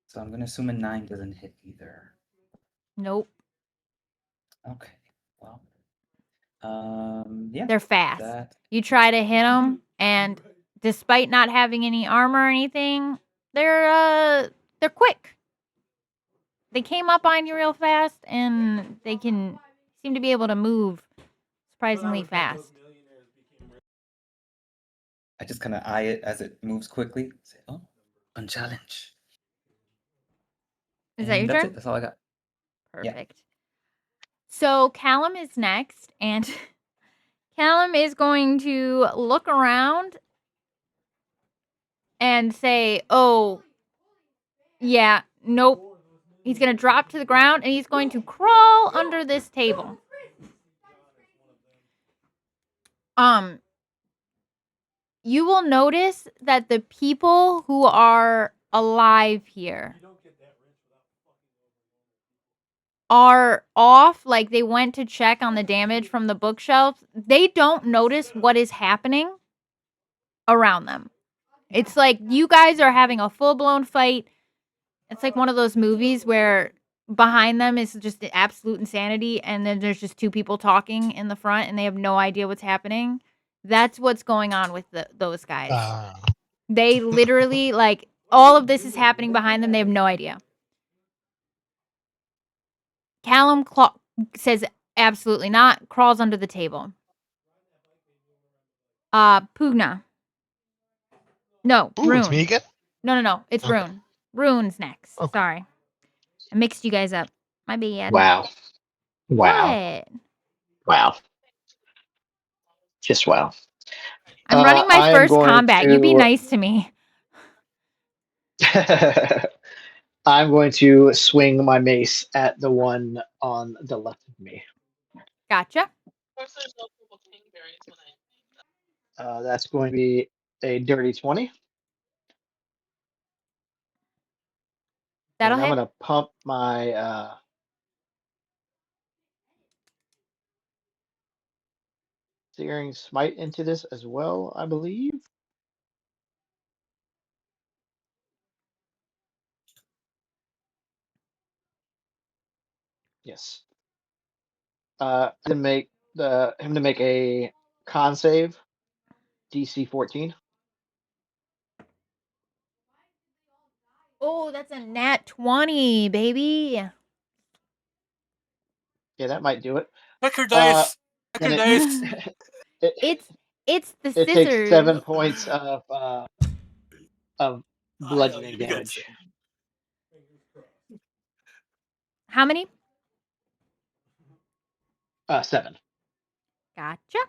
So I'm going to assume a 9 doesn't hit either.
Nope.
Okay. Well, yeah.
They're fast. You try to hit them, and despite not having any armor or anything, they're quick. They came up on you real fast, and they can seem to be able to move surprisingly fast.
I just kind of eye it as it moves quickly. Say, oh, unchallenged.
Is that your turn?
That's all I got.
Perfect. Yeah. So Callum is next, and Callum is going to look around and say, oh, yeah, nope. He's going to drop to the ground, and he's going to crawl under this table. You will notice that the people who are alive here are off, like they went to check on the damage from the bookshelves, they don't notice what is happening around them. It's like you guys are having a full-blown fight. It's like one of those movies where behind them is just the absolute insanity, and then there's just two people talking in the front, and they have no idea what's happening. That's what's going on with those guys. They literally, like, all of this is happening behind them. They have no idea. Callum says absolutely not. Crawls under the table. Pugna. No,
Ooh,
Rune.
it's me again?
No. It's
Okay.
Rune. Rune's next.
Okay.
Sorry. I mixed you guys up. My bad.
Wow.
What?
Wow. Just wow.
I'm running my
I am
first
going
combat. You be
to-
nice to me.
I'm going to swing my mace at the one on the left of me.
Gotcha.
That's going to be a dirty 20.
That'll
and I'm
hit.
going to pump my Searing Smite into this as well, I believe. Yes. To make him to make a con save, DC 14.
Oh, that's a nat 20, baby.
Yeah, that might do it.
Check your
Uh,
dice. Check
and
your
it,
dice.
It's the
it
scissors.
takes 7 points of bludgeoning
you guys-
damage.
How many?
7.
Gotcha.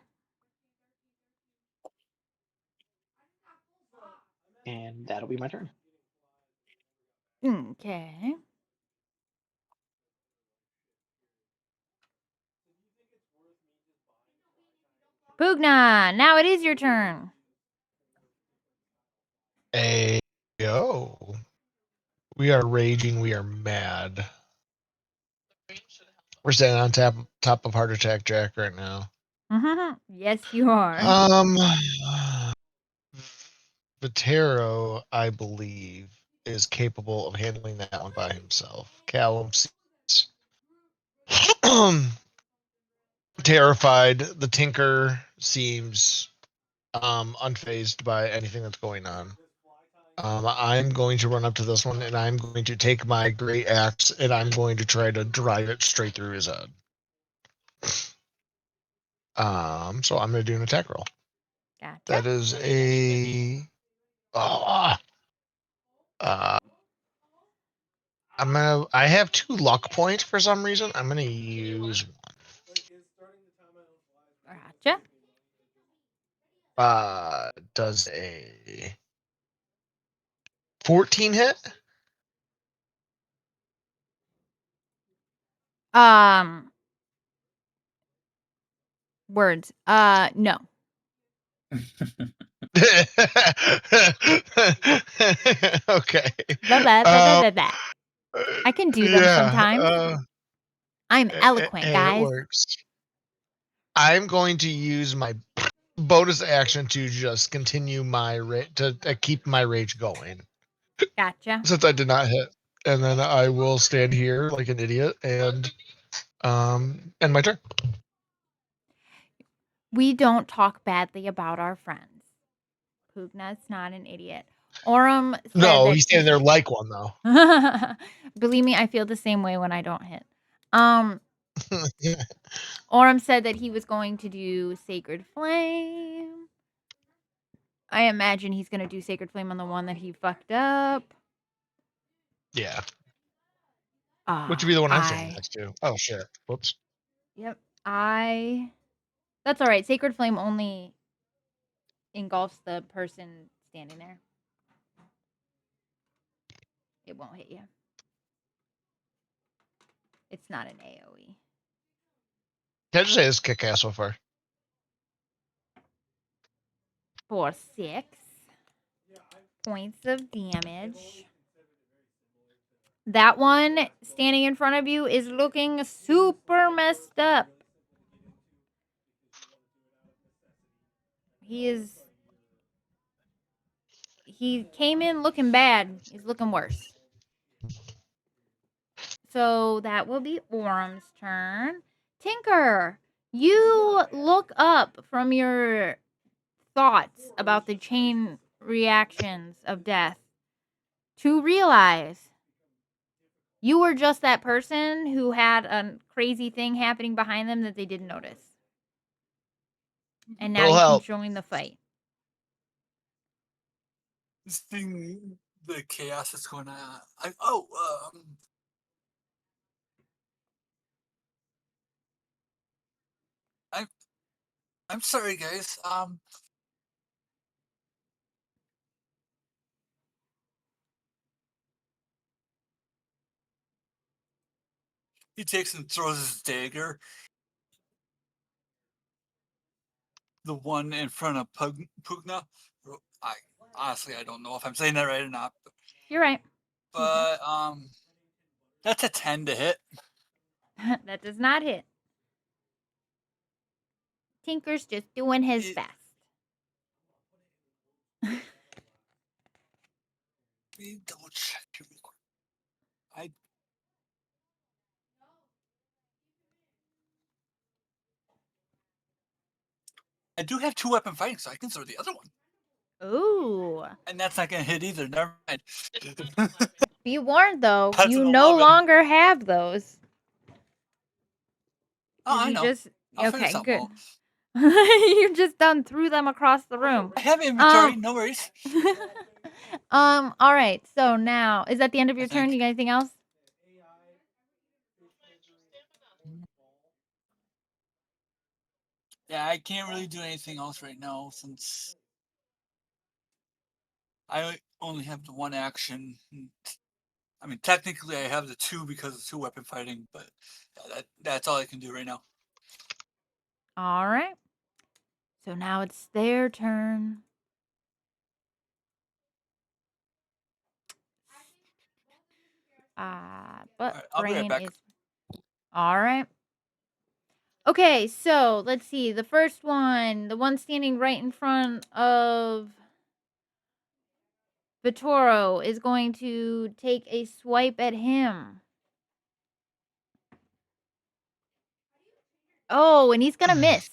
And that'll be my turn.
Okay. Pugna, now it is your turn.
Ayo. We are raging. We are mad. We're standing on top of Heart Attack Jack right now.
Yes, you are.
Vatero, I believe, is capable of handling that one by himself. Callum seems terrified. The Tinker seems unfazed by anything that's going on. I'm going to run up to this one, and I'm going to take my great axe, and I'm going to try to drive it straight through his head. So I'm going to do an attack roll.
Gotcha.
That is a. I have 2 luck points for some reason. I'm gonna use one.
Gotcha.
Does a 14 hit?
Words. No.
Okay.
Blah, blah, blah, blah, blah, blah. I can do them sometimes. I'm eloquent,
It
guys.
works. I'm going to use my bonus action to just continue my to keep my rage going.
Gotcha.
Since I did not hit, and then I will stand here like an idiot and end my turn.
We don't talk badly about our friends. Pugna's not an idiot. Aurum said
No,
that
he's standing there like one though.
Believe me, I feel the same way when I don't hit. Aurum said that he was going to do Sacred Flame. I imagine he's going to do Sacred Flame on the one that he fucked up.
Yeah. Which would be the one I'm standing next to. Oh shit. Whoops.
Yep. That's all right. Sacred Flame only engulfs the person standing there. It won't hit you. It's not an AoE.
Can I just say this kick ass so far?
For 6 points of damage. That one standing in front of you is looking super messed up. He came in looking bad. He's looking worse. So that will be Orm's turn. Tinker, you look up from your thoughts about the chain reactions of death to realize you were just that person who had a crazy thing happening behind them that they didn't notice. And now
It'll
you
help.
can join the fight.
This thing, the chaos that's going on. I'm sorry, guys. He takes and throws his dagger. The one in front of Pugna. I honestly, I don't know if I'm saying that right or not.
You're right.
But that's a 10 to hit.
That does not hit. Tinker's just doing his best.
Let me double check here real quick. I do have 2 weapon fighting, so I can throw the other one.
Ooh.
And that's not gonna hit either. Never mind.
Be warned, though.
That's
You
an
no
11.
longer have those.
Oh, I
You
know.
just
I'll figure
okay,
something
good.
out.
You just done threw them across the room.
I have inventory. No worries.
All right. So now, is that the end of your turn?
think.
You got anything else?
Yeah, I can't really do anything else right now since I only have the 1 action. I mean, technically, I have the 2 because of 2 weapon fighting, but that's all I can do right now.
All right. So now it's their turn. But
Alright, I'll be right
Brain
back.
is all right. Okay, so let's see. The first one, the one standing right in front of Vitoro, is going to take a swipe at him. Oh, and he's gonna miss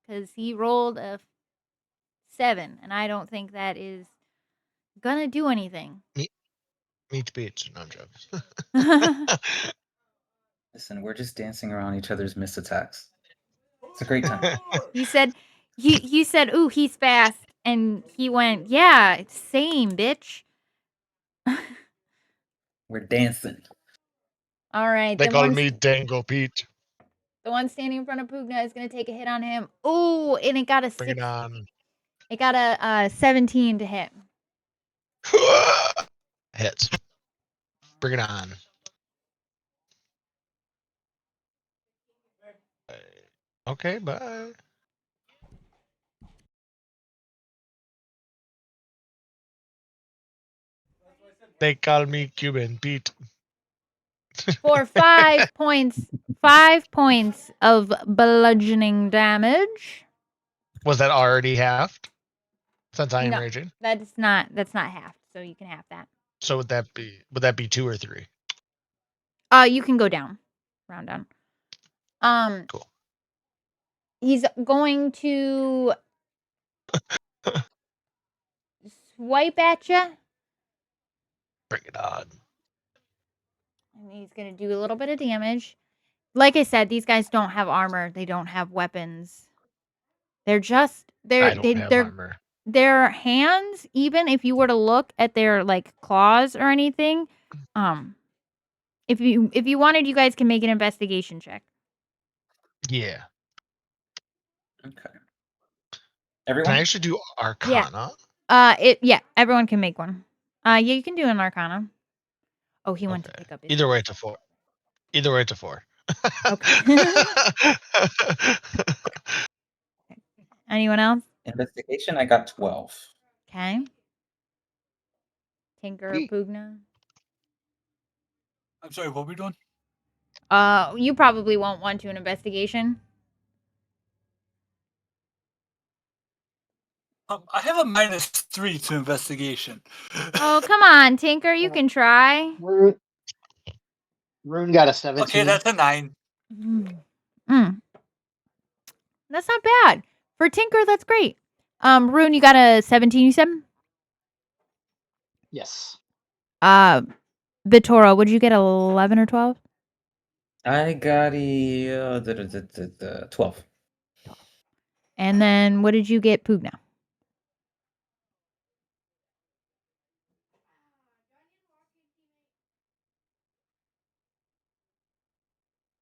because he rolled a 7, and I don't think that is gonna do anything.
Meat beach. No, I'm joking.
Listen, we're just dancing around each other's missed attacks. It's a great time.
He said, he said, "Ooh, he's fast," and he went, "Yeah, same, bitch."
We're dancing.
All right,
They
the
call
one,
me Dango Pete.
the one standing in front of Pugna is gonna take a hit on him. Ooh, and it got a
Bring
6.
it on.
It got a 17 to hit.
Hits. Bring it on. Okay, bye. They call me Cuban Pete.
For 5 points. 5 points of bludgeoning damage.
Was that already halved? Since I am
No.
raging.
That's not half, so you can have that.
So would that be 2 or 3?
You can go down. Round down.
Cool.
He's going to swipe at you.
Bring it on.
And he's going to do a little bit of damage. Like I said, these guys don't have armor. They don't have weapons. They're just
I don't have armor.
their hands, even if you were to look at their like claws or anything, if you wanted, you guys can make an investigation check.
Yeah.
Okay.
Can
Everyone?
I actually do Arcana?
Everyone can make one. Yeah, you can do an Arcana. Oh, he went to pick up his
Either way, it's a 4. Either way, it's a 4.
Okay. Anyone else?
Investigation, I got 12.
Okay. Tinker or
Sweet.
Pugna?
I'm sorry, what are we doing?
You probably won't want to an investigation.
I have a -3 to investigation.
Oh, come on, Tinker, you can try.
Rune got a
Okay,
17.
that's a 9.
Mm. That's not bad. For Tinker, that's great. Rune, you got a 17, you said?
Yes.
Vittorio, would you get 11 or 12?
I got a 12.
And then what did you get, Pugna?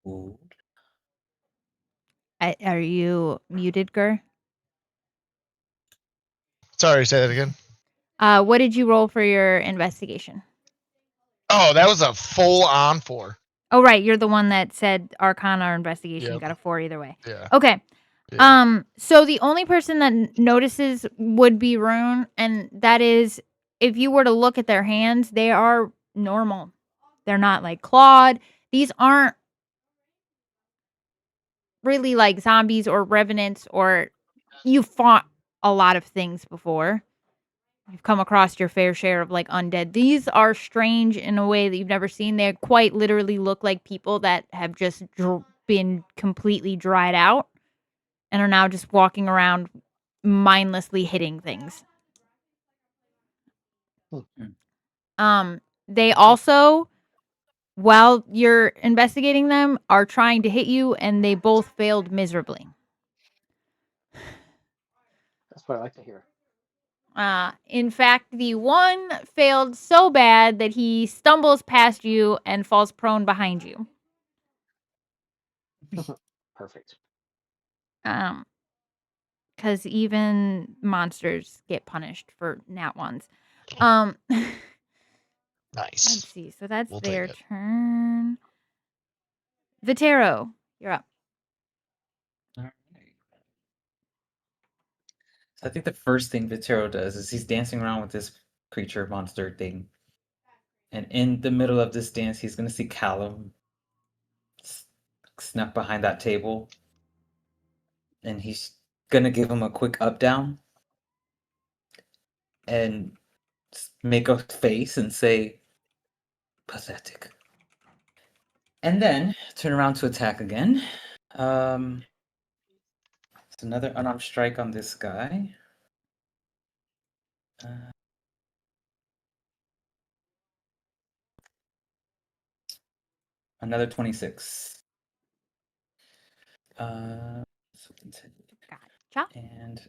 Ooh.
Are you muted, Gur?
Sorry, say that again.
What did you roll for your investigation?
Oh, that was a full on 4.
Oh, right. You're the one that said Arcana or investigation. You
Yep.
got a 4 either way.
Yeah.
Okay.
Yeah.
So the only person that notices would be Rune, and that is if you were to look at their hands, they are normal. They're not like clawed. These aren't really like zombies or revenants, or you fought a lot of things before. You've come across your fair share of like undead. These are strange in a way that you've never seen. They quite literally look like people that have just been completely dried out and are now just walking around mindlessly hitting things. They also, while you're investigating them, are trying to hit you, and they both failed miserably.
That's what I like to hear.
In fact, the one failed so bad that he stumbles past you and falls prone behind you.
Perfect.
Because even monsters get punished for nat ones.
Nice.
Let's see. So that's
We'll
their
take it.
turn. Vitero, you're up.
All right. So I think the first thing Vitero does is he's dancing around with this creature monster thing. And in the middle of this dance, he's going to see Callum snuck behind that table. And he's going to give him a quick up down and make a face and say, pathetic. And then turn around to attack again. It's another unarmed strike on this guy. Another 26. So continue.
Gotcha.
And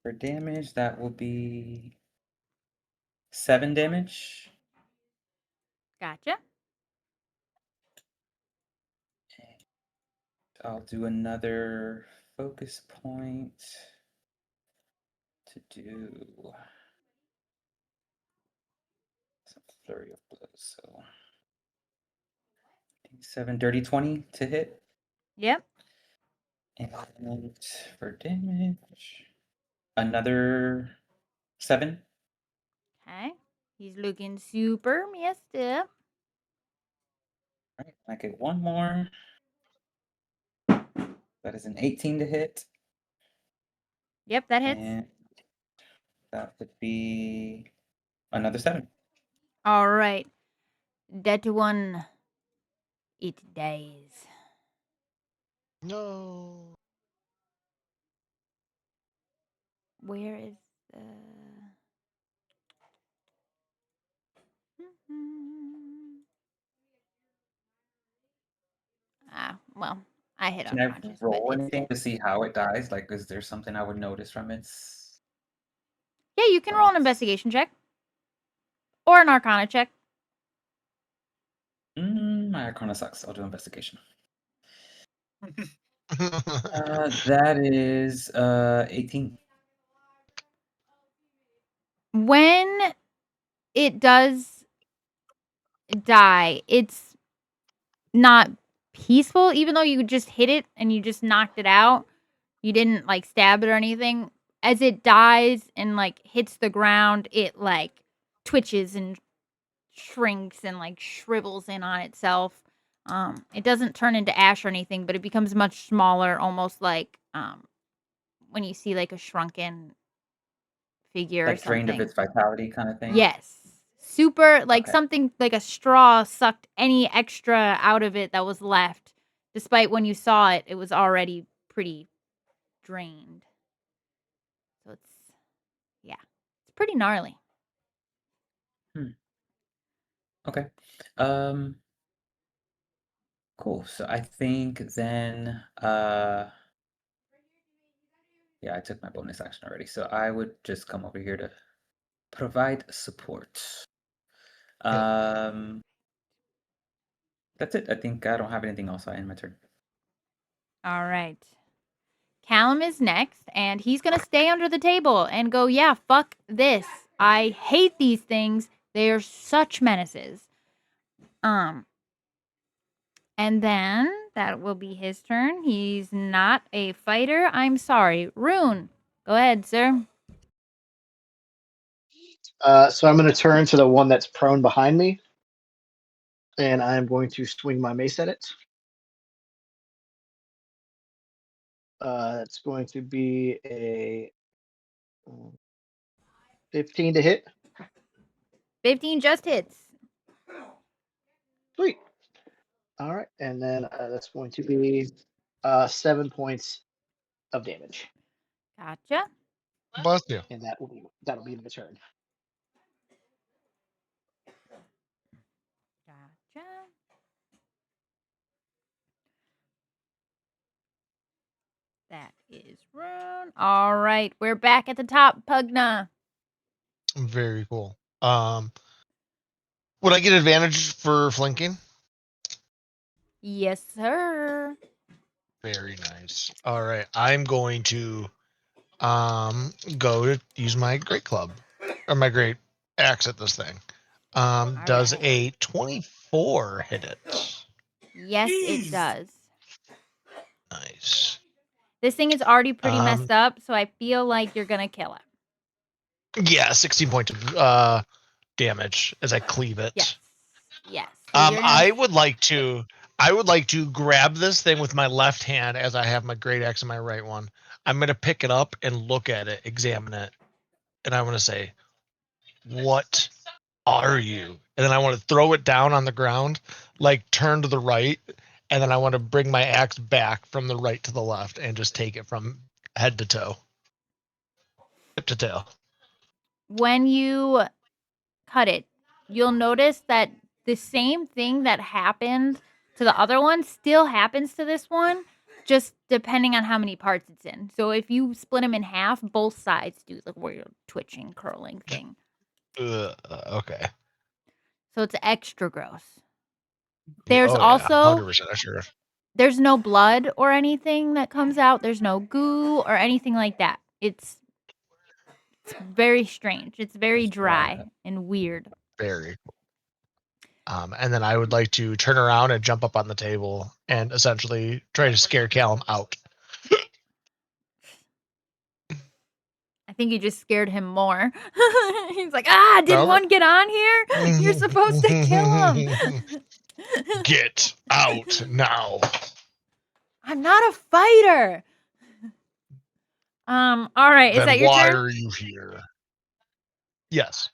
for damage, that will be 7 damage.
Gotcha.
I'll do another focus point to do some flurry of blows. So 7, dirty 20 to hit.
Yep.
And for damage, another 7.
Okay. He's looking super messed up.
All right, I get one more. That is an 18 to hit.
Yep, that hits.
And that would be another 7.
All right. That one, it dies.
No.
Where is the... well, I hit
Can I
unconscious, but
roll
it's
anything
dead.
to see how it dies? Like, is there something I would notice from its?
Yeah, you can roll an investigation check. Or an arcana check.
My Arcana sucks. I'll do investigation. That is 18.
When it does die, it's not peaceful, even though you just hit it and you just knocked it out. You didn't like stab it or anything. As it dies and like hits the ground, it like twitches and shrinks and like shrivels in on itself. It doesn't turn into ash or anything, but it becomes much smaller, almost like when you see like a shrunken figure or
Like drained of
something.
its vitality kind of thing?
Yes. Super, like
Okay.
something like a straw sucked any extra out of it that was left. Despite when you saw it, it was already pretty drained. So yeah, it's pretty gnarly.
Okay. Cool. So I think then, yeah, I took my bonus action already. So I would just come over here to provide support. That's it. I think I don't have anything else. I end my turn.
All right. Callum is next, and he's going to stay under the table and go, yeah, fuck this. I hate these things. They are such menaces. And then that will be his turn. He's not a fighter. I'm sorry. Rune, go ahead, sir.
So I'm going to turn to the one that's prone behind me, and I'm going to swing my mace at it. It's going to be a 15 to hit.
15 just hits.
Sweet. All right, and then that's going to be 7 points of damage,
Gotcha.
Bless you.
and that'll be my turn.
Gotcha. That is Rune. All right, we're back at the top, Pugna.
Very cool. Would I get advantage for flanking?
Yes, sir.
Very nice. All right, I'm going to go to use my great club or my great axe at this thing. Does
right.
a 24 hit it?
Yes, it
Jeez.
does.
Nice.
This thing is already pretty messed up, so I feel like you're gonna kill it.
Yeah, 16 points of damage as I cleave it.
Yes. Yes. So you're gonna-
I would like to grab this thing with my left hand as I have my great axe in my right one. I'm gonna pick it up and look at it, examine it, and I want to say, "What are you?" And then I want to throw it down on the ground, like turn to the right, and then I want to bring my axe back from the right to the left and just take it from head to toe, tip to tail.
when you cut it, you'll notice that the same thing that happened to the other one still happens to this one, just depending on how many parts it's in. So if you split them in half, both sides do the weird twitching, curling thing.
Okay.
So it's extra gross. There's
Oh,
also
100%. Sure.
there's no blood or anything that comes out. There's no goo or anything like that. It's very strange. It's very dry and weird.
Very. And then I would like to turn around and jump up on the table and essentially try to scare Callum out.
I think you just scared him more. He's like, did
No.
one get on here? You're supposed to kill him.
Get out now.
I'm not a fighter. All right. Is
Then
that your
why
turn?
are you here? Yes.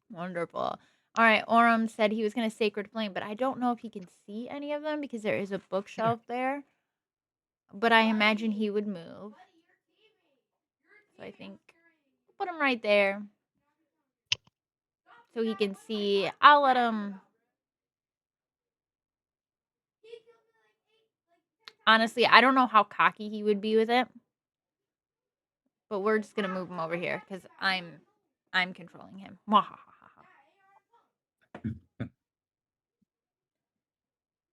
Wonderful. All right. Orem said he was going to Sacred Flame, but I don't know if he can see any of them because there is a bookshelf there. But I imagine he would move. So I think I'll put him right there so he can see. I'll let him. Honestly, I don't know how cocky he would be with it. But we're just gonna move him over here because I'm controlling him.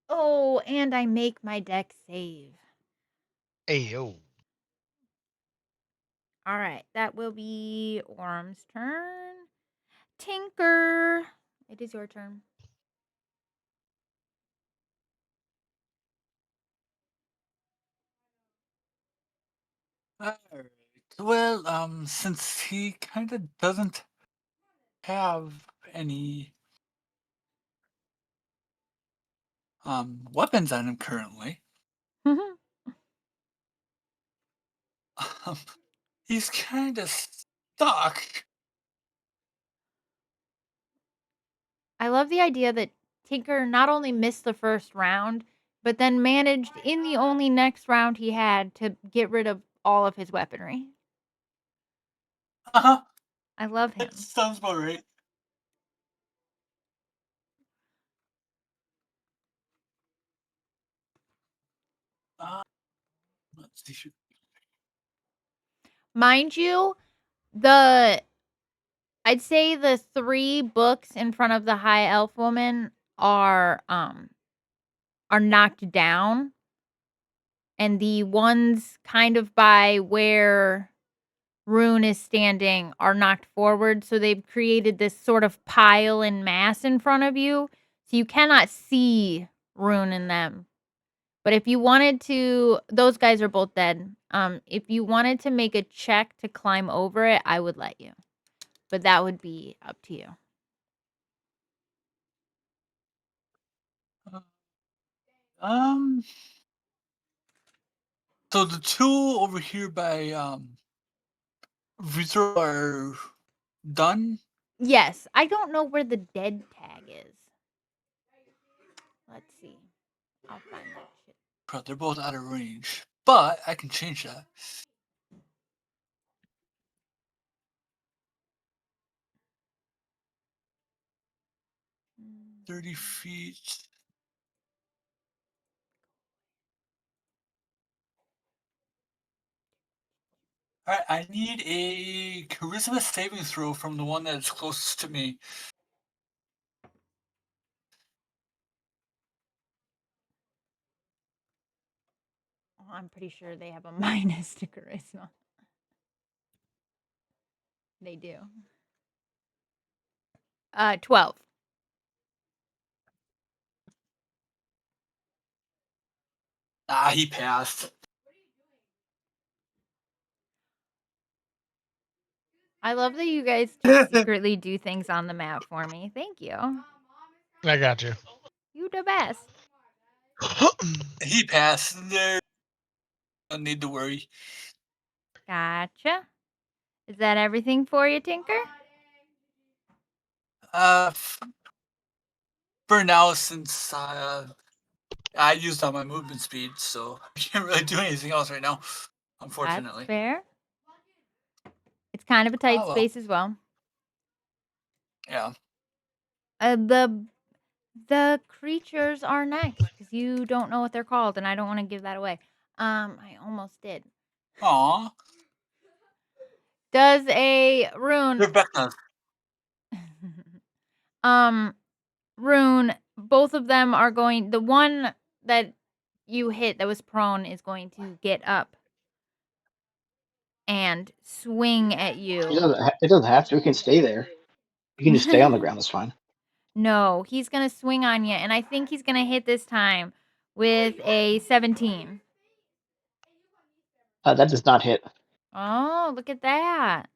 Oh, and I make my deck save.
Ayo.
All right, that will be Orm's turn. Tinker, it is your turn.
All right. Well, since he kind of doesn't have any weapons on him currently. He's kind of stuck.
I love the idea that Tinker not only missed the first round, but then managed in the only next round he had to get rid of all of his weaponry.
Uh-huh.
I love him.
That sounds about right. Let's see.
Mind you, I'd say the 3 books in front of the high elf woman are knocked down, and the ones kind of by where Rune is standing are knocked forward, so they've created this sort of pile and mass in front of you, so you cannot see Rune in them. But if you wanted to, those guys are both dead. If you wanted to make a check to climb over it, I would let you. But that would be up to you.
So the 2 over here by Vito are done.
Yes, I don't know where the dead tag is. Let's see. I'll find that shit.
But they're both out of range. But I can change that. 30 feet. Alright, I need a charisma saving throw from the one that's closest to me.
Oh, I'm pretty sure they have a minus to charisma. They do. 12.
He passed.
I love that you guys just secretly do things on the map for me. Thank you.
I got you.
You the best.
He passed. There. No need to worry.
Gotcha. Is that everything for you, Tinker?
For now, since I used all my movement speed, so I can't really do anything else right now, unfortunately.
That's fair. It's kind of a tight
Oh, well.
space as well.
Yeah.
The creatures are next because you don't know what they're called, and I don't want to give that away. I almost did.
Aw.
Does a Rune?
They're Vecnas.
Rune. Both of them are going. The one that you hit that was prone is going to get up and swing at you.
It doesn't have to. It can stay there. You can just stay on the ground. That's fine.
No, he's gonna swing on you, and I think he's gonna hit this time with a 17.
That does not hit.
Oh, look at that.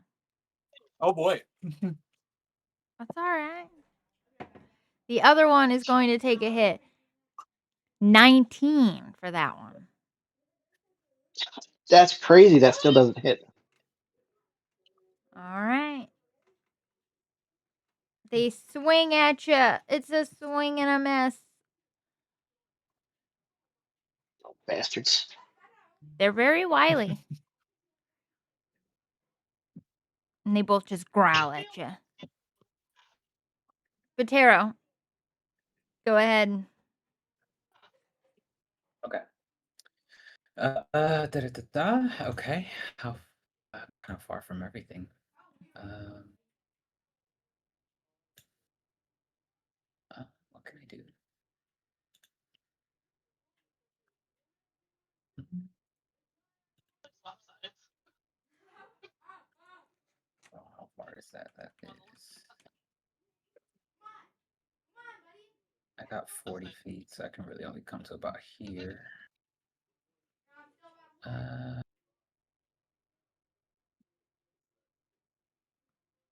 Oh boy.
That's all right. The other one is going to take a hit. 19 for that one.
That's crazy. That still doesn't hit.
All right. They swing at you. It's a swing and a miss.
Bastards.
They're very wily. And they both just growl at you. Botero, go ahead.
Okay. Okay. How kind of far from everything. What can I do? Oh, how far is that? That is. I got 40 feet, so I can really only come to about here.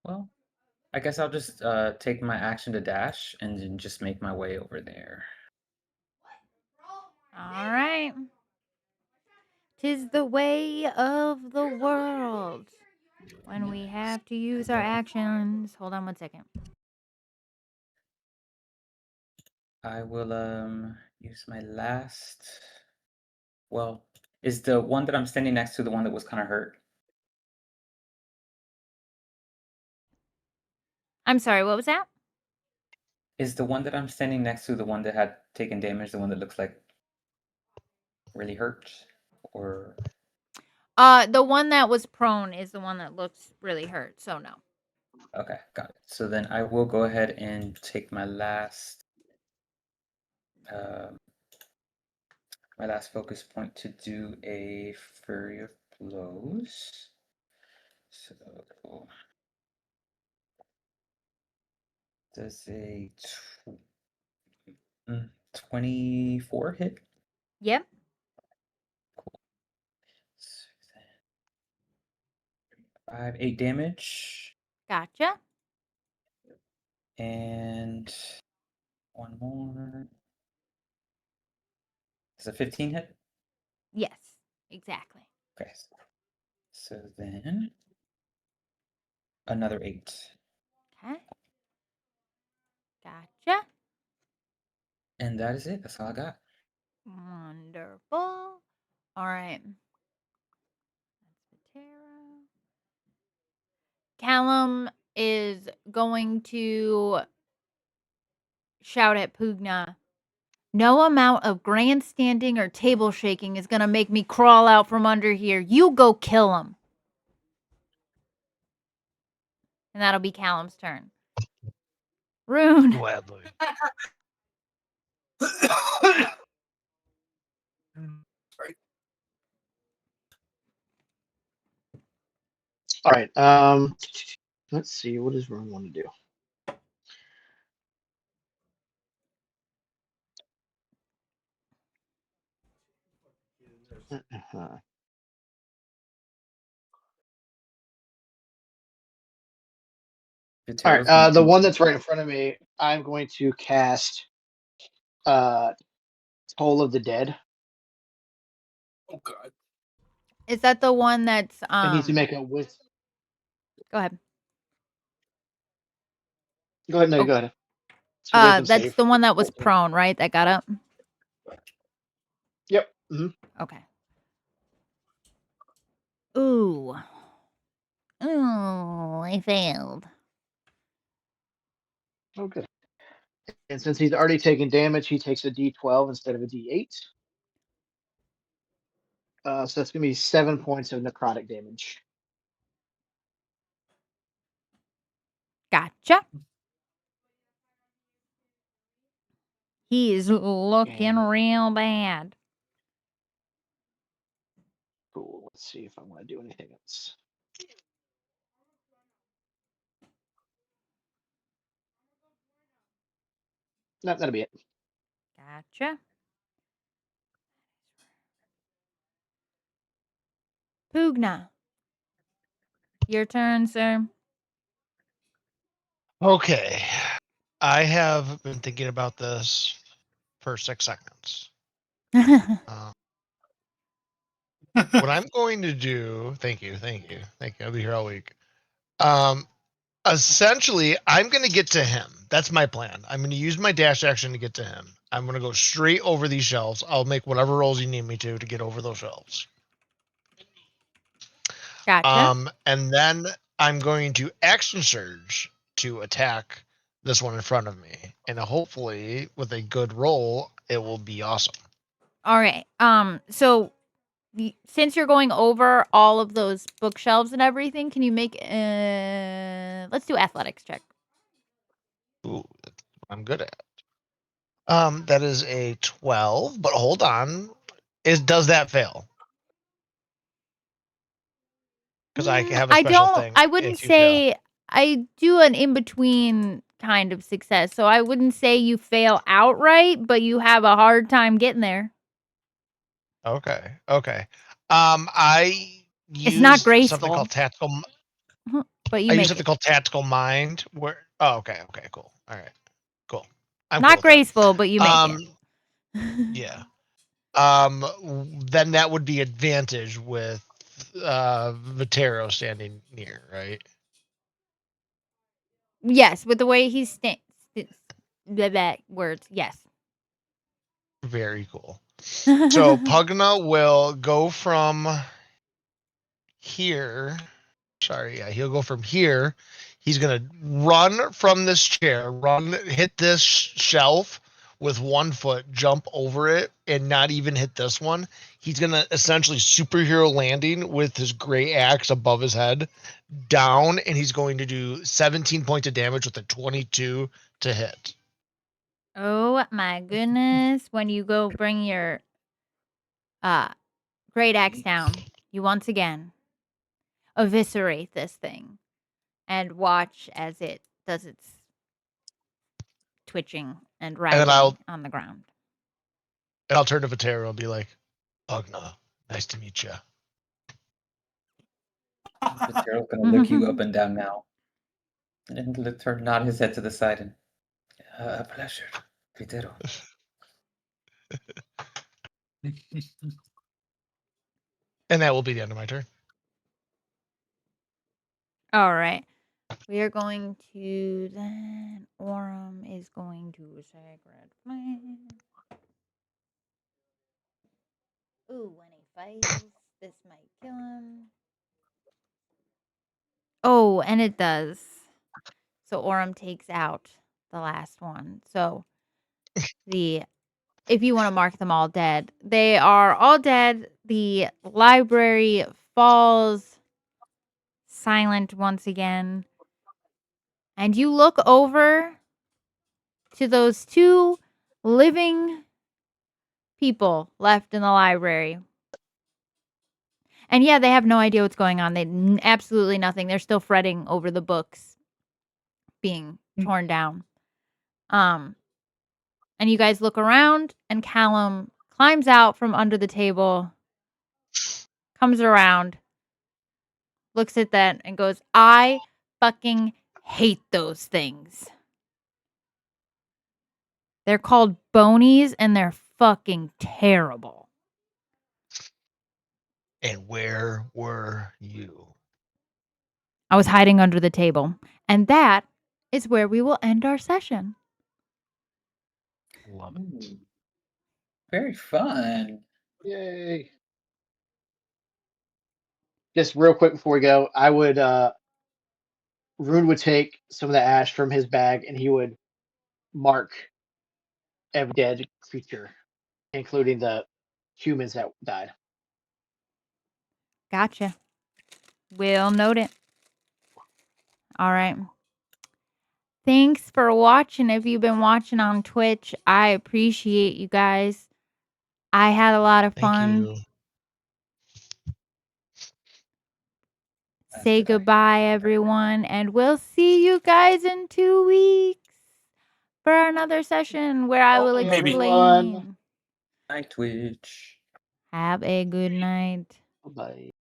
Well, I guess I'll just take my action to dash and then just make my way over there.
All right. 'Tis the way of the world. When we have to use our actions. Hold on one second.
I will use my last. Well, is the one that I'm standing next to the one that was kind of hurt?
I'm sorry, what was that?
Is the one that I'm standing next to the one that had taken damage, the one that looks like really hurt? Or
The one that was prone is the one that looks really hurt, so no.
okay, got it. So then I will go ahead and take my last focus point to do a Flurry of Blows. So does a 24 hit?
Yep.
So then 8 damage.
Gotcha.
And one more. Does a 15 hit?
Yes, exactly.
Okay. So then another 8.
Okay. Gotcha.
And that is it. That's all I got.
Wonderful. All right. That's Patera. Callum is going to shout at Pugna. No amount of grandstanding or table shaking is going to make me crawl out from under here. You go kill him. And that'll be Callum's turn. Rune.
Gladly.
Sorry.
All right. Let's see. What does Rune want to do? Uh-huh. All right. The one that's right in front of me, I'm going to cast Toll of the Dead.
Oh god.
Is that the one that's
I need to make a wisdom.
Go ahead.
Go ahead. No,
Oh.
go ahead. It's a wisdom
That's
save.
the one that was
14.
prone, right? That got up.
Yep. Mm-hmm.
Okay. Ooh. Ooh, I failed.
Oh, good. And since he's already taken damage, he takes a D12 instead of a D8. So that's going to be 7 points of necrotic damage.
Gotcha. He is looking
And-
real bad.
Cool. Let's see if I want to do anything else. No, that'll be it.
Gotcha. Pugna. Your turn, sir.
Okay. I have been thinking about this for 6 seconds. What I'm going to do, thank you. I'll be here all week. Essentially, I'm going to get to him. That's my plan. I'm going to use my dash action to get to him. I'm going to go straight over these shelves. I'll make whatever rolls you need me to get over those shelves.
Gotcha.
And then I'm going to action surge to attack this one in front of me. And hopefully, with a good roll, it will be awesome.
All right. So since you're going over all of those bookshelves and everything, can you make let's do athletics check.
Ooh, that's what I'm good at. That is a 12, but hold on. Does that fail? Because I have a special thing.
I wouldn't say I do an in between kind of success. So I wouldn't say you fail outright, but you have a hard time getting there.
Okay. I use
It's not
something
graceful.
called tactical.
but
I
you
use
make
something
it
called Tactical Mind. Where? Oh, okay, cool. All right, cool. I'm
not
cool with that.
graceful, but you make it.
Yeah. Then that would be advantage with Vitero standing near, right?
Yes, with the way he words. Yes.
Very cool. So Pugna will go from here. Sorry, yeah, he'll go from here. He's gonna run from this chair, hit this shelf with 1 foot, jump over it, and not even hit this one. He's gonna essentially superhero landing with his gray axe above his head, down, and he's going to do 17 points of damage with a 22 to hit.
Oh my goodness. When you go bring your great axe down, you once again eviscerate this thing and watch as it does its twitching and
And
writhing
then
on the ground.
I'll turn to Vitero and be like, Pugna, nice to meet you.
Vitero's gonna look you up and down now, and nod his head to the side, and a pleasure, Vitero.
And that will be the end of my turn.
All right. We are going to then Orem is going to Sacred Flame. Ooh, when he fights, this might kill him. Oh, and it does. So Orem takes out the last one. So if you want to mark them all dead, they are all dead. The library falls silent once again. And you look over to those 2 living people left in the library. And yeah, they have no idea what's going on. They absolutely nothing. They're still fretting over the books being torn down. And you guys look around, and Callum climbs out from under the table, comes around, looks at that, and goes, I fucking hate those things. They're called bonies, and they're fucking terrible.
And where were you?
I was hiding under the table. And that is where we will end our session.
Love it.
Ooh, very fun.
Yay. Just real quick before we go, I would Rune would take some of the ash from his bag and he would mark every dead creature, including the humans that died.
Gotcha. We'll note it. All right. Thanks for watching. If you've been watching on Twitch, I appreciate you guys. I had a lot of
Thank
fun.
you.
Say goodbye, everyone, and we'll see you guys in 2 weeks for another session where I will
Bye,
Maybe.
explain.
Night Twitch.
Have a good night.
Bye.